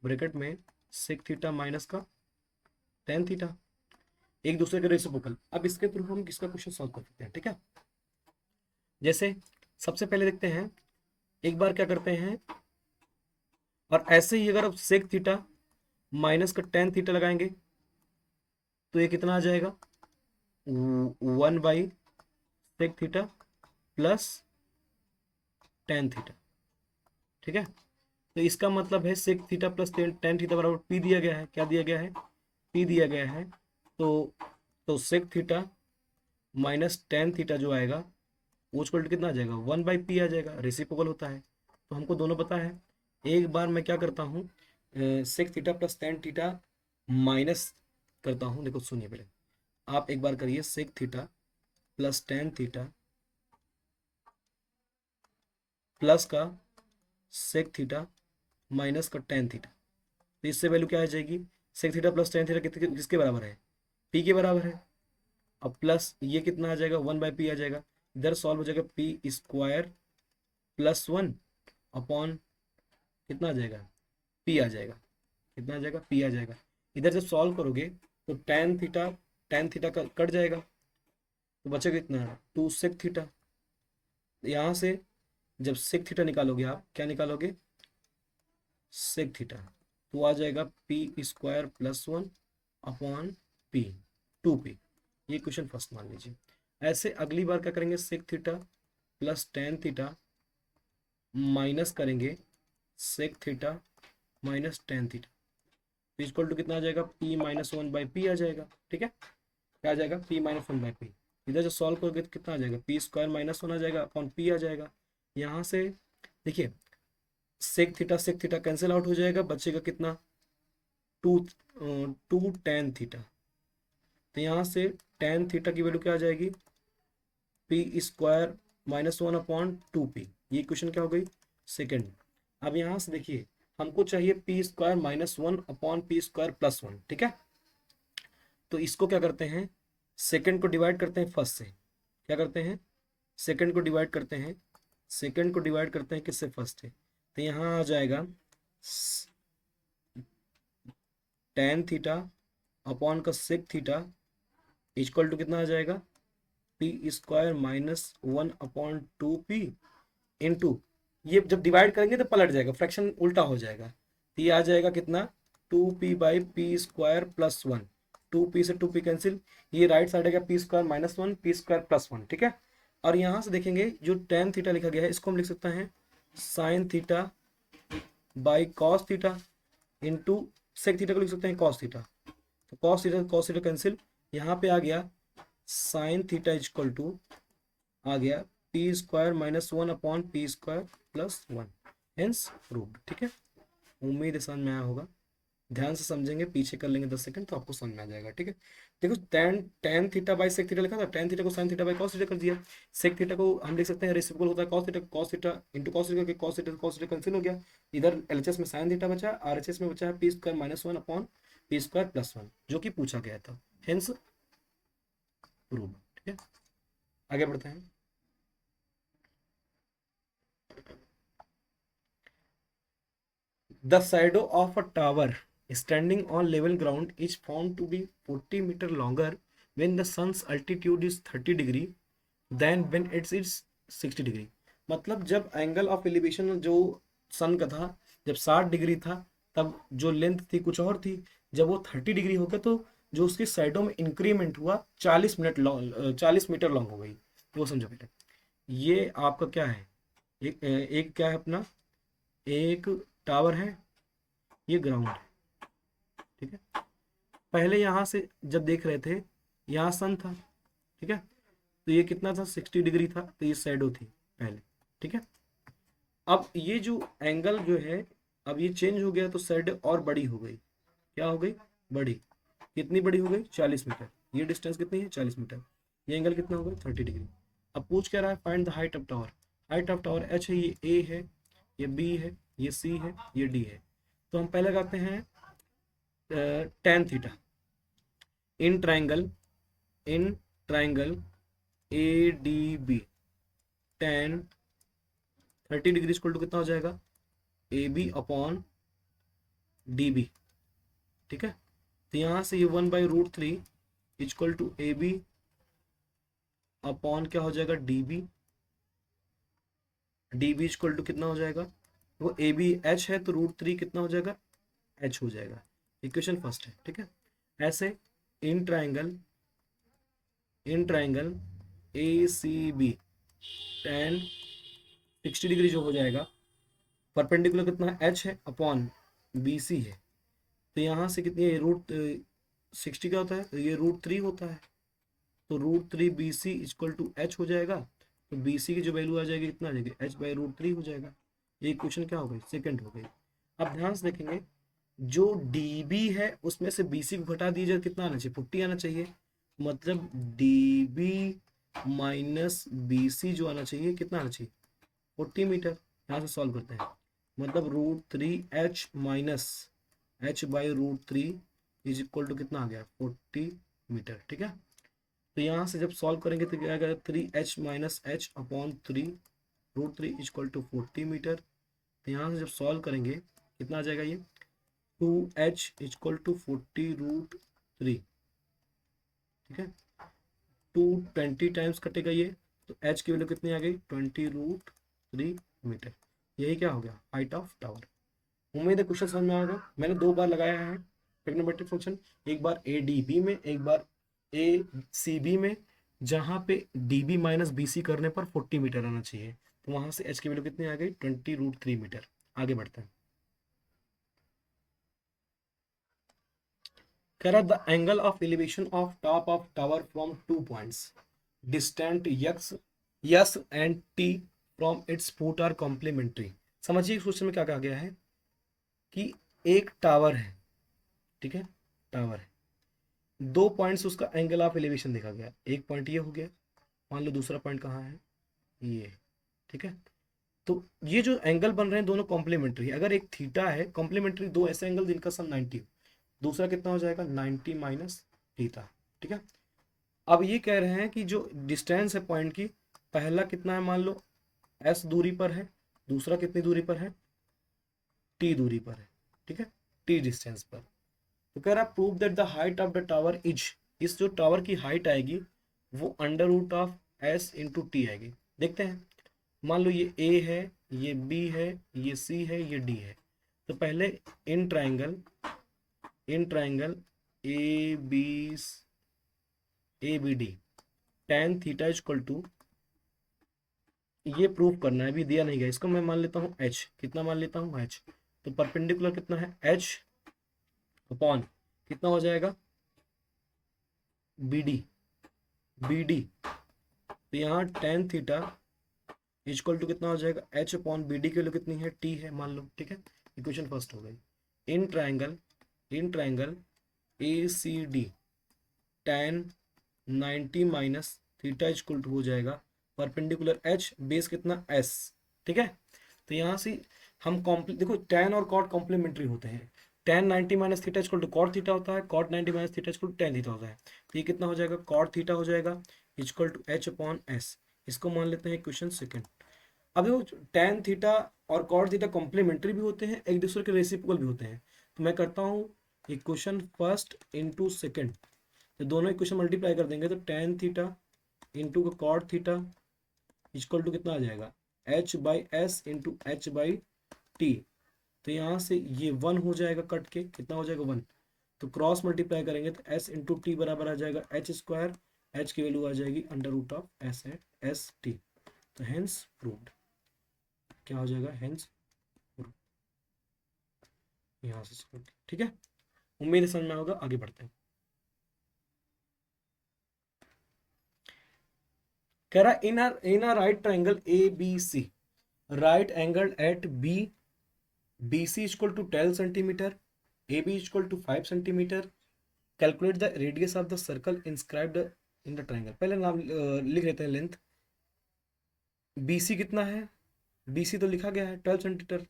Speaker 1: ब्रैकेट में सेक थीटा माइनस का टेन थीटा, एक दूसरे के रेसिप्रोकल। अब इसके थ्रू हम किसका क्वेश्चन सॉल्व कर सकते हैं। ठीक है, जैसे सबसे पहले देखते हैं, एक बार क्या करते हैं, और ऐसे ही अगर आप सेक थीटा माइनस का टेन थीटा लगाएंगे तो ये कितना आ जाएगा, one by sec theta plus tan theta. ठीक है, तो इसका मतलब है sec theta plus tan theta बराबर पी दिया गया है, क्या दिया गया है, पी दिया गया है। तो sec theta minus tan theta जो आएगा वो इक्वल टू कितना आ जाएगा, वन बाई पी आ जाएगा, रेसिप्रोकल होता है तो हमको दोनों पता है। एक बार मैं क्या करता हूँ, sec theta plus tan theta minus करता हूँ, देखो सुनिए पहले, आप एक बार करिए sec theta plus tan theta plus का सेक थीटा माइनस का टेन थीटा, तो इससे वैल्यू क्या आ जाएगी, sec theta plus tan theta किसके बराबर है, पी के बराबर है। अब प्लस ये कितना आ जाएगा, वन बाई पी आ जाएगा, इधर सॉल्व हो जाएगा p square plus one upon कितना आ जाएगा, पी आ जाएगा, कितना आ जाएगा, पी आ जाएगा। इधर जब सॉल्व करोगे तो टेन थीटा का कट जाएगा तो बचेगा कितना, टू सेक थीटा। यहाँ से जब सेक थीटा निकालोगे आप क्या निकालोगे, सेक थीटा, तो आ जाएगा p square plus one upon p, two p. ये क्वेश्चन फर्स्ट मान लीजिए। ऐसे अगली बार क्या करेंगे, sec theta plus tan theta minus करेंगे sec theta minus tan theta, equal to कितना आ जाएगा, p minus one by p आ जाएगा। ठीक है, क्या आ जाएगा, p minus one by p. इधर जो सॉल्व करोगे तो कितना आ जाएगा, पी स्क्वायर माइनस वन आ जाएगा अपॉन पी आ जाएगा। यहाँ से देखिए सेक थीटा कैंसिल आउट हो जाएगा, बचेगा कितना, टू टू टेन थीटा। तो यहाँ से टेन थीटा की वैल्यू क्या आ जाएगी, P square minus one upon two p. ये क्वेश्चन क्या हो गई, सेकेंड। अब यहाँ से देखिए हमको चाहिए P square minus one upon P square plus one. ठीक है, तो इसको क्या करते हैं, सेकेंड को डिवाइड करते हैं फर्स्ट से, क्या करते हैं, सेकेंड को डिवाइड करते हैं, सेकेंड को डिवाइड करते हैं किससे, फर्स्ट से। तो यहाँ आ जाएगा टेन थीटा अपॉन का सेक थीटा इक्वल टू कितना आ जाएगा, p square minus one upon two P into, ये जब डिवाइड करेंगे तो पलट जाएगा, फ्रैक्शन उल्टा हो जाएगा, तो ये आ जाएगा कितना, two p by p square plus one, two p से टू पी कैंसिल, ये राइट साइड है p square minus one p square plus one. ठीक है, और यहाँ से देखेंगे जो टेन थीटा लिखा गया है इसको हम लिख सकते हैं sine theta by cos theta into sec theta को लिख सकते हैं कॉस थीटा, तो कॉस थीटा कैंसिल, यहाँ पे आ गया साइन थीटा इक्वल टू आ गया p square minus one upon P square plus one, hence proved. ठीक है, उम्मीद है समझ में आया होगा, ध्यान से समझेंगे, पीछे कर लेंगे 10 सेकंड तो आपको समझ में आ जाएगा। ठीक है, देखो tan tan theta by sec theta लिखा था, टेन थीटा को sine theta by cos theta कर दिया, सेक थीटा को हम लिख सकते हैं रेसिप्रोकल होता है cos theta into cos theta, cos theta cancel हो गया, इधर एलएचएस में साइन थीटा बचा, आरएचएस में बचा है p square minus one upon P square plus one जो कि पूछा गया था, हेंस प्रूव। ठीक है, आगे बढ़ते हैं। The shadow of a tower standing on level ground is found to be 40 meter longer when the sun's altitude is 30 degree than when it's 60 degree. मतलब जब एंगल ऑफ एलिवेशन जो सन का था, जब 60 डिग्री था, तब जो लेंथ थी कुछ और थी। जब वो 30 डिग्री हो गया तो जो उसकी साइडों में इंक्रीमेंट हुआ 40 मीटर लॉन्ग हो गई। वो समझो बेटा, ये आपका क्या है, एक क्या है अपना, एक टावर है, ये ग्राउंड है, ठीक है। पहले यहाँ से जब देख रहे थे, यहाँ सन था, ठीक है, तो ये कितना था, 60 डिग्री था, तो ये शैडो थी पहले, ठीक है। अब ये जो एंगल जो है, अब ये चेंज हो गया तो शैडो और बड़ी हो गई। क्या हो गई, बड़ी। कितनी बड़ी हो गई, 40 मीटर। ये डिस्टेंस कितनी है, 40 मीटर। ये एंगल कितना होगा, 30 डिग्री। अब पूछ क्या रहा है, find the height of tower. Height of tower H है, ये ए है, ये बी है, ये सी है, ये डी है। तो हम पहले करते हैं tan theta in triangle A D B. Tan 30 degree equal to कितना हो जाएगा, A B upon D B, ठीक है। तो यहाँ से ये 1/√3 equal to A B upon क्या हो जाएगा, D B. D B equal to कितना हो जाएगा, वो ए बी एच है तो √3 कितना हो जाएगा, एच हो जाएगा। इक्वेशन फर्स्ट है, ठीक है। ऐसे in triangle A C B tan 60 degree जो हो जाएगा, परपेंडिकुलर कितना है, एच है अपॉन बी सी है। तो यहाँ से कितनी है, √60 क्या होता है, तो ये √3 होता है। तो √3 B C equal to H हो जाएगा। तो बी सी की जो वैल्यू आ जाएगी कितना आ जाएगी, h/√3 हो जाएगा। ये क्वेश्चन क्या हो गई, सेकंड हो गई। अब ध्यान से देखेंगे, जो डी बी है उसमें से बी सी को घटा दीजिए, कितना आना चाहिए, 40 आना चाहिए। मतलब D B minus B C जो आना चाहिए, कितना आना चाहिए, 40 मीटर। यहाँ से सॉल्व करते हैं, मतलब √3h minus h/√3 is equal to कितना आ गया, 40 मीटर, ठीक है। तो यहाँ से जब सॉल्व करेंगे तो क्या आएगा, 3h minus H upon 3 √3 equal to 40 metre. तो यहाँ से जब सॉल्व करेंगे कितना आ जाएगा, ये 2h इक्वल टू 40√3, ठीक है। 220 टाइम्स कटेगा ये, तो h की वैल्यू कितनी आ गई, 20√3 मीटर। यही क्या हो गया, हाइट ऑफ टावर। उम्मीद है क्वेश्चन समझ में आएगा। मैंने 2 बार लगाया है ट्रिग्नोमेट्रिक फंक्शन, एक बार ए डी बी में, एक बार ए सी बी में, जहाँ पे D B minus B C करने पर 40 मीटर आना चाहिए। तो वहां से एच की वैल्यू कितनी आ गई, 20√3 मीटर। आगे बढ़ते हैं, कह रहा the angle of elevation of top of tower from 2 points distant s and t from its foot are complementary. समझिए इस क्वेश्चन में क्या कहा गया है कि एक टावर है, ठीक है, टावर है, 2 पॉइंट्स उसका एंगल ऑफ एलिवेशन देखा गया। एक पॉइंट ये हो गया, मान लो दूसरा पॉइंट कहाँ है, ये, ठीक है। तो ये जो एंगल बन रहे हैं दोनों कॉम्प्लीमेंट्री। अगर एक थीटा है, कॉम्प्लीमेंट्री दो ऐसे एंगल जिनका सम 90, दूसरा कितना हो जाएगा, 90 माइनस थीटा, ठीक है। अब ये कह रहे हैं कि जो डिस्टेंस है पॉइंट की, पहला कितना है, मान लो s दूरी पर है, दूसरा कितनी दूरी पर है, t दूरी पर है, ठीक है, t डिस्टेंस पर। तो कह रहा prove that the height of the tower is, इस जो टावर की हाइट आएगी वो √s/t आएगी। देखते हैं, मान लो ये a है, ये b है, ये c है, ये d है। तो पहले in triangle A B D tan theta equal to, ये प्रूफ करना है, अभी दिया नहीं गया, इसको मैं मान लेता हूँ h। कितना मान लेता हूँ, h। तो परपेंडिकुलर कितना है, h अपॉन कितना हो जाएगा, बी डी। तो यहाँ tan थीटा इक्वल टू कितना हो जाएगा, h अपॉन बी डी की वैल्यू कितनी है, t है मान लो, ठीक है। इक्वेशन फर्स्ट हो गई। In triangle A C D tan 90 minus theta equal to हो जाएगा परपेंडिकुलर h, बेस कितना s, ठीक है। तो यहाँ से हम देखो tan और cot कॉम्प्लीमेंट्री होते हैं। tan 90 minus theta equal to cot theta होता है, cot 90 minus theta equal to tan theta होता है। तो ये कितना हो जाएगा, cot थीटा हो जाएगा equal to h upon s। इसको मान लेते हैं क्वेश्चन सेकंड। अब देखो tan थीटा और cot थीटा कॉम्प्लीमेंट्री भी होते हैं, एक दूसरे के रेसिप्रोकल भी होते हैं। तो मैं करता हूँ इक्वेशन फर्स्ट इंटू सेकेंड, तो दोनों इक्वेशन मल्टीप्लाई कर देंगे तो टेन थीटा इंटू का कॉट थीटा इक्वल टू कितना आ जाएगा, H by S into H by T. तो यहाँ से ये वन हो जाएगा, कट के कितना हो जाएगा वन, तो क्रॉस मल्टीप्लाई करेंगे तो एस इंटू टी बराबर आ जाएगा एच स्क्वायर, एच की वैल्यू आ जाएगी अंडर रूट ऑफ एस है एस टी। तो हेंस प्रूव्ड, क्या हो जाएगा, हेंस प्रूव्ड, यहाँ से ठीक है। उम्मीद है समझ में होगा, आगे बढ़ते हैं। कह रहा in a right triangle A B C, right angle at B, B C equal to 12 centimetre, A B equal to 5 centimetre, calculate the radius of the circle inscribed in the triangle. पहले नाम लिख लेते हैं length, B C कितना है, B C तो लिखा गया है 12 सेंटीमीटर,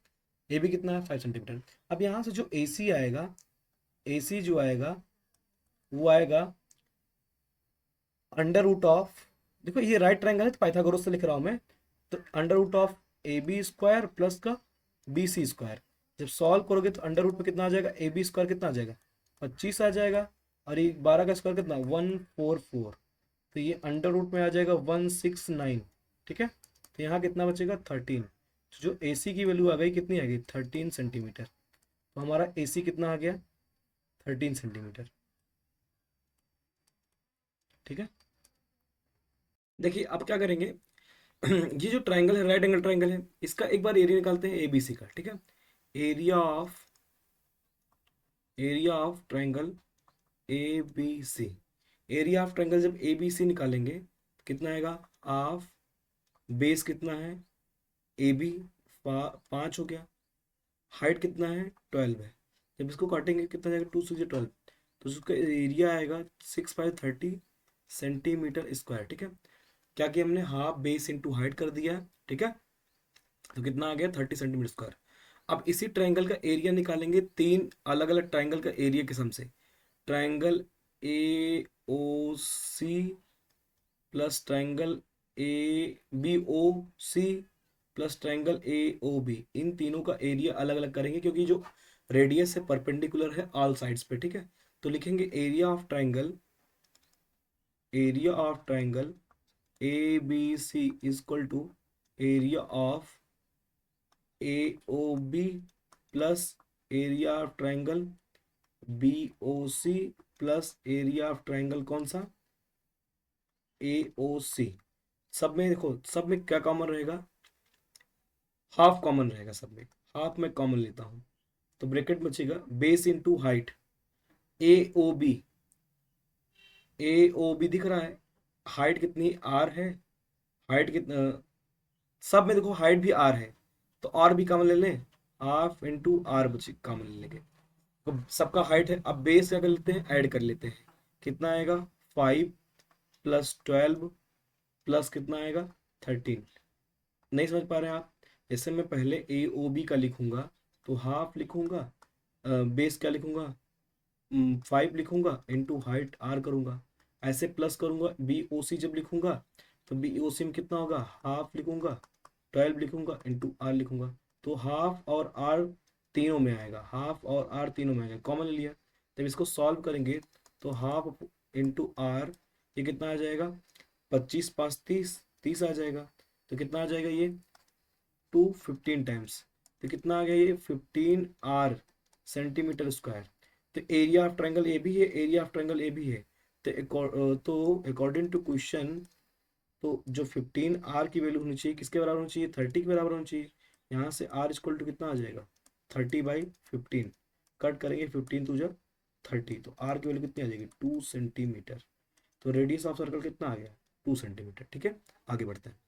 Speaker 1: ए बी कितना है 5 सेंटीमीटर। अब यहाँ से जो ए सी आएगा, ए सी जो आएगा वो आएगा अंडर रूट ऑफ, देखो ये राइट ट्राइंगल है तो पाइथागोरस से लिख रहा हूं मैं, तो under root of A B square plus का बी सी स्क्वायर। जब सॉल्व करोगे तो अंडर रूट पे कितना आ जाएगा, ए बी स्क्वायर कितना आ जाएगा 25 आ जाएगा, और ये 12 का स्क्वायर कितना 144, तो ये अंडर रूट में आ जाएगा 169, ठीक है। तो यहाँ कितना बचेगा 13, तो जो ए सी की वैल्यू आ गई कितनी आ गई 13 सेंटीमीटर, तो हमारा ए सी कितना आ गया 13 सेंटीमीटर, ठीक है। देखिए अब क्या करेंगे, ये जो ट्राइंगल है राइट एंगल ट्राइंगल है, इसका एक बार एरिया निकालते हैं एबीसी का, ठीक है। Area of triangle A B C, area of triangle जब ए बी सी निकालेंगे कितना आएगा, ऑफ बेस कितना है ए बी 5 हो गया, हाइट कितना है 12 है, जब इसको काटेंगे कितना जाएगा 2 6 12, तो उसका एरिया आएगा 6/30 सेंटीमीटर स्क्वायर, ठीक है। क्या किया हमने, हाफ बेस इंटू हाइट कर दिया, ठीक है। तो कितना आ गया 30 सेंटीमीटर स्क्वायर। अब इसी ट्राइंगल का एरिया निकालेंगे तीन अलग अलग ट्राइंगल का एरिया के सम से, triangle A O C plus triangle A B O C plus triangle A O B, इन तीनों का एरिया अलग अलग करेंगे क्योंकि जो रेडियस है परपेंडिकुलर है ऑल साइड्स पे, ठीक है। तो लिखेंगे area of triangle A B C equal to area of A O B plus area of triangle B O C plus area of triangle कौन सा ए ओ सी। सब में देखो, सब में क्या कॉमन रहेगा, हाफ कॉमन रहेगा सब में, हाफ में कॉमन लेता हूं तो ब्रैकेट बचेगा बेस इंटू हाइट, ए ओ बी, ए ओ बी दिख रहा है, हाइट कितनी आर है, हाइट कितना, सब में देखो हाइट भी आर है तो आर भी कॉमन ले लें, हाफ इंटू आर बचे कॉमन ले लेंगे, तो सबका हाइट है। अब बेस क्या कर लेते हैं, ऐड कर लेते हैं, कितना आएगा 5 प्लस 12 प्लस कितना आएगा 13। नहीं समझ पा रहे हैं आप, जैसे मैं पहले ए ओ बी का लिखूंगा तो हाफ लिखूंगा, बेस क्या लिखूंगा 5 लिखूंगा इंटू हाइट आर करूंगा, ऐसे प्लस करूंगा बी ओ सी जब लिखूंगा तो बी ओ सी में कितना होगा, हाफ लिखूंगा 12 लिखूंगा इंटू आर लिखूंगा, तो हाफ और आर तीनों में आएगा, हाफ और आर तीनों में आएगा, कॉमन लिया। जब इसको सॉल्व करेंगे तो हाफ इंटू आर, ये कितना आ जाएगा 25 5 30 30 आ जाएगा, तो कितना आ जाएगा ये 215 टाइम्स, तो कितना आ गया ये 15 आर सेंटीमीटर स्क्वायर। तो एरिया ऑफ ट्रायंगल ए भी है, एरिया ऑफ ट्रायंगल ए भी है, तो अकॉर्डिंग टू क्वेश्चन, तो जो 15 आर की वैल्यू होनी चाहिए किसके बराबर होनी चाहिए, 30 के बराबर होनी चाहिए। यहाँ से आर इक्वल टू कितना आ जाएगा 30/15, कट करेंगे 15 टू जब 30, तो आर की वैल्यू कितनी आ जाएगी 2 सेंटीमीटर। तो रेडियस ऑफ सर्कल कितना आ गया 2 सेंटीमीटर, ठीक है। आगे बढ़ते हैं।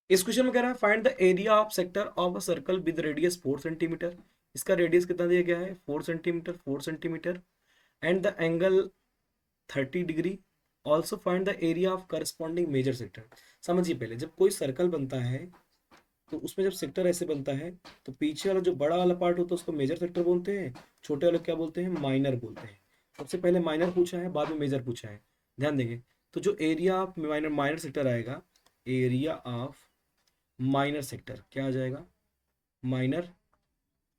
Speaker 1: इस क्वेश्चन में कह रहा है find the area of sector of a circle with radius 4 centimetre. इसका रेडियस कितना दिया गया है 4 centimetre, 4 centimetre, and the angle 30 degree. Also find the area of corresponding major sector. समझिए पहले, जब कोई सर्कल बनता है तो उसमें जब सेक्टर ऐसे बनता है तो पीछे वाला जो बड़ा वाला पार्ट होता है उसको मेजर सेक्टर बोलते हैं, छोटे वाले क्या बोलते हैं माइनर बोलते हैं। सबसे पहले माइनर पूछा है, बाद में मेजर पूछा है, ध्यान देंगे। तो जो area of minor minor sector आएगा, एरिया ऑफ माइनर सेक्टर क्या आ जाएगा, माइनर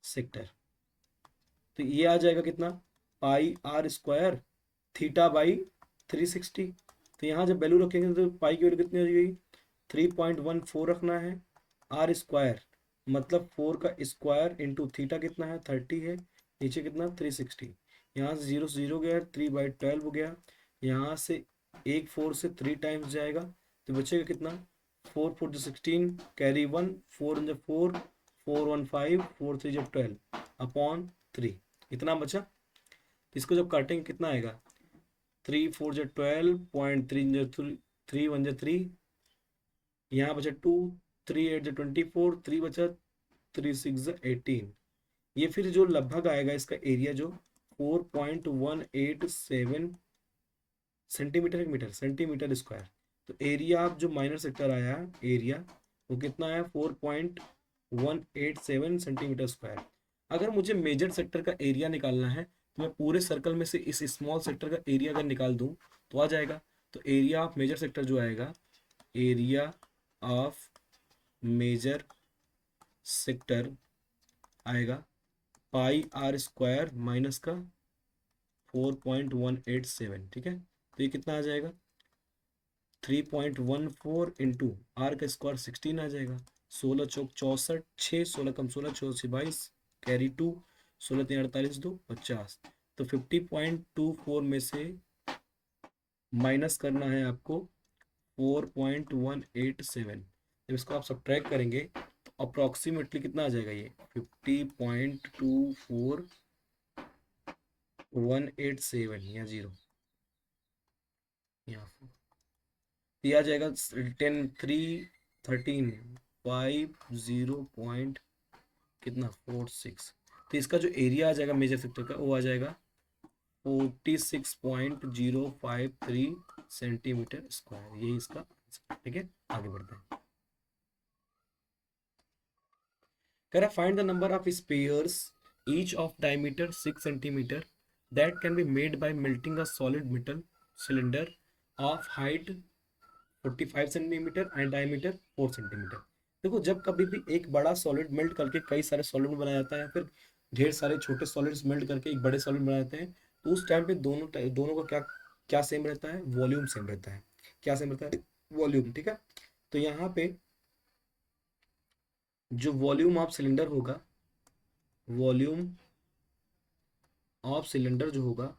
Speaker 1: सेक्टर तो ये आ जाएगा कितना, पाई आर स्क्वायर थीटा बाई 360। तो यहाँ जब वैल्यू रखेंगे तो पाई की वैल्यू कितनी हो जाएगी, 3.14 रखना है। आर स्क्वायर मतलब 4 का स्क्वायर इंटू थीटा कितना है 30 है, नीचे कितना 360। यहाँ से 0 गया, 3/12 हो गया। यहाँ से एक 4 से 3 टाइम्स जाएगा तो बचेगा कितना, 4 4 16 कैरी 1, 4 4 4 1 5 4 3 12 अपॉन 3, इतना बचा। इसको जब काटेंगे कितना आएगा, 3 4 12 3 1 3, यहाँ बचा 2, 3 8 24, 3 बचा, 3 6 18। ये फिर जो लगभग आएगा इसका एरिया जो 4.187 सेंटीमीटर, एक मीटर सेंटीमीटर स्क्वायर। तो एरिया आप जो माइनर सेक्टर आया एरिया वो कितना है, 4.187 सेंटीमीटर स्क्वायर। अगर मुझे मेजर सेक्टर का एरिया निकालना है तो मैं पूरे सर्कल में से इस स्मॉल सेक्टर का एरिया अगर निकाल दूं तो आ जाएगा। तो एरिया ऑफ मेजर सेक्टर जो आएगा, एरिया ऑफ मेजर सेक्टर आएगा पाई आर स्क्वायर माइनस का 4.187, ठीक है। तो ये कितना आ जाएगा, 3.14 इंटू आर का स्क्वायर 16 आ जाएगा। 16 चौक 64, 6 16 कम 16 चौसी 22 कैरी 2, 16 3 48 2 50। तो 50.24 में से माइनस करना है आपको 4.187। जब इसको आप सब्ट्रैक्ट करेंगे तो अप्रोक्सीमेटली कितना आ जाएगा, ये 50.24187 या 0 यहाँ ये आ जाएगा 10 3 13 5 0 कितना 46। तो इसका जो एरिया आ जाएगा मेजर सेक्टर का वो आ जाएगा 46.053 सेंटीमीटर स्क्वायर, यही इसका आंसर, ठीक है। आगे बढ़ते हैं। कह रहा find the number of spheres each of diameter 6 centimetre that can be made by melting a solid metal cylinder of height 45 centimetre and diameter 4 centimetre. देखो जब कभी भी एक बड़ा सॉलिड मेल्ट करके कई सारे सॉलिड में बनाया जाता है, फिर ढेर सारे छोटे सॉलिड्स मेल्ट करके एक बड़े सॉलिड बनाए जाते हैं, तो उस टाइम पे दोनों का क्या क्या सेम रहता है, वॉल्यूम सेम रहता है। क्या सेम रहता है, वॉल्यूम, ठीक है। तो यहाँ पे जो वॉल्यूम ऑफ सिलेंडर होगा, वॉल्यूम ऑफ सिलेंडर जो होगा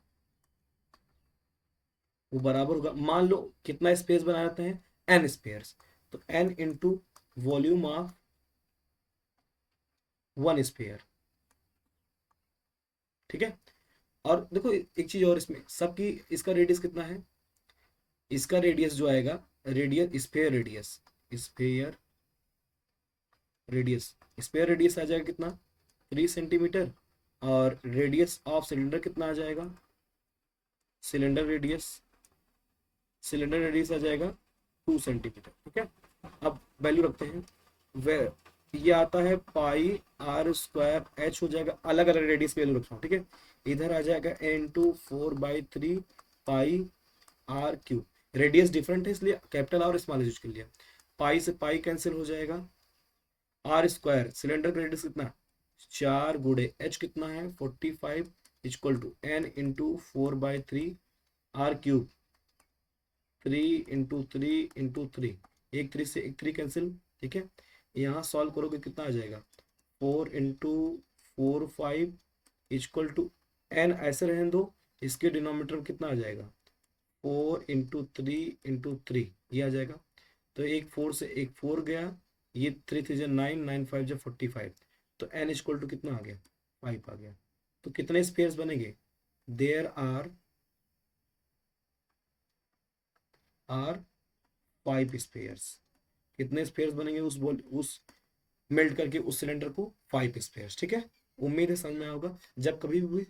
Speaker 1: वो बराबर होगा, मान लो कितना स्पेस बनाए जाते हैं, एन स्पेयर्स। तो n into volume of one sphere, ठीक है। और देखो एक चीज और, इसमें सबकी इसका रेडियस कितना है, इसका रेडियस जो आएगा, radius spare radius, spare radius spare radius आ जाएगा कितना 3 सेंटीमीटर। और रेडियस ऑफ सिलेंडर कितना आ जाएगा, सिलेंडर रेडियस सिलेंडर रेडियस आ जाएगा 2 सेंटीमीटर, ठीक है। अब वैल्यू रखते हैं, वे ये आता है पाई आर स्क्वायर एच हो जाएगा, अलग अलग रेडियस की वैल्यू रख रहा हूँ, ठीक है। इधर आ जाएगा n/4/3 pi r cube. Radius different है इसलिए कैपिटल आर स्मॉल यूज कर लिया। पाई से पाई कैंसिल हो जाएगा, आर स्क्वायर सिलेंडर का रेडियस कितना 4 गुड़े एच कितना है 45 equal to n/4/3 are cube 3 × 3 × 3, एक 3 से एक 3 कैंसिल, ठीक है। यहाँ सॉल्व करोगे कितना आ जाएगा 4 × 4 5 इक्वल टू एन ऐसे रहने दो, इसके डिनोमिनेटर में कितना आ जाएगा 4 × 3 × 3 ये आ जाएगा। तो एक 4 से एक 4 गया, ये 3 3 9 9 5 45। तो एन इक्वल टू कितना आ गया 5 आ गया। तो कितने स्पेयर्स बनेंगे, देयर आर 5 स्पेयर्स। कितने स्पेयर्स बनेंगे उस मेल्ट करके उस सिलेंडर को 5 स्पेयर्स, ठीक है। उम्मीद है समझ में होगा। जब कभी भी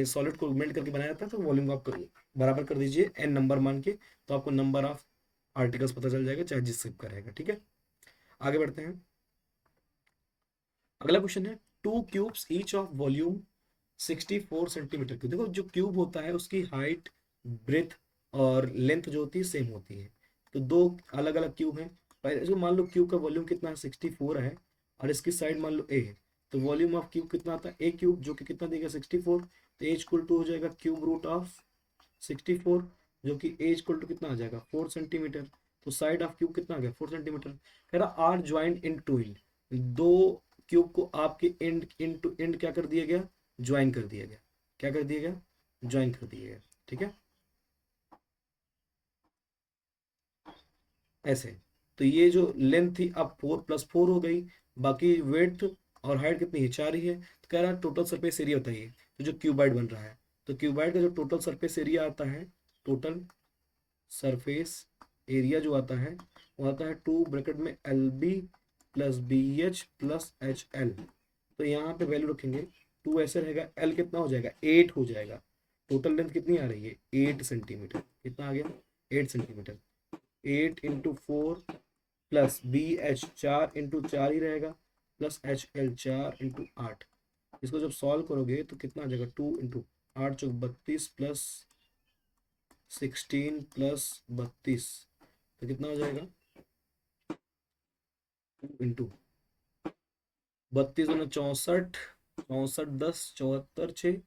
Speaker 1: सॉलिड को मेल्ट करके बनाया जाता है तो वॉल्यूम आप बराबर कर दीजिए एन नंबर मान के, तो आपको नंबर ऑफ आर्टिकल्स पता चल जाएगा चाहे जिससे का रहेगा, ठीक है। आगे बढ़ते हैं। अगला क्वेश्चन है 2 cubes each of volume 64 centimetre cube. देखो जो क्यूब होता है उसकी हाइट ब्रेथ और लेंथ जो होती है सेम होती है। तो दो अलग अलग क्यूब हैं, पहले जो मान लो क्यूब का वॉल्यूम कितना है 64 है और इसकी साइड मान लो ए है, तो वॉल्यूम ऑफ क्यूब कितना आता है, ए क्यूब, जो कि कितना देगा 64, तो एज इक्वल टू हो जाएगा क्यूब रूट ऑफ 64, जो कि एज इक्वल टू कितना आ जाएगा 4 सेंटीमीटर। तो साइड ऑफ क्यूब कितना आ गया 4 सेंटीमीटर। कह रहा आर ज्वाइंट इन टू एंड, दो क्यूब को आपके एंड इन टू एंड क्या कर दिया गया, ज्वाइन कर दिया गया। क्या कर दिया गया, ज्वाइन कर दिया गया। ठीक है, ऐसे। तो ये जो लेंथ थी अब 4 + 4 हो गई, बाकी वेथ और हाइट कितनी है 4 ही है। तो कह रहा है टोटल सरफेस एरिया बताइए, तो जो क्यूबाइड बन रहा है, तो क्यूबाइड का जो टोटल सरफेस एरिया आता है, टोटल सरफेस एरिया जो आता है वो आता है 2 ब्रैकेट में LB + BH + HL। तो यहाँ पे वैल्यू रखेंगे, 2 ऐसे रहेगा, L कितना हो जाएगा 8 हो जाएगा। टोटल लेंथ कितनी आ रही है 8 सेंटीमीटर। कितना आ गया 8 सेंटीमीटर। 8 × 4 प्लस BH 4 × 4 ही रहेगा, प्लस HL 4 × 8। इसको जब सॉल्व करोगे तो कितना आ जाएगा 2 × 8 = 32 प्लस 16 प्लस 32, तो कितना हो जाएगा 2 × 32 × 64, 64 10 74 6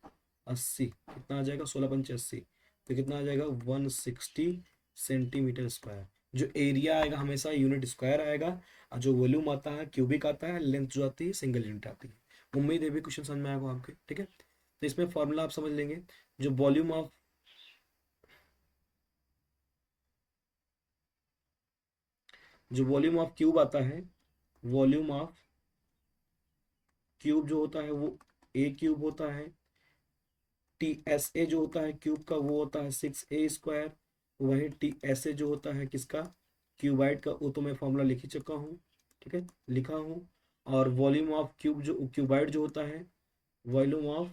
Speaker 1: 80, कितना आ जाएगा 16 × 5 80, तो कितना आ जाएगा 160 सेंटीमीटर स्क्वायर। जो एरिया आएगा हमेशा यूनिट स्क्वायर आएगा, और जो वॉल्यूम आता है क्यूबिक आता है, लेंथ जो आती है सिंगल यूनिट आती है। उम्मीद है भी क्वेश्चन समझ में आएगा आपके। ठीक है, तो इसमें फॉर्मूला आप समझ लेंगे। जो वॉल्यूम ऑफ क्यूब आता है, वॉल्यूम ऑफ क्यूब जो होता है वो ए क्यूब होता है। TSA जो होता है क्यूब का वो होता है 6A²। वहीं TSA जो होता है किसका, क्यूबाइड का, वो तो मैं फॉर्मूला लिख ही चुका हूँ। ठीक है, लिखा हूँ। और वॉल्यूम ऑफ क्यूब जो क्यूबाइड जो होता है, वॉल्यूम ऑफ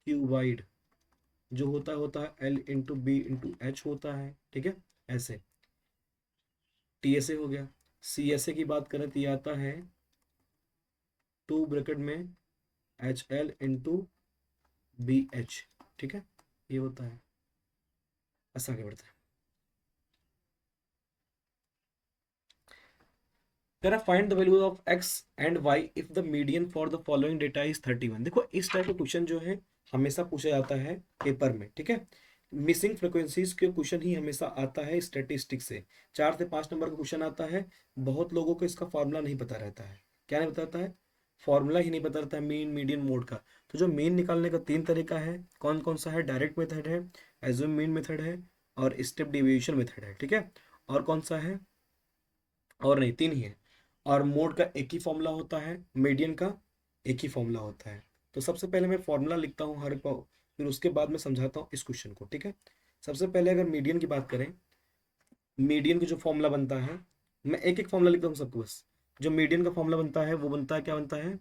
Speaker 1: क्यूबाइड जो होता है L × B × H होता है। ठीक है, ऐसे। TSA हो गया। CSA की बात करें तो ये आता है 2 ब्रैकेट में HL × BH। ठीक है, ये होता है। ऐसा आगे बढ़ता है। कह find the value of x and y if the median for the following data is 31। देखो इस टाइप का क्वेश्चन जो है हमेशा पूछा जाता है पेपर में। ठीक है, मिसिंग फ्रिक्वेंसीज के क्वेश्चन ही हमेशा आता है स्टैटिस्टिक्स से। 4 से 5 नंबर का क्वेश्चन आता है। बहुत लोगों को इसका फॉर्मूला नहीं पता रहता है। क्या नहीं बताता है, फॉर्मूला ही नहीं पता रहता है मीन मीडियन मोड का। तो जो मीन निकालने का 3 तरीका है, कौन कौन सा है, डायरेक्ट मेथड है, एज्यूम मीन मेथड है, और स्टेप डेविएशन मेथड है। ठीक है, और कौन सा है, और नहीं, 3 ही है। और मोड का एक ही फॉर्मूला होता है, मीडियन का एक ही फॉर्मूला होता है। तो सबसे पहले मैं फॉर्मूला लिखता हूँ हर को, फिर उसके बाद मैं समझाता हूँ इस क्वेश्चन को। ठीक है, सबसे पहले अगर मीडियन की बात करें, मीडियन का जो फॉर्मूला बनता है, मैं एक एक फॉर्मूला लिखता हूँ सबको बस। जो मीडियन का फॉर्मूला बनता है वो बनता है, क्या बनता है,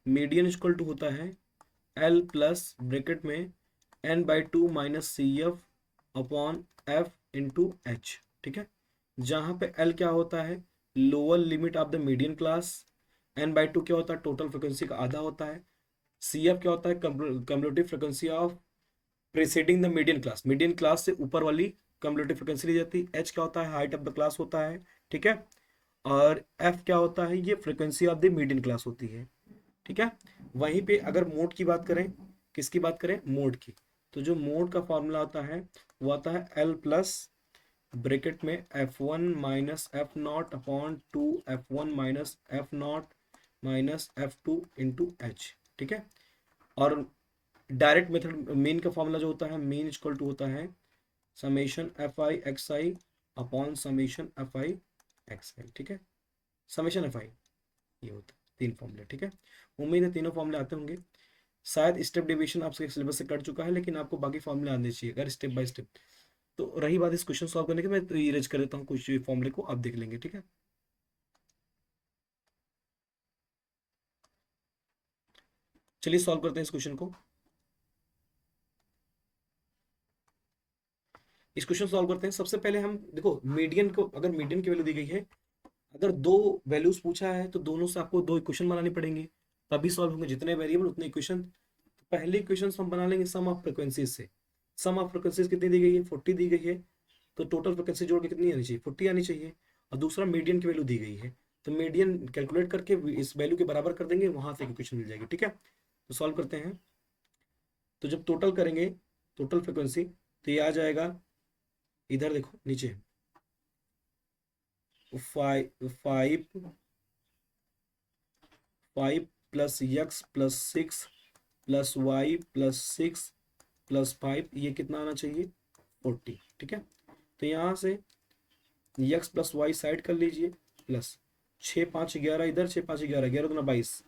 Speaker 1: मीडियन इक्वल टू होता है L प्लस ब्रैकेट में N/2 minus CF upon F into H। ठीक है, जहां पे L क्या होता है, lower limit of the median class, N/2 क्या होता है, टोटल फ्रिक्वेंसी का आधा होता है, CF क्या होता है, cumulative frequency of preceding the median class, median class से ऊपर वाली कम्युलेटिव फ्रिक्वेंसी ली जाती है, H क्या होता है, हाइट ऑफ द क्लास होता है। ठीक है, और F क्या होता है, ये frequency of the median class होती है। ठीक है, वहीं पे अगर मोड की बात करें, किसकी बात करें, मोड की, तो जो मोड का फॉर्मूला आता है वो आता है L प्लस ब्रैकेट में F1 minus F0 upon 2 F1 minus F0 minus F2 into H। ठीक है, और डायरेक्ट मेथड मीन का फॉर्मूला जो होता है, मीन इक्वल टू होता है summation FI/XI upon summation FI/XI। ठीक है, समेशन FI ये होता है, 3 फॉर्मूले। ठीक है, उम्मीद है तीनों फॉर्मूले आते होंगे। शायद स्टेप डिवीजन आपके सिलेबस से कट चुका है, लेकिन आपको बाकी फॉर्मूले आने चाहिए अगर स्टेप बाय स्टेप। तो रही बात इस क्वेश्चन सॉल्व करने की, मैं तो इरेज कर देता हूँ कुछ फॉर्मूले को, आप देख लेंगे। ठीक है, चलिए सॉल्व करते हैं इस क्वेश्चन को। इस क्वेश्चन सॉल्व करते हैं। सबसे पहले हम देखो मीडियन को, अगर मीडियन की वैल्यू दी गई है, अगर 2 वैल्यूज पूछा है तो दोनों से आपको 2 इक्वेशन बनानी पड़ेंगे, तभी सॉल्व होंगे। जितने वेरिएबल उतने इक्वेशन। पहले इक्वेशन हम बना लेंगे सम ऑफ फ्रिक्वेंसीज से। सम ऑफ फ्रिक्वेंसीज कितनी दी गई है, 40 दी गई है। तो टोटल फ्रिक्वेंसी जोड़ के कितनी आनी चाहिए, 40 आनी चाहिए। और दूसरा मीडियन की वैल्यू दी गई है, तो मीडियन कैलकुलेट करके इस वैल्यू के बराबर कर देंगे, वहां से इक्वेशन मिल जाएगी। ठीक है, तो सॉल्व करते हैं। तो जब टोटल करेंगे टोटल फ्रिक्वेंसी, तो ये आ जाएगा, इधर देखो नीचे, 5 plus x plus 6 plus y plus 6 plus 5, ये कितना आना चाहिए, 40। ठीक है, तो यहाँ से यक्स प्लस वाई साइड कर लीजिए, प्लस 6 5 11, इधर 6 5 11, 11 दूना 22,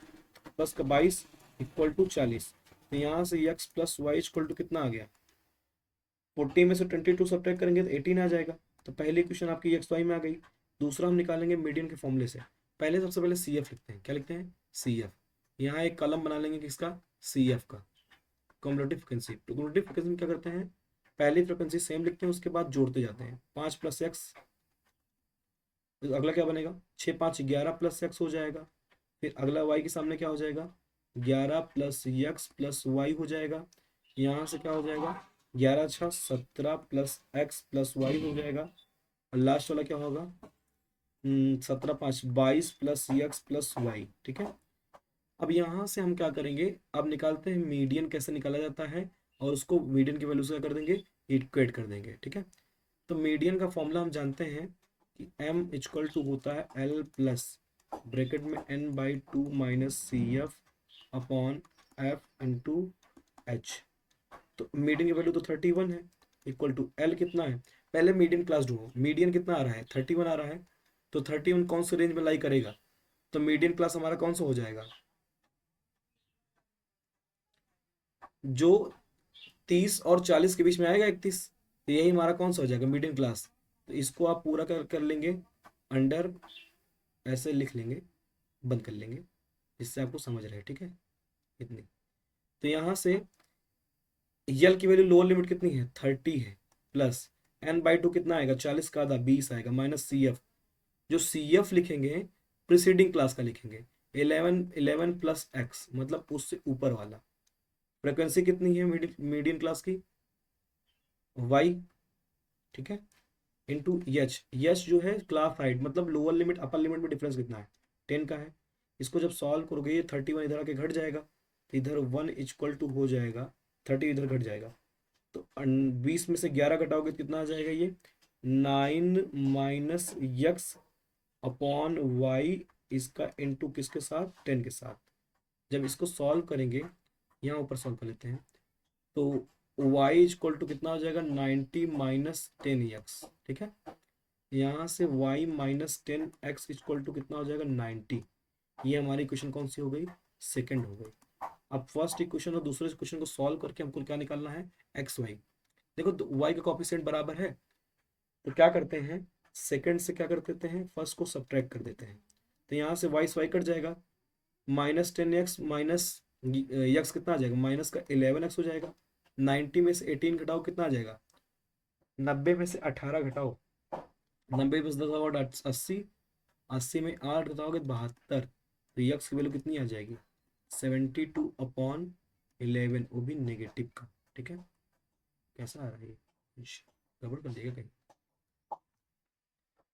Speaker 1: प्लस का 22 इक्वल टू 40। तो यहाँ से x plus Y equal to कितना आ गया, 40 में से 22 सब्ट्रैक्ट करेंगे तो 18 आ जाएगा। तो पहली क्वेश्चन आपकी एक्स वाई में आ गई। दूसरा हम निकालेंगे मीडियन के फॉर्मूले से। पहले सबसे पहले सी एफ लिखते हैं, क्या लिखते हैं, सी एफ। यहाँ एक कॉलम बना लेंगे किसका, सी एफ का, कम्युलेटिव फ्रिक्वेंसी। तो कम्युलेटिव फ्रिक्वेंसी में क्या करते हैं, पहली फ्रिक्वेंसी सेम लिखते हैं, उसके बाद जोड़ते जाते हैं, 5 प्लस एक्स, अगला क्या बनेगा, 6 5 11 प्लस एक्स हो जाएगा। फिर अगला वाई के सामने क्या हो जाएगा, 11 प्लस यक्स प्लस वाई हो जाएगा। यहाँ से क्या हो जाएगा, 11 6 17 प्लस एक्स प्लस वाई हो जाएगा। और लास्ट वाला क्या होगा, 17 5 22 प्लस यक्स प्लस वाई। ठीक है, अब यहाँ से हम क्या करेंगे, अब निकालते हैं मीडियन कैसे निकाला जाता है, और उसको मीडियन की वैल्यू से क्या कर देंगे, इक्वेट कर देंगे। ठीक है, तो मीडियन का फॉर्मूला हम जानते हैं कि m इक्वल टू होता है l प्लस ब्रैकेट में n/2 minus C F upon F into H. तो मीडियन की वैल्यू तो 31 है, इक्वल टू l कितना है, पहले मीडियन क्लास ढूंढो, मीडियन कितना आ रहा है, 31 आ रहा है। तो 31 कौन से रेंज में लाई करेगा, तो मीडियन क्लास हमारा कौन सा हो जाएगा, जो 30 और 40 के बीच में आएगा, 31। तो यही हमारा कौन सा हो जाएगा, मीडियम क्लास। तो इसको आप पूरा कर लेंगे, अंडर ऐसे लिख लेंगे, बंद कर लेंगे, इससे आपको समझ रहे, ठीक है, इतनी। तो यहाँ से यल की वैल्यू लोअर लिमिट कितनी है, 30 है, प्लस n/2 कितना आएगा, 40 का आधा 20 आएगा, माइनस सी एफ। जो सी एफ लिखेंगे प्रीसीडिंग क्लास का लिखेंगे, 11 प्लस एक्स, मतलब उससे ऊपर वाला। फ्रिक्वेंसी कितनी है मीडियम क्लास की, वाई। ठीक है, इंटू एच, एच जो है क्लास हाइट, मतलब लोअर लिमिट अपर लिमिट में डिफरेंस कितना है, 10 का है। इसको जब सॉल्व करोगे ये 31 इधर आके घट जाएगा, तो इधर 1 इक्वल टू हो जाएगा 30, इधर घट जाएगा। तो 20 में से 11 घटाओगे तो कितना आ जाएगा, ये 9 माइनस यक्स अपॉन वाई, इसका इंटू किसके साथ, 10 के साथ। जब इसको सॉल्व करेंगे, यहाँ ऊपर सॉल्व कर लेते हैं, तो y इक्वल टू कितना हो जाएगा, 90 माइनस 10x। ठीक है, यहाँ से y minus 10x equal to कितना हो जाएगा, 90। ये हमारी इक्वेशन कौन सी हो गई, सेकंड हो गई। अब फर्स्ट इक्वेशन और दूसरे इक्वेशन को सॉल्व करके हमको क्या निकालना है, एक्स वाई। देखो y का कोफिशिएंट बराबर है, तो क्या करते हैं, सेकंड से क्या कर देते हैं, फर्स्ट को सब्ट्रैक्ट कर देते हैं। तो यहाँ से y कट जाएगा, माइनस 10x माइनस यक्स कितना आ जाएगा, माइनस का 11x हो जाएगा। 90 में से 18 घटाओ कितना आ जाएगा, 90 में से 18 घटाओ, 90 में से 10 और 80, 80 में 8 घटाओगे 72। तो यक्स की वैल्यू कितनी आ जाएगी, 72 अपॉन 11, वो भी नेगेटिव का। ठीक है, कैसा आ रहा है ये, गड़बड़ कर देगा कहीं,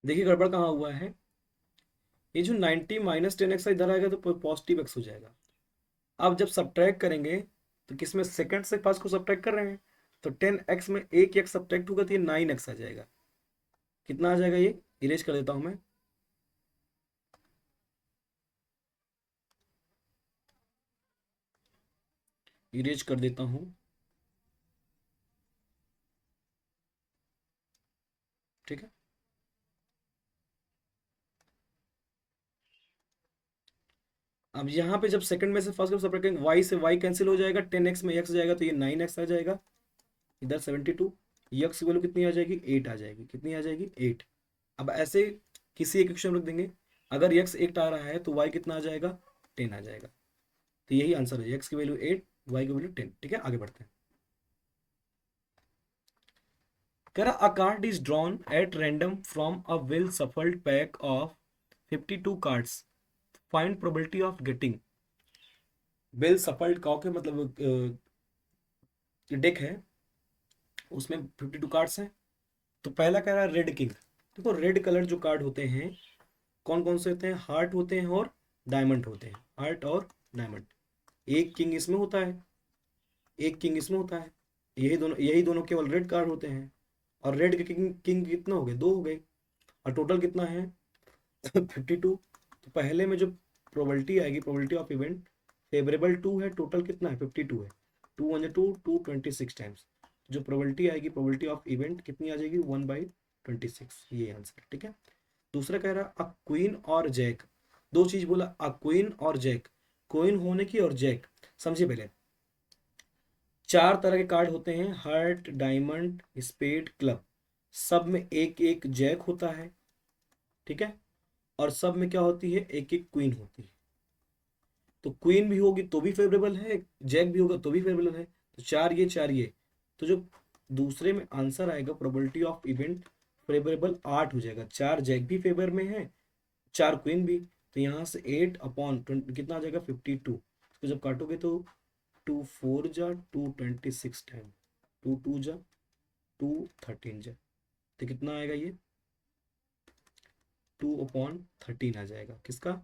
Speaker 1: देखिए गड़बड़ कहाँ हुआ है, ये जो 90 माइनस 10x इधर आएगा तो पॉजिटिव एक्स हो जाएगा। अब जब सब्ट्रैक्ट करेंगे, तो किसमें, सेकंड से फर्स्ट को सब्ट्रैक्ट कर रहे हैं, तो 10x में एक एक्स सब्ट्रैक्ट होगा तो ये 9x आ जाएगा। कितना आ जाएगा, ये इरेज कर देता हूं मैं, इरेज कर देता हूं। ठीक है, अब यहाँ पे जब सेकंड में से फर्स्ट को सब्ट्रैक्ट करेंगे, y से y कैंसिल हो जाएगा, 10x में x जाएगा तो ये 9x आ जाएगा, इधर 72। यक्स की वैल्यू कितनी आ जाएगी, 8 आ जाएगी, कितनी आ जाएगी, 8। अब ऐसे किसी एक इक्वेशन रख देंगे, अगर यक्स 8 आ रहा है तो y कितना आ जाएगा, 10 आ जाएगा। तो यही आंसर है, यक्स की वैल्यू 8, y की वैल्यू 10। ठीक है, आगे बढ़ते हैं। कह रहा, a card is drawn at random from a well shuffled pack of 52 cards, find probability of getting। Well shuffled कॉक है, मतलब डेक है, उसमें 52 कार्ड्स हैं, तो पहला कह रहा है रेड किंग। देखो रेड कलर जो कार्ड होते हैं कौन कौन से होते हैं, हार्ट होते हैं और डायमंड होते हैं, हार्ट और डायमंड। एक किंग इसमें होता है, एक किंग इसमें होता है, यही दोनों केवल रेड कार्ड होते हैं। और रेड के किंग किंग कितना हो गए, दो हो गए, और टोटल कितना है 52। तो पहले में जो प्रोबेबिलिटी आएगी, probability of event favourable to है, टोटल कितना है 52 है, 2 × 2 2 26 टाइम्स। जो प्रोबेबिलिटी आएगी, प्रोबेबिलिटी ऑफ इवेंट कितनी आ जाएगी 1/26, ये आंसर। ठीक है। दूसरा कह रहा अ क्वीन और जैक, दो चीज बोला, अ क्वीन और जैक, क्वीन होने की और जैक। समझिए पहले, चार तरह के कार्ड होते हैं, हार्ट डायमंड स्पेड क्लब, सब में एक एक जैक होता है, ठीक है, और सब में क्या होती है, एक एक क्वीन होती है। तो क्वीन भी होगी तो भी फेवरेबल है, जैक भी होगा तो भी फेवरेबल है, तो चार ये चार ये। तो जो दूसरे में आंसर आएगा प्रोबेबिलिटी ऑफ इवेंट फेवरेबल 8 हो जाएगा, चार जैक भी फेवर में है, चार क्वीन भी। तो यहाँ से 8/20 कितना आ जाएगा 52। इसको जब काटोगे तो 2 4 जा 2 26 टाइम, 2 2 जा 2 13 जा, तो कितना आएगा ये 2/13 आ जाएगा, किसका,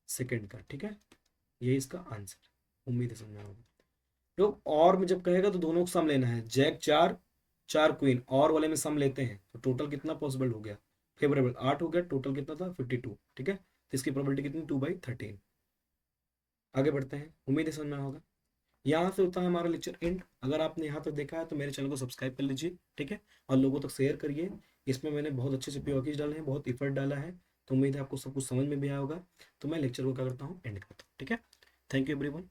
Speaker 1: सेकंड का। ठीक है, ये इसका आंसर। उम्मीद है समझ में होगा। तो और में जब कहेगा तो दोनों को सम लेना है, जैक चार, चार क्वीन, और वाले में सम लेते हैं तो टोटल कितना पॉसिबल हो गया, फेवरेबल 8 हो गया, टोटल कितना था 52। ठीक है, तो इसकी प्रोबेबिलिटी कितनी 2/13। आगे बढ़ते हैं, उम्मीद है समझ में होगा। यहाँ से होता है हमारा लेक्चर एंड। अगर आपने यहाँ तक देखा है तो मेरे चैनल को सब्सक्राइब कर लीजिए, ठीक है, और लोगों तक शेयर करिए। इसमें मैंने बहुत अच्छे से पीओक्यूज डाले हैं, बहुत इफर्ट डाला है, तो उम्मीद है आपको सब कुछ समझ में भी आया होगा। तो मैं लेक्चर को क्या करता हूँ, एंड करता हूँ। ठीक है, थैंक यू एवरीवन।